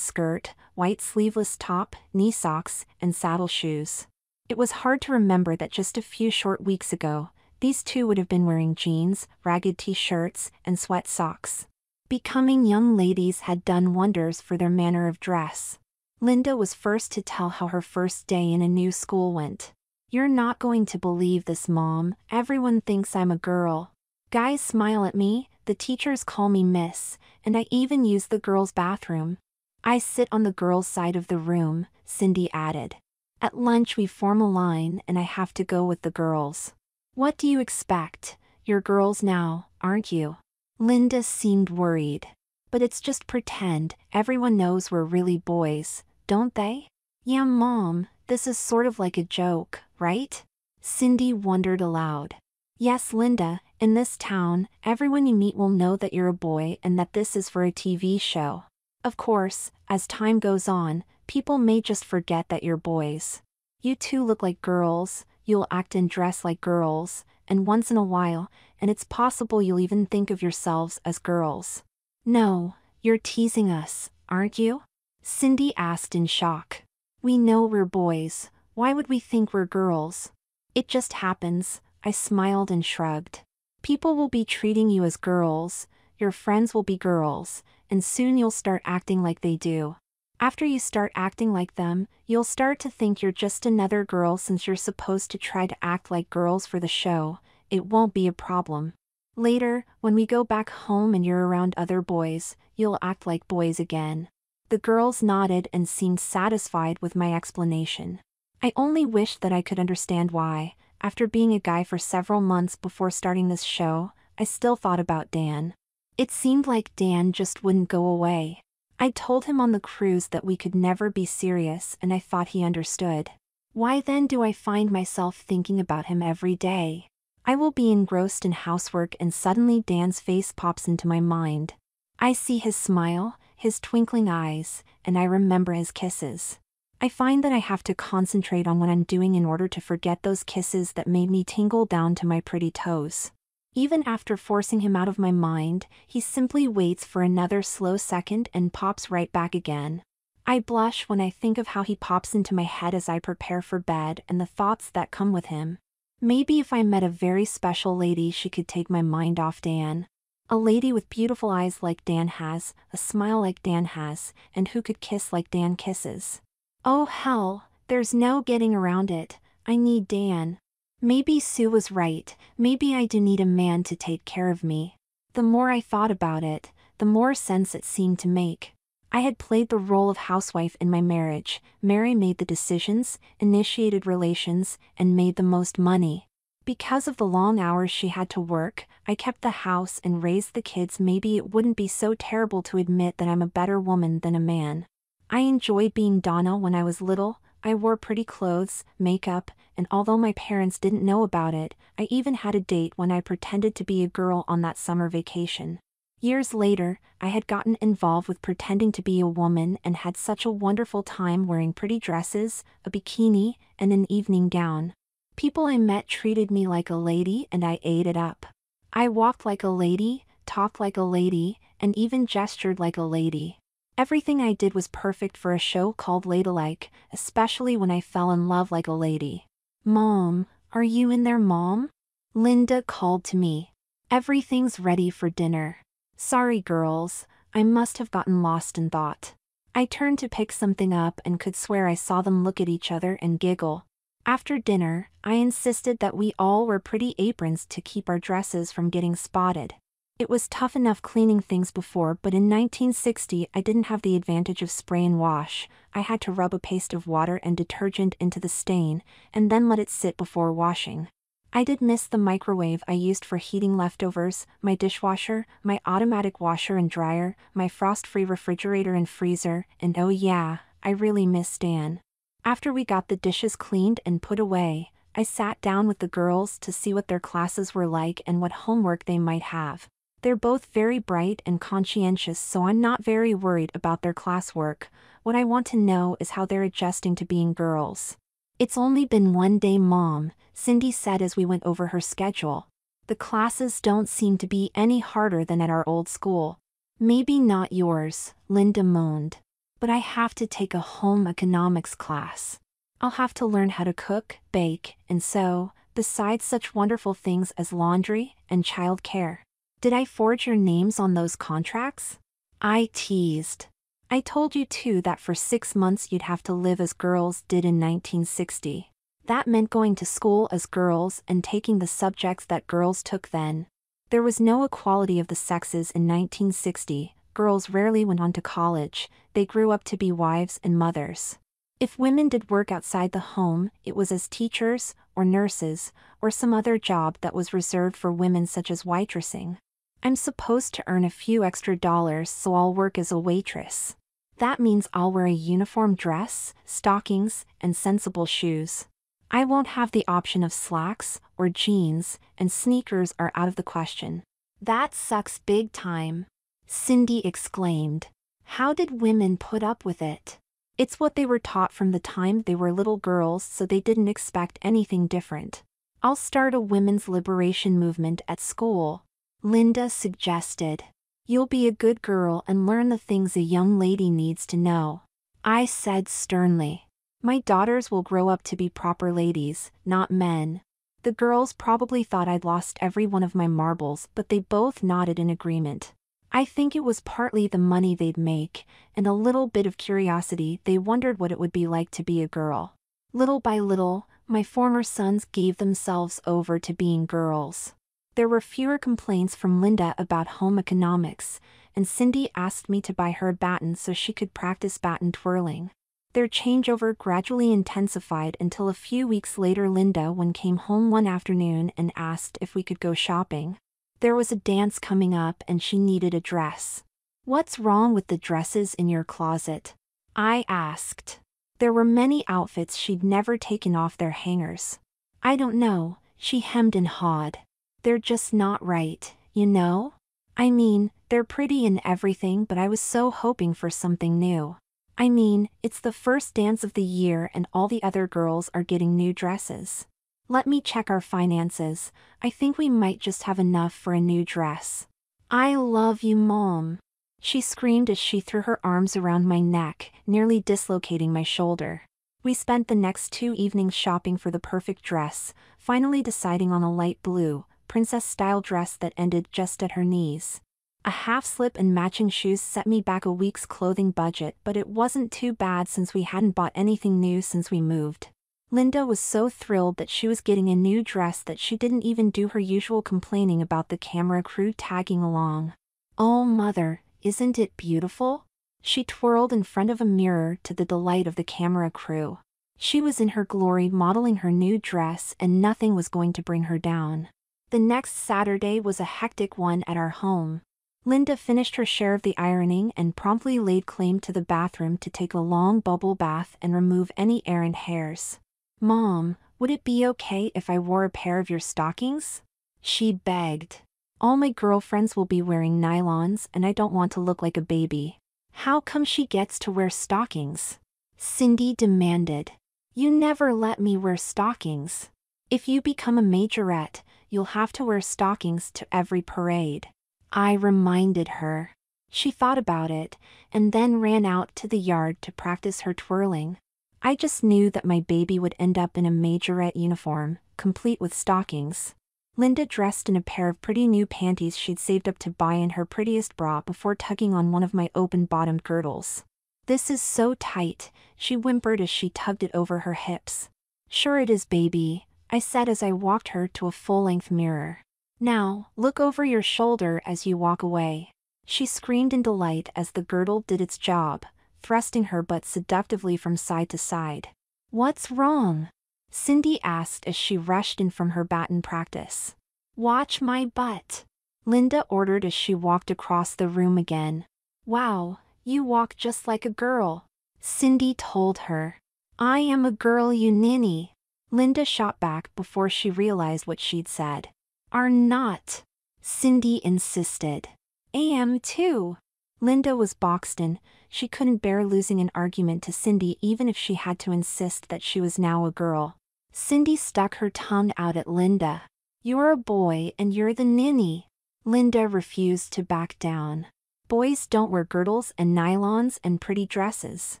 skirt, white sleeveless top, knee socks, and saddle shoes. It was hard to remember that just a few short weeks ago, these two would have been wearing jeans, ragged t-shirts, and sweat socks. Becoming young ladies had done wonders for their manner of dress. Linda was first to tell how her first day in a new school went. "You're not going to believe this, Mom. Everyone thinks I'm a girl. Guys smile at me, the teachers call me Miss, and I even use the girls' bathroom. I sit on the girls' side of the room," Cindy added. "At lunch we form a line and I have to go with the girls. What do you expect? You're girls now, aren't you?" Linda seemed worried. "But it's just pretend. Everyone knows we're really boys, don't they?" "Yeah, Mom, this is sort of like a joke, right?" Cindy wondered aloud. "Yes, Linda, in this town, everyone you meet will know that you're a boy and that this is for a TV show. Of course, as time goes on, people may just forget that you're boys. You two look like girls, you'll act and dress like girls, and once in a while, and it's possible you'll even think of yourselves as girls." "No, you're teasing us, aren't you?" Cindy asked in shock. "We know we're boys. Why would we think we're girls?" "It just happens," I smiled and shrugged. "People will be treating you as girls, your friends will be girls, and soon you'll start acting like they do. After you start acting like them, you'll start to think you're just another girl since you're supposed to try to act like girls for the show. It won't be a problem. Later, when we go back home and you're around other boys, you'll act like boys again." The girls nodded and seemed satisfied with my explanation. I only wished that I could understand why, after being a guy for several months before starting this show, I still thought about Dan. It seemed like Dan just wouldn't go away. I told him on the cruise that we could never be serious, and I thought he understood. Why then do I find myself thinking about him every day? I will be engrossed in housework and suddenly Dan's face pops into my mind. I see his smile, his twinkling eyes, and I remember his kisses. I find that I have to concentrate on what I'm doing in order to forget those kisses that made me tingle down to my pretty toes. Even after forcing him out of my mind, he simply waits for another slow second and pops right back again. I blush when I think of how he pops into my head as I prepare for bed and the thoughts that come with him. Maybe if I met a very special lady she could take my mind off Dan. A lady with beautiful eyes like Dan has, a smile like Dan has, and who could kiss like Dan kisses. Oh hell, there's no getting around it. I need Dan. Maybe Sue was right, maybe I do need a man to take care of me. The more I thought about it, the more sense it seemed to make. I had played the role of housewife in my marriage. Mary made the decisions, initiated relations, and made the most money. Because of the long hours she had to work, I kept the house and raised the kids. Maybe it wouldn't be so terrible to admit that I'm a better woman than a man. I enjoyed being Donna when I was little. I wore pretty clothes, makeup, and although my parents didn't know about it, I even had a date when I pretended to be a girl on that summer vacation. Years later, I had gotten involved with pretending to be a woman and had such a wonderful time wearing pretty dresses, a bikini, and an evening gown. People I met treated me like a lady and I ate it up. I walked like a lady, talked like a lady, and even gestured like a lady. Everything I did was perfect for a show called Ladylike, especially when I fell in love like a lady. "Mom, are you in there, Mom?" Linda called to me. "Everything's ready for dinner." Sorry girls, I must have gotten lost in thought. I turned to pick something up and could swear I saw them look at each other and giggle. After dinner, I insisted that we all wear pretty aprons to keep our dresses from getting spotted. It was tough enough cleaning things before, but in 1960 I didn't have the advantage of spray and wash. I had to rub a paste of water and detergent into the stain, and then let it sit before washing. I did miss the microwave I used for heating leftovers, my dishwasher, my automatic washer and dryer, my frost-free refrigerator and freezer, and oh yeah, I really miss Dan. After we got the dishes cleaned and put away, I sat down with the girls to see what their classes were like and what homework they might have. They're both very bright and conscientious, so I'm not very worried about their classwork. What I want to know is how they're adjusting to being girls. "It's only been one day, Mom," Cindy said as we went over her schedule. "The classes don't seem to be any harder than at our old school." "Maybe not yours," Linda moaned. "But I have to take a home economics class. I'll have to learn how to cook, bake, and sew, besides such wonderful things as laundry and child care. Did I forge your names on those contracts?" I teased. "I told you too that for 6 months you'd have to live as girls did in 1960. That meant going to school as girls and taking the subjects that girls took then. There was no equality of the sexes in 1960, girls rarely went on to college, they grew up to be wives and mothers. If women did work outside the home, it was as teachers, or nurses, or some other job that was reserved for women such as waitressing. I'm supposed to earn a few extra dollars, so I'll work as a waitress. That means I'll wear a uniform dress, stockings, and sensible shoes. I won't have the option of slacks or jeans, and sneakers are out of the question." "That sucks big time," Cindy exclaimed. "How did women put up with it?" "It's what they were taught from the time they were little girls, so they didn't expect anything different. I'll start a women's liberation movement at school," Linda suggested. "You'll be a good girl and learn the things a young lady needs to know," I said sternly. "My daughters will grow up to be proper ladies, not men." The girls probably thought I'd lost every one of my marbles, but they both nodded in agreement. I think it was partly the money they'd make, and a little bit of curiosity. They wondered what it would be like to be a girl. Little by little, my former sons gave themselves over to being girls. There were fewer complaints from Linda about home economics, and Cindy asked me to buy her a baton so she could practice baton twirling. Their changeover gradually intensified until a few weeks later Linda came home one afternoon and asked if we could go shopping. There was a dance coming up and she needed a dress. "What's wrong with the dresses in your closet?" I asked. There were many outfits she'd never taken off their hangers. "I don't know," she hemmed and hawed. "They're just not right, you know? I mean, they're pretty and everything, but I was so hoping for something new. I mean, it's the first dance of the year and all the other girls are getting new dresses. Let me check our finances. I think we might just have enough for a new dress." "I love you, Mom," she screamed as she threw her arms around my neck, nearly dislocating my shoulder. We spent the next 2 evenings shopping for the perfect dress, finally deciding on a light blue, princess-style dress that ended just at her knees. A half-slip and matching shoes set me back a week's clothing budget, but it wasn't too bad since we hadn't bought anything new since we moved. Linda was so thrilled that she was getting a new dress that she didn't even do her usual complaining about the camera crew tagging along. "Oh mother, isn't it beautiful?" She twirled in front of a mirror to the delight of the camera crew. She was in her glory modeling her new dress, and nothing was going to bring her down. The next Saturday was a hectic one at our home. Linda finished her share of the ironing and promptly laid claim to the bathroom to take a long bubble bath and remove any errant hairs. "Mom, would it be okay if I wore a pair of your stockings?" she begged. "All my girlfriends will be wearing nylons and I don't want to look like a baby." "How come she gets to wear stockings?" Cindy demanded. "You never let me wear stockings. If you become a majorette, you'll have to wear stockings to every parade," I reminded her. She thought about it, and then ran out to the yard to practice her twirling. I just knew that my baby would end up in a majorette uniform, complete with stockings. Linda dressed in a pair of pretty new panties she'd saved up to buy in her prettiest bra before tugging on one of my open-bottomed girdles. "This is so tight," she whimpered as she tugged it over her hips. "Sure it is, baby," I said as I walked her to a full-length mirror. "Now, look over your shoulder as you walk away." She screamed in delight as the girdle did its job, thrusting her butt seductively from side to side. "What's wrong?" Cindy asked as she rushed in from her baton practice. "Watch my butt," Linda ordered as she walked across the room again. "Wow, you walk just like a girl," Cindy told her. "I am a girl, you ninny," Linda shot back before she realized what she'd said. "Are not," Cindy insisted. "I am too." Linda was boxed in. She couldn't bear losing an argument to Cindy even if she had to insist that she was now a girl. Cindy stuck her tongue out at Linda. "You're a boy and you're the ninny." Linda refused to back down. "Boys don't wear girdles and nylons and pretty dresses.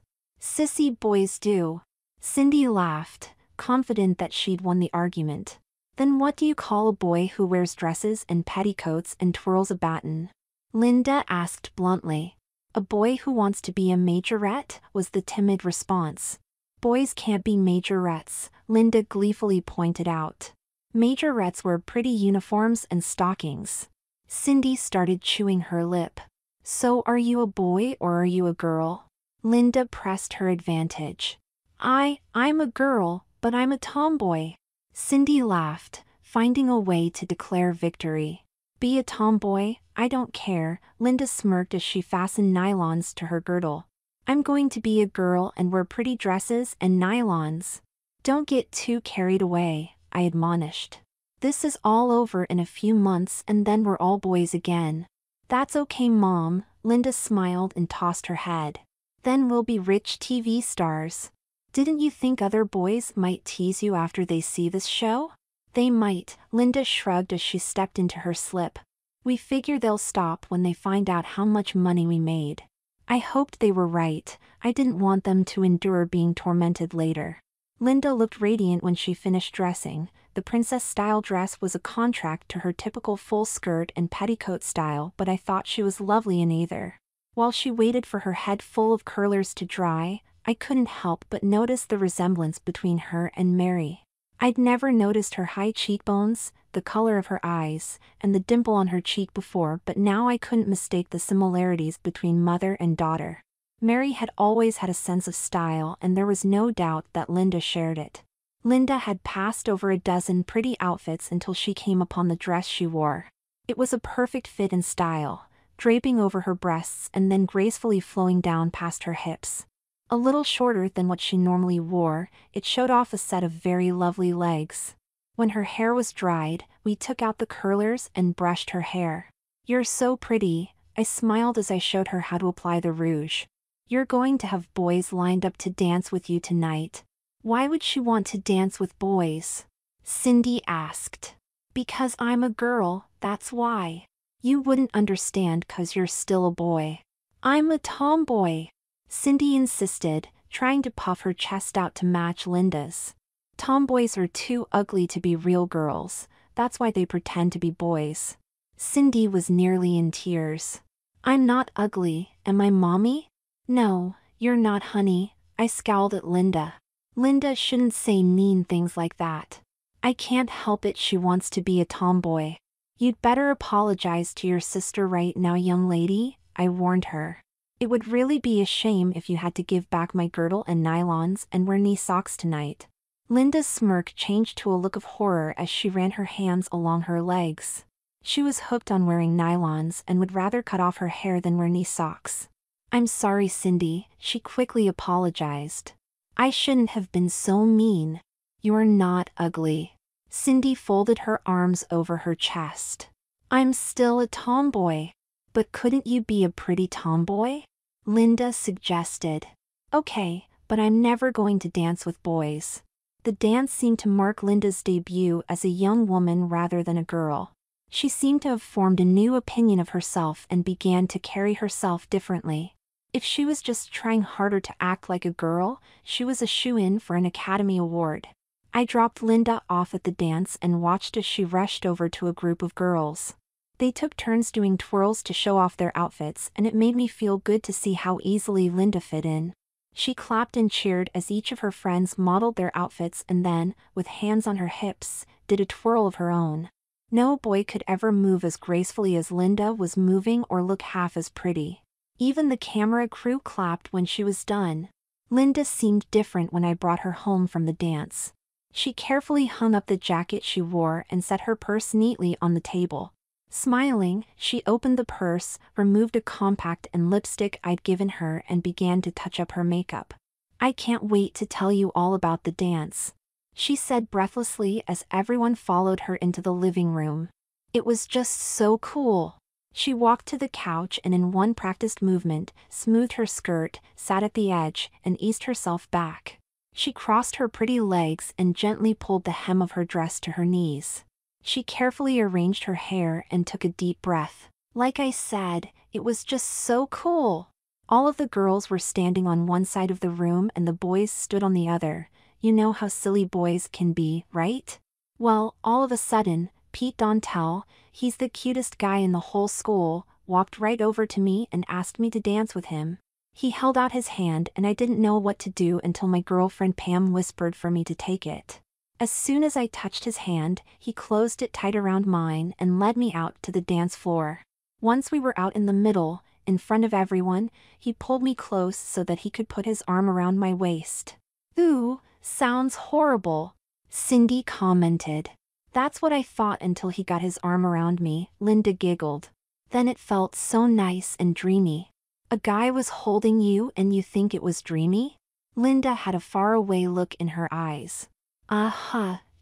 Sissy boys do." Cindy laughed, confident that she'd won the argument. "Then what do you call a boy who wears dresses and petticoats and twirls a baton?" Linda asked bluntly. "A boy who wants to be a majorette," was the timid response. "Boys can't be majorettes," Linda gleefully pointed out. "Majorettes wear pretty uniforms and stockings." Cindy started chewing her lip. "So are you a boy or are you a girl?" Linda pressed her advantage. I'm a girl, but I'm a tomboy." Cindy laughed, finding a way to declare victory. "Be a tomboy, I don't care," Linda smirked as she fastened nylons to her girdle. "I'm going to be a girl and wear pretty dresses and nylons." "Don't get too carried away," I admonished. "This is all over in a few months and then we're all boys again." "That's okay, Mom," Linda smiled and tossed her head. "Then we'll be rich TV stars." "Didn't you think other boys might tease you after they see this show?" "They might," Linda shrugged as she stepped into her slip. "We figure they'll stop when they find out how much money we made." I hoped they were right. I didn't want them to endure being tormented later. Linda looked radiant when she finished dressing. The princess-style dress was a contrast to her typical full skirt and petticoat style, but I thought she was lovely in either. While she waited for her head full of curlers to dry, I couldn't help but notice the resemblance between her and Mary. I'd never noticed her high cheekbones, the color of her eyes, and the dimple on her cheek before, but now I couldn't mistake the similarities between mother and daughter. Mary had always had a sense of style, and there was no doubt that Linda shared it. Linda had passed over a dozen pretty outfits until she came upon the dress she wore. It was a perfect fit and style, draping over her breasts and then gracefully flowing down past her hips. A little shorter than what she normally wore, it showed off a set of very lovely legs. When her hair was dried, we took out the curlers and brushed her hair. "You're so pretty," I smiled as I showed her how to apply the rouge. "You're going to have boys lined up to dance with you tonight." "Why would she want to dance with boys?" Cindy asked. "Because I'm a girl, that's why. You wouldn't understand 'cause you're still a boy." "I'm a tomboy," Cindy insisted, trying to puff her chest out to match Linda's. "Tomboys are too ugly to be real girls," that's why they pretend to be boys. Cindy was nearly in tears. I'm not ugly, am I, Mommy? No, you're not, honey, I scowled at Linda. Linda shouldn't say mean things like that. I can't help it, she wants to be a tomboy. You'd better apologize to your sister right now, young lady, I warned her. It would really be a shame if you had to give back my girdle and nylons and wear knee socks tonight. Linda's smirk changed to a look of horror as she ran her hands along her legs. She was hooked on wearing nylons and would rather cut off her hair than wear knee socks. I'm sorry, Cindy, she quickly apologized. I shouldn't have been so mean. You're not ugly. Cindy folded her arms over her chest. I'm still a tomboy. But couldn't you be a pretty tomboy? Linda suggested. Okay, but I'm never going to dance with boys. The dance seemed to mark Linda's debut as a young woman rather than a girl. She seemed to have formed a new opinion of herself and began to carry herself differently. If she was just trying harder to act like a girl, she was a shoo-in for an Academy Award. I dropped Linda off at the dance and watched as she rushed over to a group of girls. They took turns doing twirls to show off their outfits, and it made me feel good to see how easily Linda fit in. She clapped and cheered as each of her friends modeled their outfits and then, with hands on her hips, did a twirl of her own. No boy could ever move as gracefully as Linda was moving or look half as pretty. Even the camera crew clapped when she was done. Linda seemed different when I brought her home from the dance. She carefully hung up the jacket she wore and set her purse neatly on the table. Smiling, she opened the purse, removed a compact and lipstick I'd given her and began to touch up her makeup. I can't wait to tell you all about the dance, she said breathlessly as everyone followed her into the living room. It was just so cool. She walked to the couch and in one practiced movement, smoothed her skirt, sat at the edge, and eased herself back. She crossed her pretty legs and gently pulled the hem of her dress to her knees. She carefully arranged her hair and took a deep breath. Like I said, it was just so cool. All of the girls were standing on one side of the room and the boys stood on the other. You know how silly boys can be, right? Well, all of a sudden, Pete Dontel, he's the cutest guy in the whole school, walked right over to me and asked me to dance with him. He held out his hand and I didn't know what to do until my girlfriend Pam whispered for me to take it. As soon as I touched his hand, he closed it tight around mine and led me out to the dance floor. Once we were out in the middle, in front of everyone, he pulled me close so that he could put his arm around my waist. Ooh, sounds horrible, Cindy commented. That's what I thought until he got his arm around me, Linda giggled. Then it felt so nice and dreamy. A guy was holding you and you think it was dreamy? Linda had a faraway look in her eyes.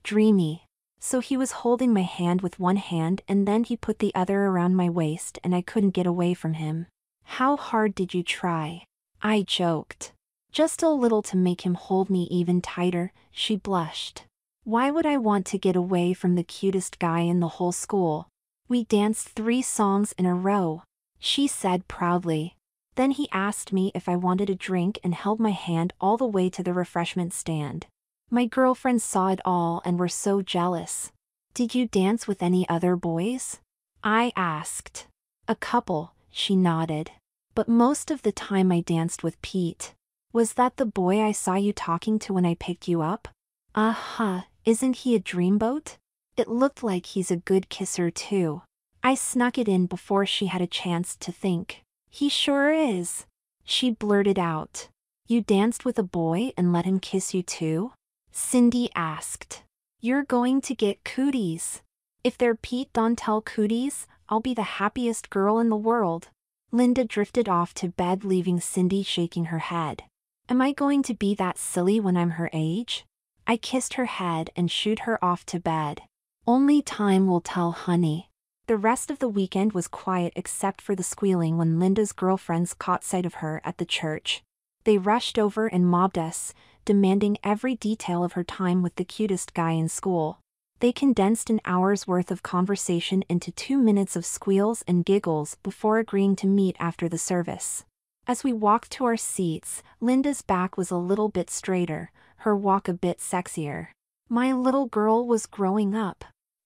Dreamy. So he was holding my hand with one hand and then he put the other around my waist and I couldn't get away from him. How hard did you try? I joked. Just a little to make him hold me even tighter, she blushed. Why would I want to get away from the cutest guy in the whole school? We danced 3 songs in a row, she said proudly. Then he asked me if I wanted a drink and held my hand all the way to the refreshment stand. My girlfriends saw it all and were so jealous. Did you dance with any other boys? I asked. A couple, she nodded. But most of the time I danced with Pete. Was that the boy I saw you talking to when I picked you up? Isn't he a dreamboat? It looked like he's a good kisser too. I snuck it in before she had a chance to think. He sure is, she blurted out. You danced with a boy and let him kiss you too? Cindy asked. You're going to get cooties. If they're Pete Dontel cooties, I'll be the happiest girl in the world. Linda drifted off to bed, leaving Cindy shaking her head. Am I going to be that silly when I'm her age? I kissed her head and shooed her off to bed. Only time will tell, honey. The rest of the weekend was quiet except for the squealing when Linda's girlfriends caught sight of her at the church. They rushed over and mobbed us, demanding every detail of her time with the cutest guy in school. They condensed an hour's worth of conversation into 2 minutes of squeals and giggles before agreeing to meet after the service. As we walked to our seats, Linda's back was a little bit straighter, her walk a bit sexier. My little girl was growing up.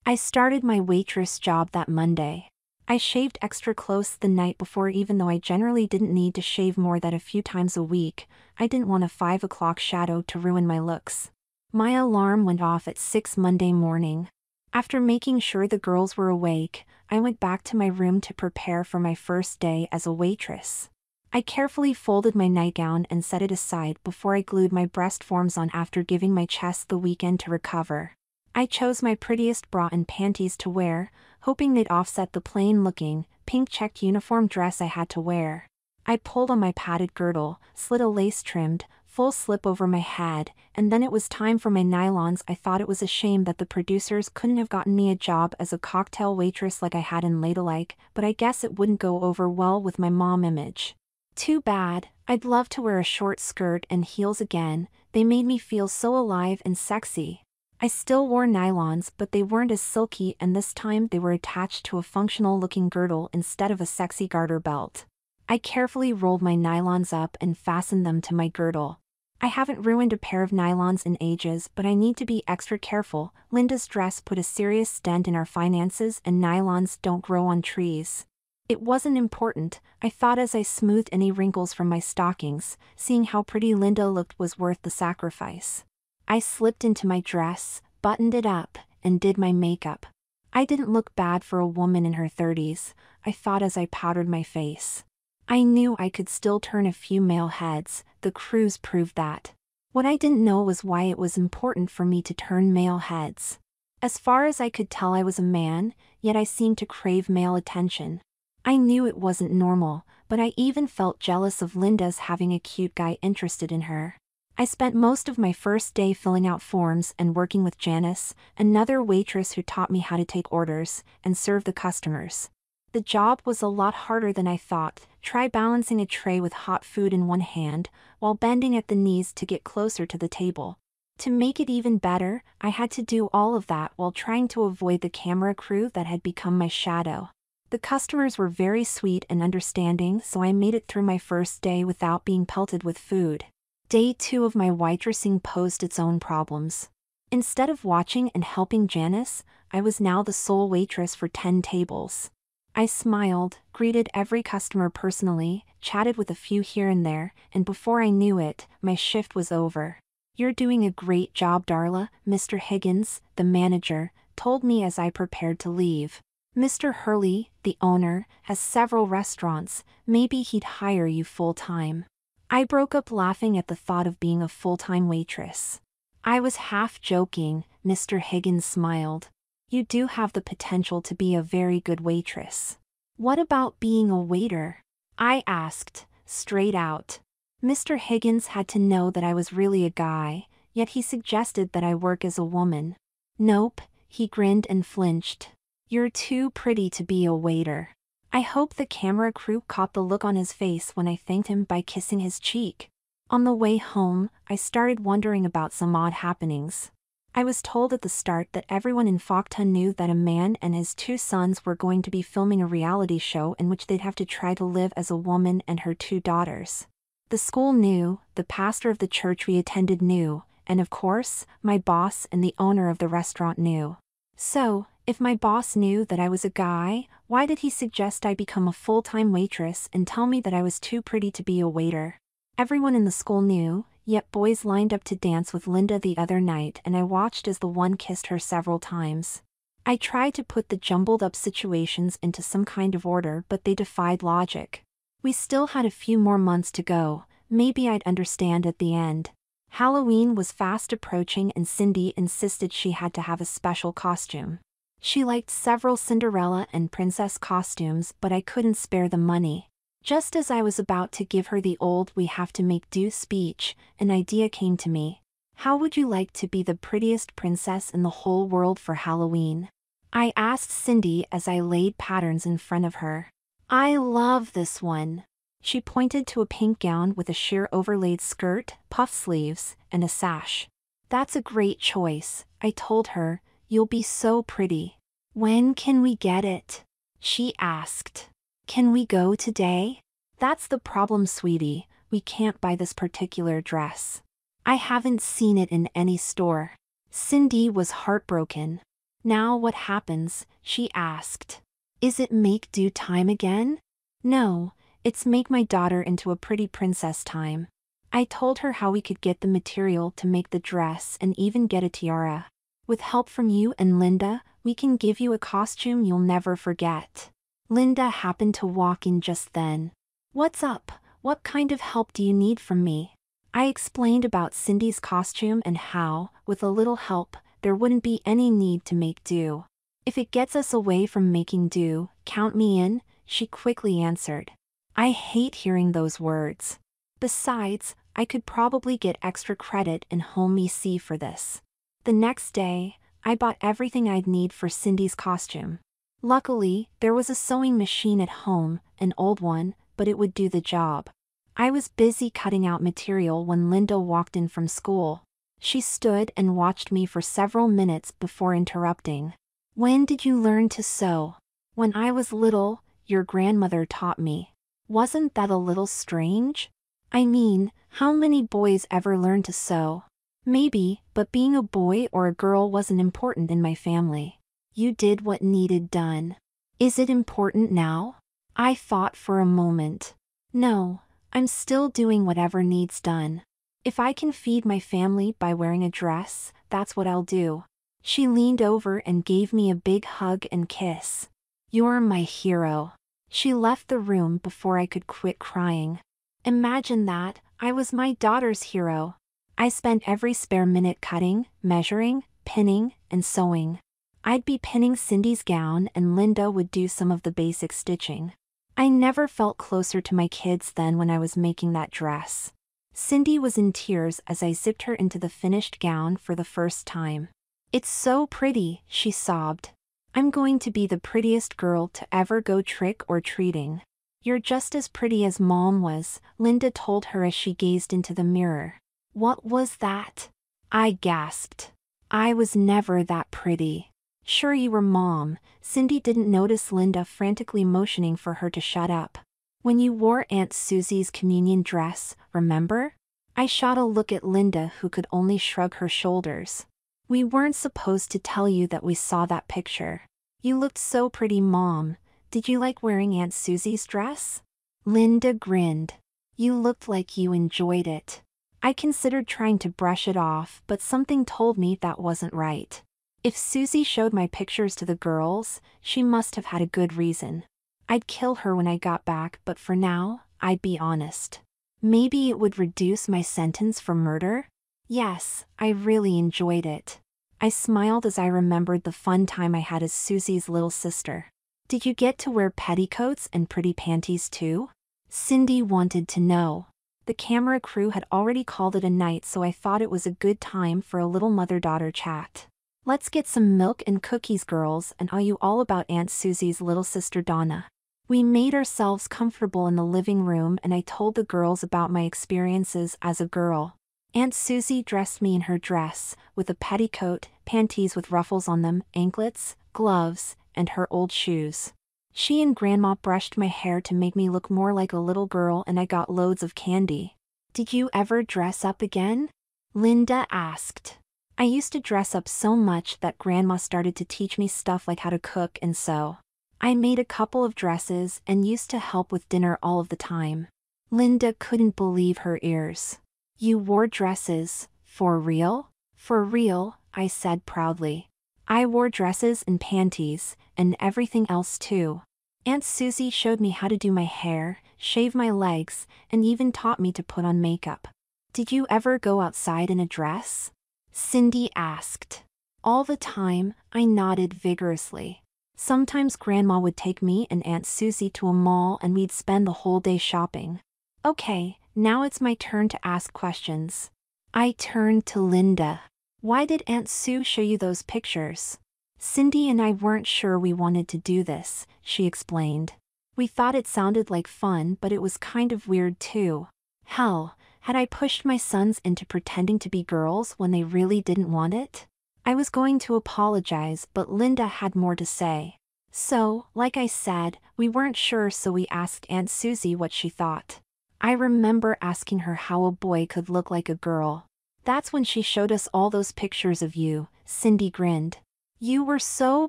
I started my waitress job that Monday. I shaved extra close the night before even though I generally didn't need to shave more than a few times a week. I didn't want a 5 o'clock shadow to ruin my looks. My alarm went off at 6 Monday morning. After making sure the girls were awake, I went back to my room to prepare for my first day as a waitress. I carefully folded my nightgown and set it aside before I glued my breast forms on after giving my chest the weekend to recover. I chose my prettiest bra and panties to wear, hoping they'd offset the plain-looking, pink-checked uniform dress I had to wear. I pulled on my padded girdle, slid a lace-trimmed, full slip over my head, and then it was time for my nylons. I thought it was a shame that the producers couldn't have gotten me a job as a cocktail waitress like I had in Ladylike, but I guess it wouldn't go over well with my mom image. Too bad. I'd love to wear a short skirt and heels again. They made me feel so alive and sexy. I still wore nylons, but they weren't as silky, and this time they were attached to a functional-looking girdle instead of a sexy garter belt. I carefully rolled my nylons up and fastened them to my girdle. I haven't ruined a pair of nylons in ages, but I need to be extra careful. Linda's dress put a serious dent in our finances, and nylons don't grow on trees. It wasn't important, I thought as I smoothed any wrinkles from my stockings. Seeing how pretty Linda looked was worth the sacrifice. I slipped into my dress, buttoned it up, and did my makeup. I didn't look bad for a woman in her 30s, I thought as I powdered my face. I knew I could still turn a few male heads, the cruise proved that. What I didn't know was why it was important for me to turn male heads. As far as I could tell, I was a man, yet I seemed to crave male attention. I knew it wasn't normal, but I even felt jealous of Linda's having a cute guy interested in her. I spent most of my first day filling out forms and working with Janice, another waitress who taught me how to take orders and serve the customers. The job was a lot harder than I thought. Try balancing a tray with hot food in one hand, while bending at the knees to get closer to the table. To make it even better, I had to do all of that while trying to avoid the camera crew that had become my shadow. The customers were very sweet and understanding, so I made it through my first day without being pelted with food. Day 2 of my waitressing posed its own problems. Instead of watching and helping Janice, I was now the sole waitress for 10 tables. I smiled, greeted every customer personally, chatted with a few here and there, and before I knew it, my shift was over. "You're doing a great job, Darla," Mr. Higgins, the manager, told me as I prepared to leave. "Mr. Hurley, the owner, has several restaurants, maybe he'd hire you full-time." I broke up laughing at the thought of being a full-time waitress. I was half joking. Mr. Higgins smiled. "You do have the potential to be a very good waitress." "What about being a waiter?" I asked, straight out. Mr. Higgins had to know that I was really a guy, yet he suggested that I work as a woman. "Nope," he grinned and flinched. "You're too pretty to be a waiter." I hope the camera crew caught the look on his face when I thanked him by kissing his cheek. On the way home, I started wondering about some odd happenings. I was told at the start that everyone in Fokta knew that a man and his 2 sons were going to be filming a reality show in which they'd have to try to live as a woman and her 2 daughters. The school knew, the pastor of the church we attended knew, and of course, my boss and the owner of the restaurant knew. So, if my boss knew that I was a guy, why did he suggest I become a full-time waitress and tell me that I was too pretty to be a waiter? Everyone in the school knew, yet boys lined up to dance with Linda the other night and I watched as the one kissed her several times. I tried to put the jumbled-up situations into some kind of order, but they defied logic. We still had a few more months to go, maybe I'd understand at the end. Halloween was fast approaching and Cindy insisted she had to have a special costume. She liked several Cinderella and princess costumes, but I couldn't spare the money. Just as I was about to give her the old "we have to make do" speech, an idea came to me. "How would you like to be the prettiest princess in the whole world for Halloween?" I asked Cindy as I laid patterns in front of her. "I love this one." She pointed to a pink gown with a sheer overlaid skirt, puff sleeves, and a sash. "That's a great choice," I told her. "You'll be so pretty." "When can we get it?" she asked. "Can we go today?" "That's the problem, sweetie, we can't buy this particular dress. I haven't seen it in any store." Cindy was heartbroken. Now what happens? She asked. Is it make do time again? No, it's make my daughter into a pretty princess time. I told her how we could get the material to make the dress and even get a tiara. With help from you and Linda, we can give you a costume you'll never forget. Linda happened to walk in just then. What's up? What kind of help do you need from me? I explained about Cindy's costume and how, with a little help, there wouldn't be any need to make do. If it gets us away from making do, count me in, she quickly answered. I hate hearing those words. Besides, I could probably get extra credit in Home EC for this. The next day, I bought everything I'd need for Cindy's costume. Luckily, there was a sewing machine at home, an old one, but it would do the job. I was busy cutting out material when Linda walked in from school. She stood and watched me for several minutes before interrupting. When did you learn to sew? When I was little, your grandmother taught me. Wasn't that a little strange? I mean, how many boys ever learn to sew? Maybe, but being a boy or a girl wasn't important in my family. You did what needed done. Is it important now? I thought for a moment. No, I'm still doing whatever needs done. If I can feed my family by wearing a dress, that's what I'll do. She leaned over and gave me a big hug and kiss. You're my hero. She left the room before I could quit crying. Imagine that, I was my daughter's hero. I spent every spare minute cutting, measuring, pinning, and sewing. I'd be pinning Cindy's gown and Linda would do some of the basic stitching. I never felt closer to my kids than when I was making that dress. Cindy was in tears as I zipped her into the finished gown for the first time. It's so pretty, she sobbed. I'm going to be the prettiest girl to ever go trick-or-treating. You're just as pretty as Mom was, Linda told her as she gazed into the mirror. What was that? I gasped. I was never that pretty. Sure you were, Mom. Cindy didn't notice Linda frantically motioning for her to shut up. When you wore Aunt Susie's communion dress, remember? I shot a look at Linda who could only shrug her shoulders. We weren't supposed to tell you that we saw that picture. You looked so pretty, Mom. Did you like wearing Aunt Susie's dress? Linda grinned. You looked like you enjoyed it. I considered trying to brush it off, but something told me that wasn't right. If Susie showed my pictures to the girls, she must have had a good reason. I'd kill her when I got back, but for now, I'd be honest. Maybe it would reduce my sentence for murder? Yes, I really enjoyed it. I smiled as I remembered the fun time I had as Susie's little sister. Did you get to wear petticoats and pretty panties too? Cindy wanted to know. The camera crew had already called it a night, so I thought it was a good time for a little mother-daughter chat. Let's get some milk and cookies, girls, and tell you all about Aunt Susie's little sister Donna. We made ourselves comfortable in the living room and I told the girls about my experiences as a girl. Aunt Susie dressed me in her dress, with a petticoat, panties with ruffles on them, anklets, gloves, and her old shoes. She and Grandma brushed my hair to make me look more like a little girl and I got loads of candy. Did you ever dress up again? Linda asked. I used to dress up so much that Grandma started to teach me stuff like how to cook and sew. I made a couple of dresses and used to help with dinner all of the time. Linda couldn't believe her ears. You wore dresses, for real? For real, I said proudly. I wore dresses and panties, and everything else too. Aunt Susie showed me how to do my hair, shave my legs, and even taught me to put on makeup. Did you ever go outside in a dress? Cindy asked. All the time, I nodded vigorously. Sometimes Grandma would take me and Aunt Susie to a mall and we'd spend the whole day shopping. Okay, now it's my turn to ask questions. I turned to Linda. Why did Aunt Sue show you those pictures? Cindy and I weren't sure we wanted to do this, she explained. We thought it sounded like fun, but it was kind of weird too. Hell, had I pushed my sons into pretending to be girls when they really didn't want it? I was going to apologize, but Linda had more to say. So, like I said, we weren't sure, so we asked Aunt Susie what she thought. I remember asking her how a boy could look like a girl. That's when she showed us all those pictures of you, Cindy grinned. You were so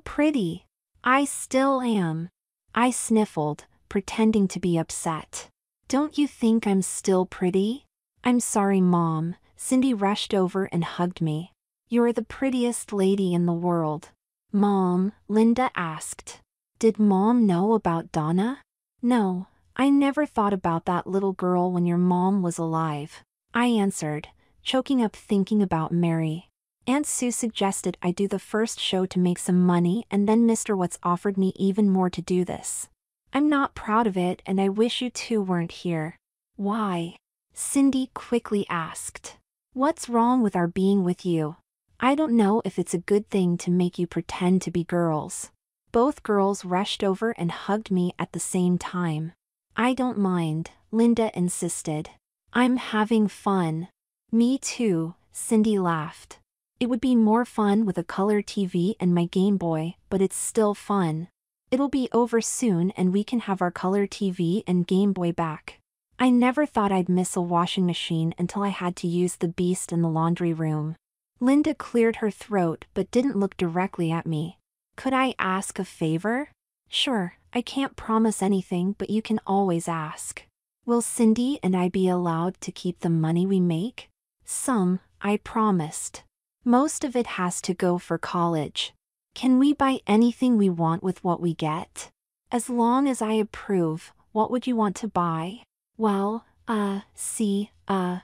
pretty. I still am. I sniffled, pretending to be upset. Don't you think I'm still pretty? I'm sorry, Mom. Cindy rushed over and hugged me. You're the prettiest lady in the world. Mom, Linda asked. Did Mom know about Donna? No, I never thought about that little girl when your mom was alive. I answered, choking up thinking about Mary. Aunt Sue suggested I do the first show to make some money, and then Mr. Watts offered me even more to do this. I'm not proud of it, and I wish you two weren't here. Why? Cindy quickly asked. What's wrong with our being with you? I don't know if it's a good thing to make you pretend to be girls. Both girls rushed over and hugged me at the same time. I don't mind, Linda insisted. I'm having fun. Me too, Cindy laughed. It would be more fun with a color TV and my Game Boy, but it's still fun. It'll be over soon and we can have our color TV and Game Boy back. I never thought I'd miss a washing machine until I had to use the beast in the laundry room. Linda cleared her throat but didn't look directly at me. Could I ask a favor? Sure, I can't promise anything, but you can always ask. Will Cindy and I be allowed to keep the money we make? Some, I promised. Most of it has to go for college. Can we buy anything we want with what we get? As long as I approve, what would you want to buy? Well,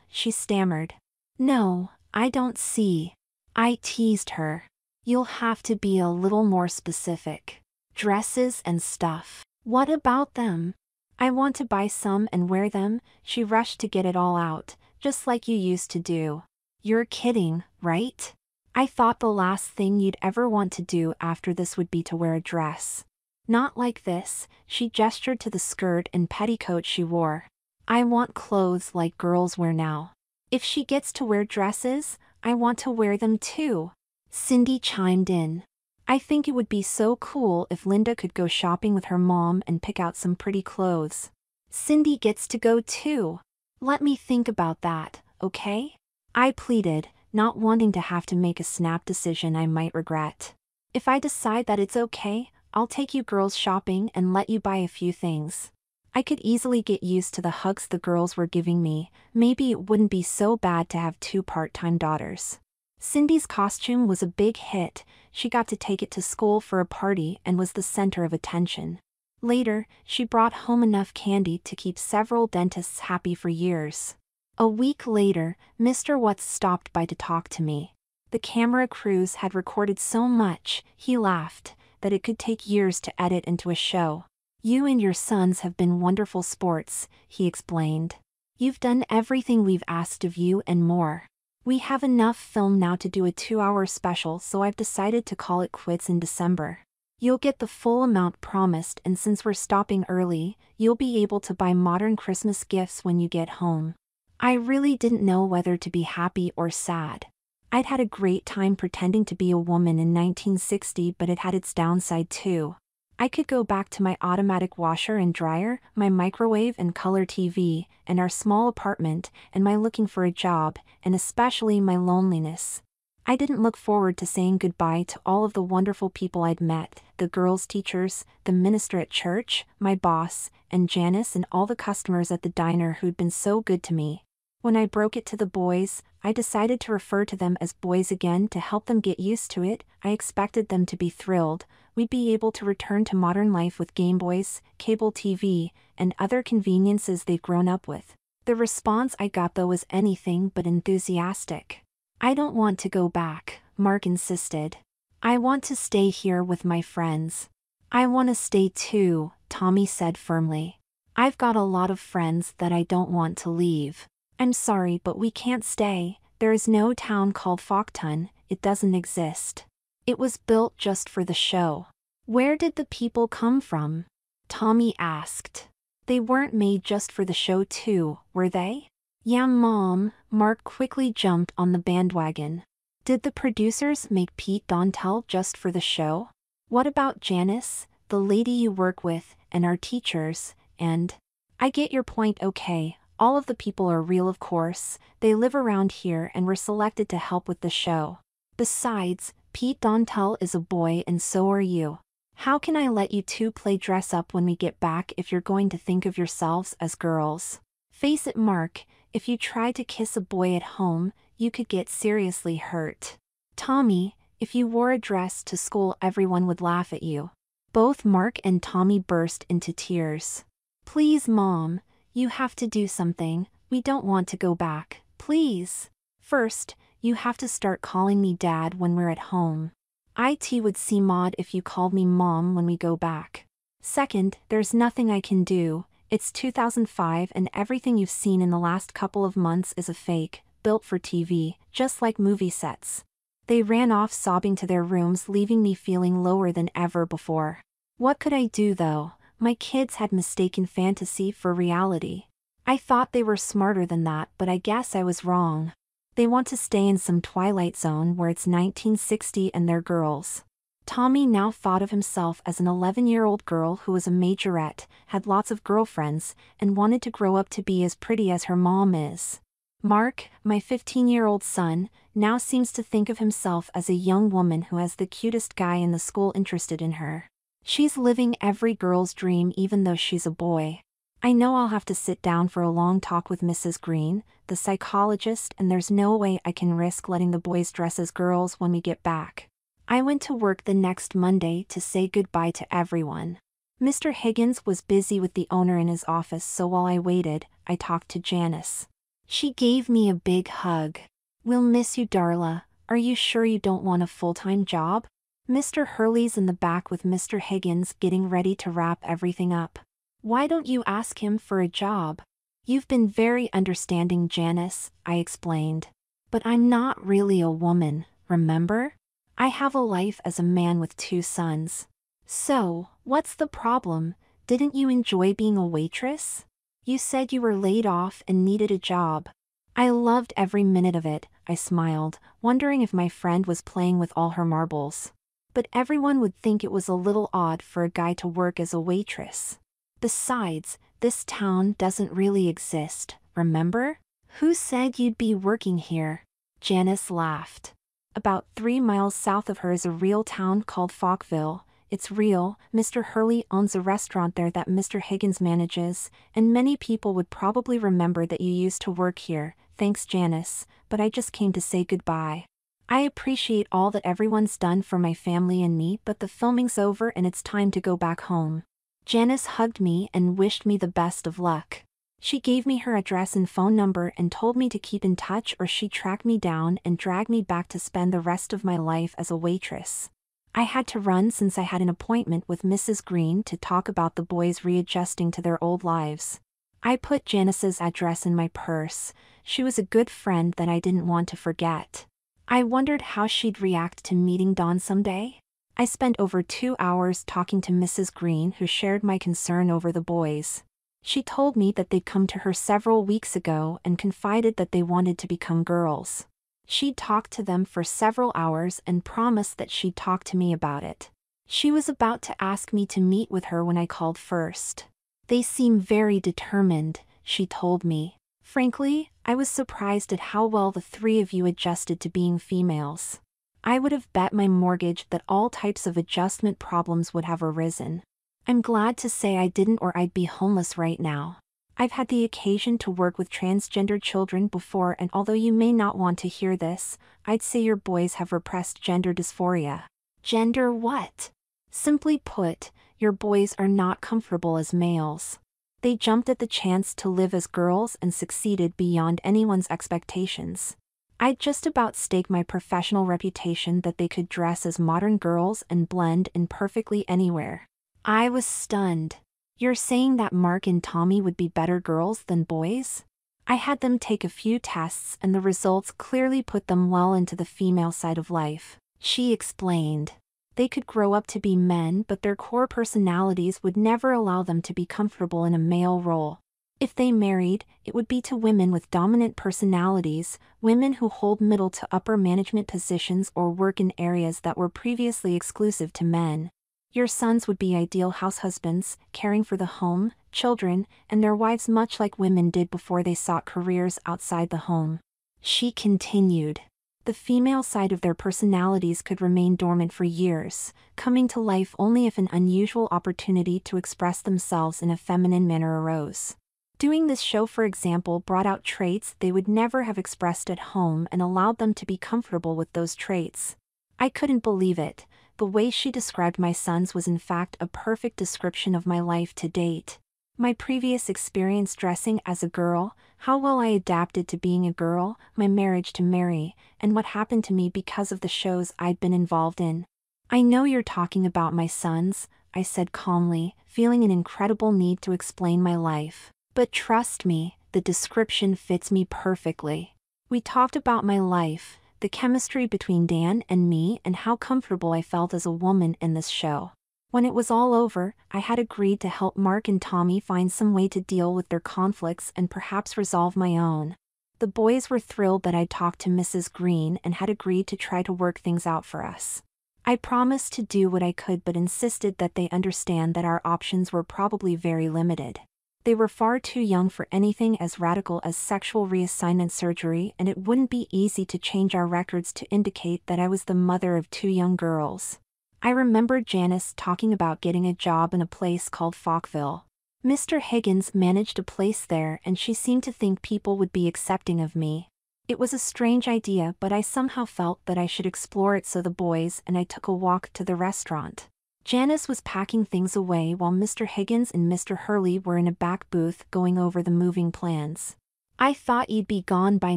she stammered. No, I don't see. I teased her. You'll have to be a little more specific. Dresses and stuff. What about them? I want to buy some and wear them. She rushed to get it all out, just like you used to do. You're kidding, right? I thought the last thing you'd ever want to do after this would be to wear a dress. Not like this, she gestured to the skirt and petticoat she wore. I want clothes like girls wear now. If she gets to wear dresses, I want to wear them too. Cindy chimed in. I think it would be so cool if Linda could go shopping with her mom and pick out some pretty clothes. Cindy gets to go too. Let me think about that, okay? I pleaded, not wanting to have to make a snap decision I might regret. If I decide that it's okay, I'll take you girls shopping and let you buy a few things. I could easily get used to the hugs the girls were giving me. Maybe it wouldn't be so bad to have two part-time daughters. Cindy's costume was a big hit. She got to take it to school for a party and was the center of attention. Later, she brought home enough candy to keep several dentists happy for years. A week later, Mr. Watts stopped by to talk to me. The camera crews had recorded so much, he laughed, that it could take years to edit into a show. You and your sons have been wonderful sports, he explained. You've done everything we've asked of you and more. We have enough film now to do a 2-hour special, so I've decided to call it quits in December. You'll get the full amount promised, and since we're stopping early, you'll be able to buy modern Christmas gifts when you get home. I really didn't know whether to be happy or sad. I'd had a great time pretending to be a woman in 1960, but it had its downside too. I could go back to my automatic washer and dryer, my microwave and color TV, and our small apartment, and my looking for a job, and especially my loneliness. I didn't look forward to saying goodbye to all of the wonderful people I'd met, the girls' teachers, the minister at church, my boss, and Janice, and all the customers at the diner who'd been so good to me. When I broke it to the boys, I decided to refer to them as boys again to help them get used to it. I expected them to be thrilled. We'd be able to return to modern life with Game Boys, cable TV, and other conveniences they'd grown up with. The response I got though was anything but enthusiastic. I don't want to go back, Mark insisted. I want to stay here with my friends. I want to stay too, Tommy said firmly. I've got a lot of friends that I don't want to leave. I'm sorry, but we can't stay. There is no town called Fawkton. It doesn't exist. It was built just for the show. Where did the people come from? Tommy asked. They weren't made just for the show too, were they? Yeah, Mom, Mark quickly jumped on the bandwagon. Did the producers make Pete Dontel just for the show? What about Janice, the lady you work with, and our teachers, and... I get your point, okay. All of the people are real, of course. They live around here and were selected to help with the show. Besides, Pete Dontel is a boy and so are you. How can I let you two play dress up when we get back if you're going to think of yourselves as girls? Face it, Mark, if you try to kiss a boy at home, you could get seriously hurt. Tommy, if you wore a dress to school everyone would laugh at you. Both Mark and Tommy burst into tears. Please, Mom, you have to do something, we don't want to go back, please. First, you have to start calling me Dad when we're at home. It would seem odd if you called me Mom when we go back. Second, there's nothing I can do, it's 2005 and everything you've seen in the last couple of months is a fake, built for TV, just like movie sets. They ran off sobbing to their rooms, leaving me feeling lower than ever before. What could I do though? My kids had mistaken fantasy for reality. I thought they were smarter than that, but I guess I was wrong. They want to stay in some twilight zone where it's 1960 and they're girls. Tommy now thought of himself as an 11-year-old girl who was a majorette, had lots of girlfriends, and wanted to grow up to be as pretty as her mom is. Mark, my 15-year-old son, now seems to think of himself as a young woman who has the cutest guy in the school interested in her. She's living every girl's dream even though she's a boy. I know I'll have to sit down for a long talk with Mrs. Green, the psychologist, and there's no way I can risk letting the boys dress as girls when we get back. I went to work the next Monday to say goodbye to everyone. Mr. Higgins was busy with the owner in his office, so while I waited, I talked to Janice. She gave me a big hug. We'll miss you, Darla. Are you sure you don't want a full-time job? Mr. Hurley's in the back with Mr. Higgins getting ready to wrap everything up. Why don't you ask him for a job? You've been very understanding, Janice, I explained. But I'm not really a woman, remember? I have a life as a man with 2 sons. So, what's the problem? Didn't you enjoy being a waitress? You said you were laid off and needed a job. I loved every minute of it, I smiled, wondering if my friend was playing with all her marbles. But everyone would think it was a little odd for a guy to work as a waitress. Besides, this town doesn't really exist, remember? Who said you'd be working here? Janice laughed. About 3 miles south of her is a real town called Falkville. It's real, Mr. Hurley owns a restaurant there that Mr. Higgins manages, and many people would probably remember that you used to work here. Thanks, Janice, but I just came to say goodbye. I appreciate all that everyone's done for my family and me, but the filming's over and it's time to go back home. Janice hugged me and wished me the best of luck. She gave me her address and phone number and told me to keep in touch or she'd track me down and drag me back to spend the rest of my life as a waitress. I had to run since I had an appointment with Mrs. Green to talk about the boys readjusting to their old lives. I put Janice's address in my purse. She was a good friend that I didn't want to forget. I wondered how she'd react to meeting Dawn someday. I spent over 2 hours talking to Mrs. Green, who shared my concern over the boys. She told me that they'd come to her several weeks ago and confided that they wanted to become girls. She'd talked to them for several hours and promised that she'd talk to me about it. She was about to ask me to meet with her when I called first. They seem very determined, she told me. Frankly, I was surprised at how well the 3 of you adjusted to being females. I would have bet my mortgage that all types of adjustment problems would have arisen. I'm glad to say I didn't, or I'd be homeless right now. I've had the occasion to work with transgender children before, and although you may not want to hear this, I'd say your boys have repressed gender dysphoria. Gender what? Simply put, your boys are not comfortable as males. They jumped at the chance to live as girls and succeeded beyond anyone's expectations. I'd just about staked my professional reputation that they could dress as modern girls and blend in perfectly anywhere. I was stunned. You're saying that Mark and Tommy would be better girls than boys? I had them take a few tests and the results clearly put them well into the female side of life, she explained. They could grow up to be men, but their core personalities would never allow them to be comfortable in a male role. If they married, it would be to women with dominant personalities, women who hold middle to upper management positions or work in areas that were previously exclusive to men. Your sons would be ideal house husbands, caring for the home, children, and their wives much like women did before they sought careers outside the home. She continued. The female side of their personalities could remain dormant for years, coming to life only if an unusual opportunity to express themselves in a feminine manner arose. Doing this show, for example, brought out traits they would never have expressed at home and allowed them to be comfortable with those traits. I couldn't believe it. The way she described my sons was in fact a perfect description of my life to date. My previous experience dressing as a girl, how well I adapted to being a girl, my marriage to Mary, and what happened to me because of the shows I'd been involved in. I know you're talking about my sons, I said calmly, feeling an incredible need to explain my life. But trust me, the description fits me perfectly. We talked about my life, the chemistry between Dan and me, and how comfortable I felt as a woman in this show. When it was all over, I had agreed to help Mark and Tommy find some way to deal with their conflicts and perhaps resolve my own. The boys were thrilled that I'd talked to Mrs. Green and had agreed to try to work things out for us. I promised to do what I could but insisted that they understand that our options were probably very limited. They were far too young for anything as radical as sexual reassignment surgery, and it wouldn't be easy to change our records to indicate that I was the mother of 2 young girls. I remembered Janice talking about getting a job in a place called Falkville. Mr. Higgins managed a place there and she seemed to think people would be accepting of me. It was a strange idea, but I somehow felt that I should explore it, so the boys and I took a walk to the restaurant. Janice was packing things away while Mr. Higgins and Mr. Hurley were in a back booth going over the moving plans. "I thought you'd be gone by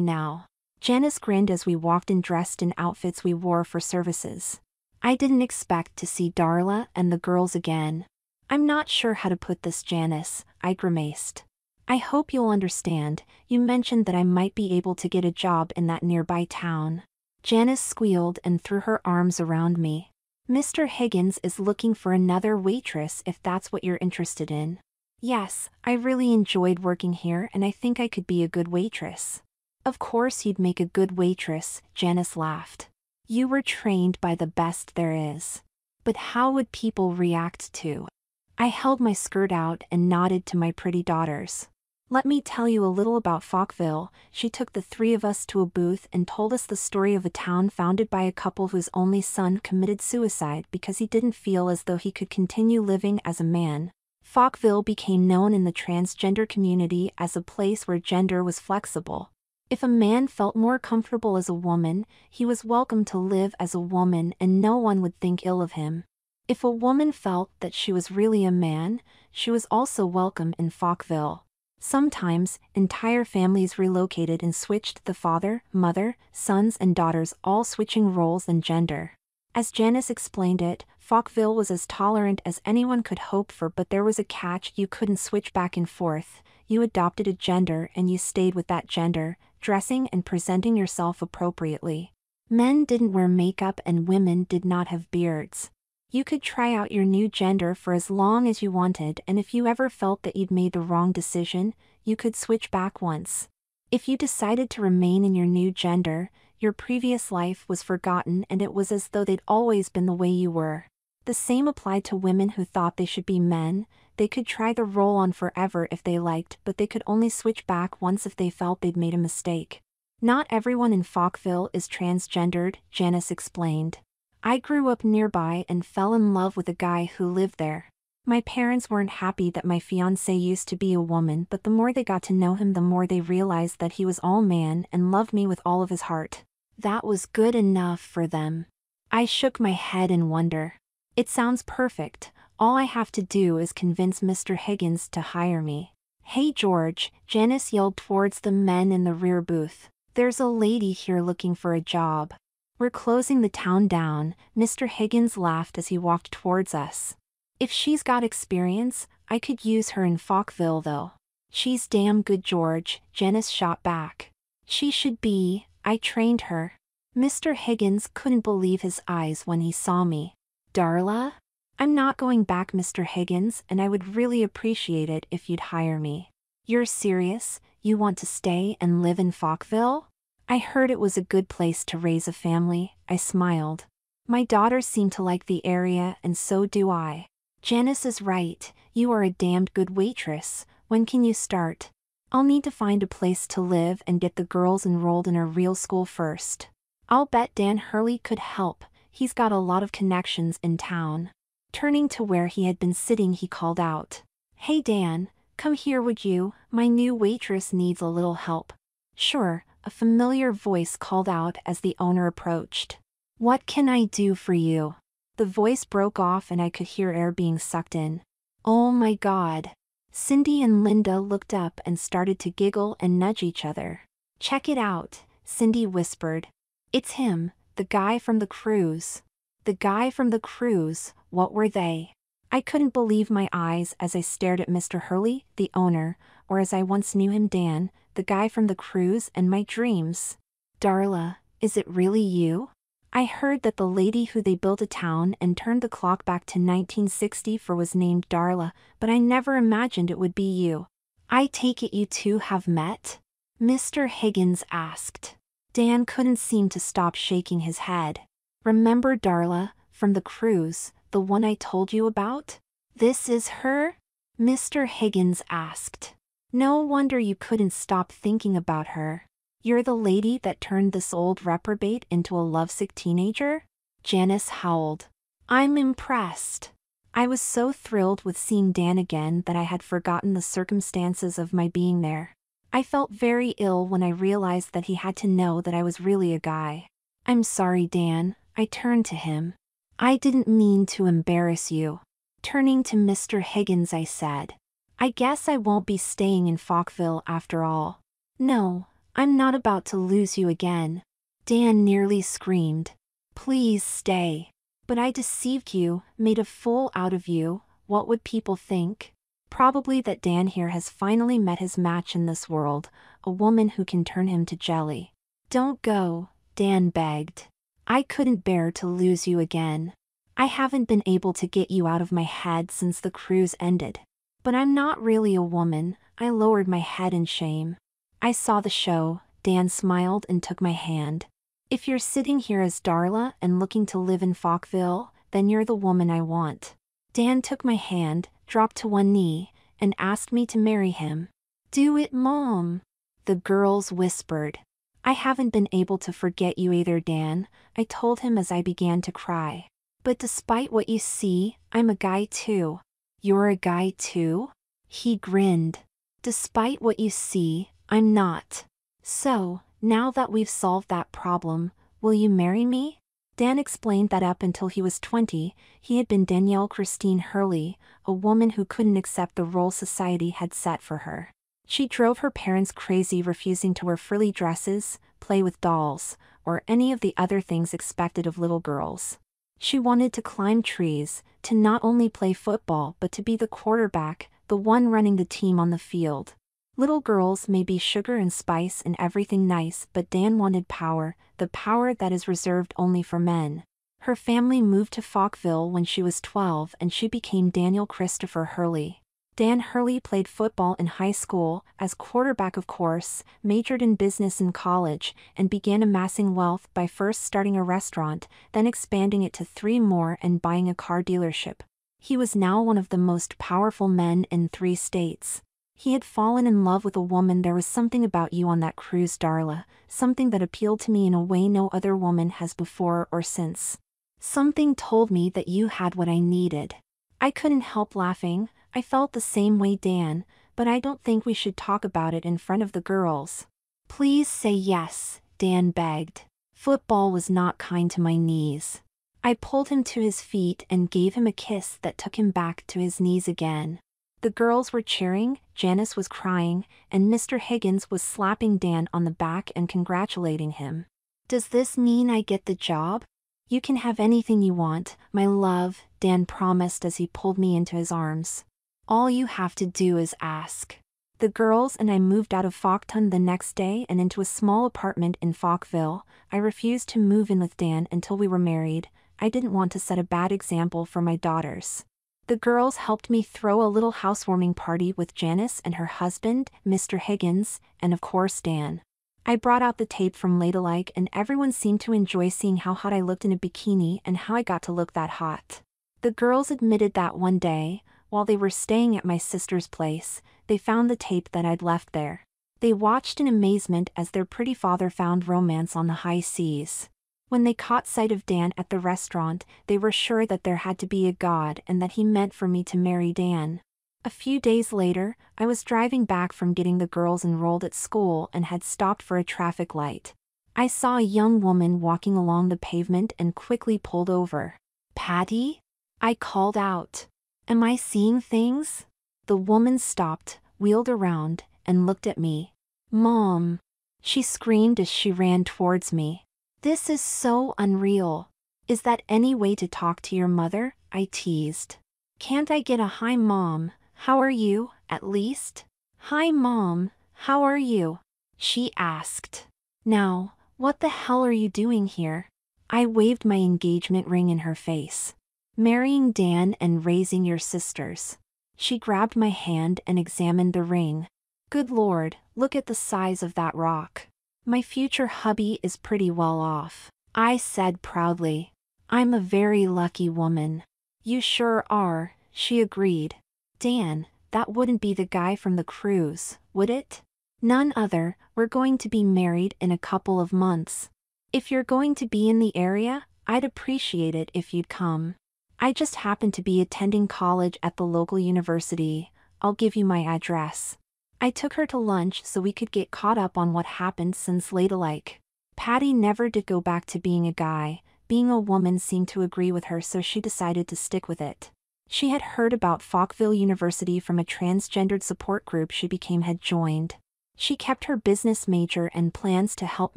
now." Janice grinned as we walked in, dressed in outfits we wore for services. "I didn't expect to see Darla and the girls again." "I'm not sure how to put this, Janice," I grimaced. "I hope you'll understand, you mentioned that I might be able to get a job in that nearby town." Janice squealed and threw her arms around me. "Mr. Higgins is looking for another waitress if that's what you're interested in." "Yes, I really enjoyed working here and I think I could be a good waitress." "Of course you'd make a good waitress," Janice laughed. "You were trained by the best there is." "But how would people react to?" I held my skirt out and nodded to my pretty daughters. "Let me tell you a little about Falkville." She took the 3 of us to a booth and told us the story of a town founded by a couple whose only son committed suicide because he didn't feel as though he could continue living as a man. Falkville became known in the transgender community as a place where gender was flexible. If a man felt more comfortable as a woman, he was welcome to live as a woman and no one would think ill of him. If a woman felt that she was really a man, she was also welcome in Falkville. Sometimes, entire families relocated and switched, the father, mother, sons and daughters all switching roles and gender. As Janice explained it, Falkville was as tolerant as anyone could hope for, but there was a catch: you couldn't switch back and forth. You adopted a gender and you stayed with that gender, dressing and presenting yourself appropriately. Men didn't wear makeup and women did not have beards. You could try out your new gender for as long as you wanted, and if you ever felt that you'd made the wrong decision, you could switch back once. If you decided to remain in your new gender, your previous life was forgotten and it was as though they'd always been the way you were. The same applied to women who thought they should be men. They could try the role on forever if they liked, but they could only switch back once if they felt they'd made a mistake. "Not everyone in Falkville is transgendered," Janice explained. "I grew up nearby and fell in love with a guy who lived there. My parents weren't happy that my fiancé used to be a woman, but the more they got to know him, the more they realized that he was all man and loved me with all of his heart. That was good enough for them." I shook my head in wonder. "It sounds perfect. All I have to do is convince Mr. Higgins to hire me." "Hey George," Janice yelled towards the men in the rear booth. "There's a lady here looking for a job. We're closing the town down." Mr. Higgins laughed as he walked towards us. "If she's got experience, I could use her in Falkville though." "She's damn good, George," Janice shot back. "She should be. I trained her." Mr. Higgins couldn't believe his eyes when he saw me. "Darla? I'm not going back, Mr. Higgins, and I would really appreciate it if you'd hire me." "You're serious? You want to stay and live in Falkville?" "I heard it was a good place to raise a family," I smiled. "My daughters seem to like the area and so do I." "Janice is right, you are a damned good waitress. When can you start?" "I'll need to find a place to live and get the girls enrolled in a real school first." I'll bet Dan Hurley could help, he's got a lot of connections in town. Turning to where he had been sitting, he called out, "Hey Dan, come here would you, my new waitress needs a little help." "Sure," a familiar voice called out as the owner approached. "What can I do for you?" The voice broke off and I could hear air being sucked in. Oh my God. Cindy and Linda looked up and started to giggle and nudge each other. "Check it out," Cindy whispered. "It's him, the guy from the cruise." The guy from the cruise, what were they? I couldn't believe my eyes as I stared at Mr. Hurley, the owner, or as I once knew him, Dan, the guy from the cruise and my dreams. "Darla, is it really you? I heard that the lady who they built a town and turned the clock back to 1960 for was named Darla, but I never imagined it would be you. I take it you two have met?" Mr. Higgins asked. Dan couldn't seem to stop shaking his head. "Remember Darla, from the cruise, the one I told you about? This is her?" Mr. Higgins asked. "No wonder you couldn't stop thinking about her. You're the lady that turned this old reprobate into a lovesick teenager?" Janice howled. "I'm impressed." I was so thrilled with seeing Dan again that I had forgotten the circumstances of my being there. I felt very ill when I realized that he had to know that I was really a guy. "I'm sorry, Dan," I turned to him. "I didn't mean to embarrass you." Turning to Mr. Higgins, I said, "I guess I won't be staying in Falkville after all." "No, I'm not about to lose you again." Dan nearly screamed. "Please stay." "But I deceived you, made a fool out of you, what would people think?" Probably that Dan here has finally met his match in this world, a woman who can turn him to jelly. "Don't go," Dan begged. "I couldn't bear to lose you again. I haven't been able to get you out of my head since the cruise ended. But I'm not really a woman," I lowered my head in shame. "I saw the show," Dan smiled and took my hand. "If you're sitting here as Darla and looking to live in Falkville, then you're the woman I want." Dan took my hand, dropped to one knee, and asked me to marry him. "Do it, Mom," the girls whispered. "I haven't been able to forget you either, Dan," I told him as I began to cry. "But despite what you see, I'm a guy too." "You're a guy too?" He grinned. "Despite what you see, I'm not. So, now that we've solved that problem, will you marry me?" Dan explained that up until he was 20, he had been Danielle Christine Hurley, a woman who couldn't accept the role society had set for her. She drove her parents crazy, refusing to wear frilly dresses, play with dolls, or any of the other things expected of little girls. She wanted to climb trees, to not only play football but to be the quarterback, the one running the team on the field. Little girls may be sugar and spice and everything nice, but Dan wanted power, the power that is reserved only for men. Her family moved to Falkville when she was 12 and she became Daniel Christopher Hurley. Dan Hurley played football in high school, as quarterback of course, majored in business in college, and began amassing wealth by first starting a restaurant, then expanding it to 3 more and buying a car dealership. He was now one of the most powerful men in 3 states. He had fallen in love with a woman. "There was something about you on that cruise, Darla, something that appealed to me in a way no other woman has before or since. Something told me that you had what I needed." I couldn't help laughing. I felt the same way, Dan, but I don't think we should talk about it in front of the girls. "Please say yes," Dan begged. Football was not kind to my knees. I pulled him to his feet and gave him a kiss that took him back to his knees again. The girls were cheering, Janice was crying, and Mr. Higgins was slapping Dan on the back and congratulating him. "Does this mean I get the job?" "You can have anything you want, my love," Dan promised as he pulled me into his arms. "All you have to do is ask." The girls and I moved out of Falkton the next day and into a small apartment in Falkville. I refused to move in with Dan until we were married. I didn't want to set a bad example for my daughters. The girls helped me throw a little housewarming party with Janice and her husband, Mr. Higgins, and of course Dan. I brought out the tape from Ladylike and everyone seemed to enjoy seeing how hot I looked in a bikini and how I got to look that hot. The girls admitted that one day, while they were staying at my sister's place, they found the tape that I'd left there. They watched in amazement as their pretty father found romance on the high seas. When they caught sight of Dan at the restaurant, they were sure that there had to be a God and that he meant for me to marry Dan. A few days later, I was driving back from getting the girls enrolled at school and had stopped for a traffic light. I saw a young woman walking along the pavement and quickly pulled over. "Patty?" I called out. "Am I seeing things?" The woman stopped, wheeled around, and looked at me. "Mom!" she screamed as she ran towards me. "This is so unreal. Is that any way to talk to your mother?" I teased. "Can't I get a 'Hi Mom, how are you,' at least?" "Hi Mom, how are you?" she asked. "Now, what the hell are you doing here?" I waved my engagement ring in her face. "Marrying Dan and raising your sisters." She grabbed my hand and examined the ring. "Good Lord, look at the size of that rock. My future hubby is pretty well off," I said proudly. "I'm a very lucky woman." "You sure are," she agreed. "Dan, that wouldn't be the guy from the cruise, would it?" "None other, we're going to be married in a couple of months. If you're going to be in the area, I'd appreciate it if you'd come. I just happen to be attending college at the local university. I'll give you my address." I took her to lunch so we could get caught up on what happened since ladylike. Patty never did go back to being a guy. Being a woman seemed to agree with her, so she decided to stick with it. She had heard about Falkville University from a transgendered support group she had joined. She kept her business major and plans to help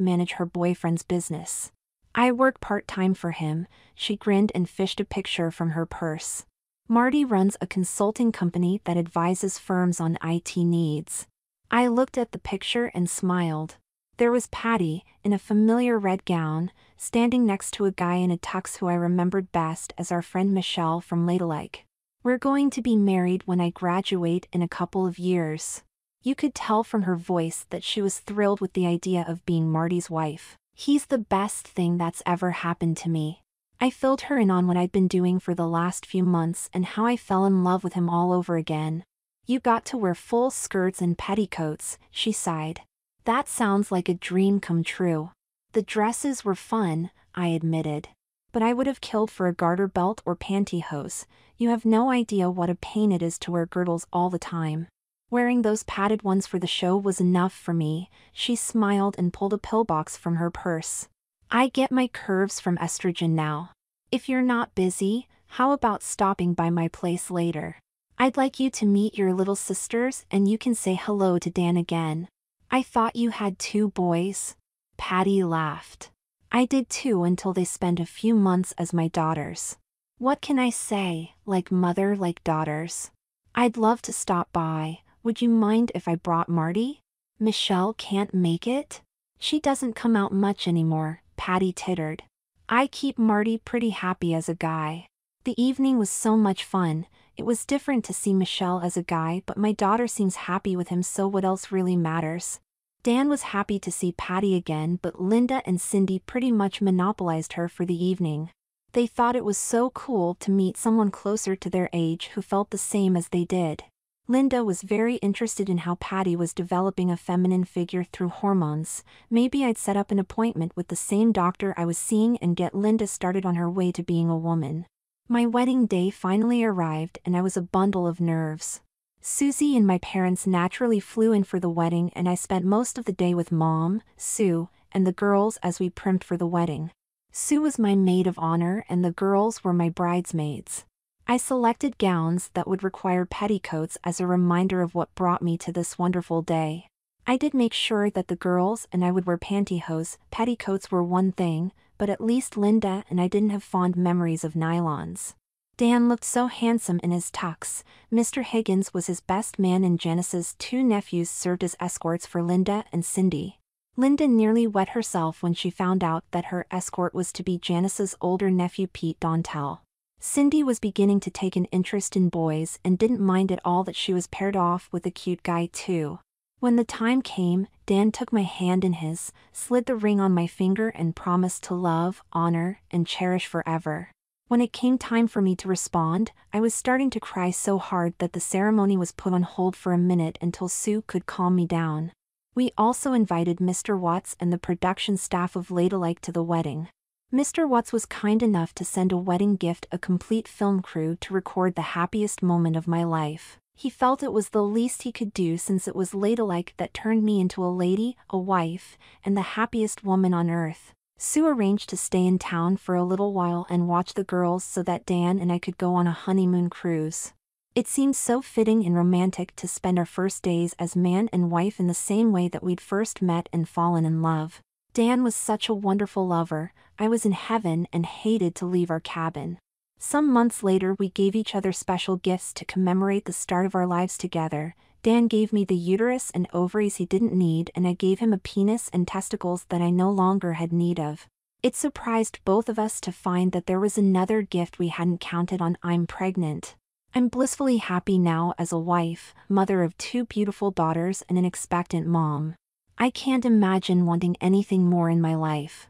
manage her boyfriend's business. "I work part-time for him," she grinned and fished a picture from her purse. "Marty runs a consulting company that advises firms on IT needs." I looked at the picture and smiled. There was Patty, in a familiar red gown, standing next to a guy in a tux who I remembered best as our friend Michelle from ladylike. "We're going to be married when I graduate in a couple of years." You could tell from her voice that she was thrilled with the idea of being Marty's wife. "He's the best thing that's ever happened to me." I filled her in on what I'd been doing for the last few months and how I fell in love with him all over again. "You got to wear full skirts and petticoats," she sighed. "That sounds like a dream come true." "The dresses were fun," I admitted. "But I would have killed for a garter belt or pantyhose. You have no idea what a pain it is to wear girdles all the time." Wearing those padded ones for the show was enough for me. She smiled and pulled a pillbox from her purse. "I get my curves from estrogen now. If you're not busy, how about stopping by my place later? I'd like you to meet your little sisters and you can say hello to Dan again." "I thought you had 2 boys." Patty laughed. "I did too until they spent a few months as my daughters. What can I say, like mother like daughters." "I'd love to stop by. Would you mind if I brought Marty?" "Michelle can't make it?" "She doesn't come out much anymore," Patty tittered. "I keep Marty pretty happy as a guy." The evening was so much fun. It was different to see Michelle as a guy, but my daughter seems happy with him, so what else really matters? Dan was happy to see Patty again, but Linda and Cindy pretty much monopolized her for the evening. They thought it was so cool to meet someone closer to their age who felt the same as they did. Linda was very interested in how Patty was developing a feminine figure through hormones. Maybe I'd set up an appointment with the same doctor I was seeing and get Linda started on her way to being a woman. My wedding day finally arrived and I was a bundle of nerves. Susie and my parents naturally flew in for the wedding and I spent most of the day with Mom, Sue, and the girls as we primed for the wedding. Sue was my maid of honor and the girls were my bridesmaids. I selected gowns that would require petticoats as a reminder of what brought me to this wonderful day. I did make sure that the girls and I would wear pantyhose. Petticoats were one thing, but at least Linda and I didn't have fond memories of nylons. Dan looked so handsome in his tux. Mr. Higgins was his best man and Janice's 2 nephews served as escorts for Linda and Cindy. Linda nearly wet herself when she found out that her escort was to be Janice's older nephew Pete Dontel. Cindy was beginning to take an interest in boys and didn't mind at all that she was paired off with a cute guy too. When the time came, Dan took my hand in his, slid the ring on my finger and promised to love, honor, and cherish forever. When it came time for me to respond, I was starting to cry so hard that the ceremony was put on hold for a minute until Sue could calm me down. We also invited Mr. Watts and the production staff of Ladylike to the wedding. Mr. Watts was kind enough to send a wedding gift, a complete film crew to record the happiest moment of my life. He felt it was the least he could do since it was ladylike that turned me into a lady, a wife, and the happiest woman on earth. Sue arranged to stay in town for a little while and watch the girls so that Dan and I could go on a honeymoon cruise. It seemed so fitting and romantic to spend our first days as man and wife in the same way that we'd first met and fallen in love. Dan was such a wonderful lover. I was in heaven and hated to leave our cabin. Some months later we gave each other special gifts to commemorate the start of our lives together. Dan gave me the uterus and ovaries he didn't need, and I gave him a penis and testicles that I no longer had need of. It surprised both of us to find that there was another gift we hadn't counted on. I'm pregnant. I'm blissfully happy now as a wife, mother of 2 beautiful daughters and an expectant mom. I can't imagine wanting anything more in my life.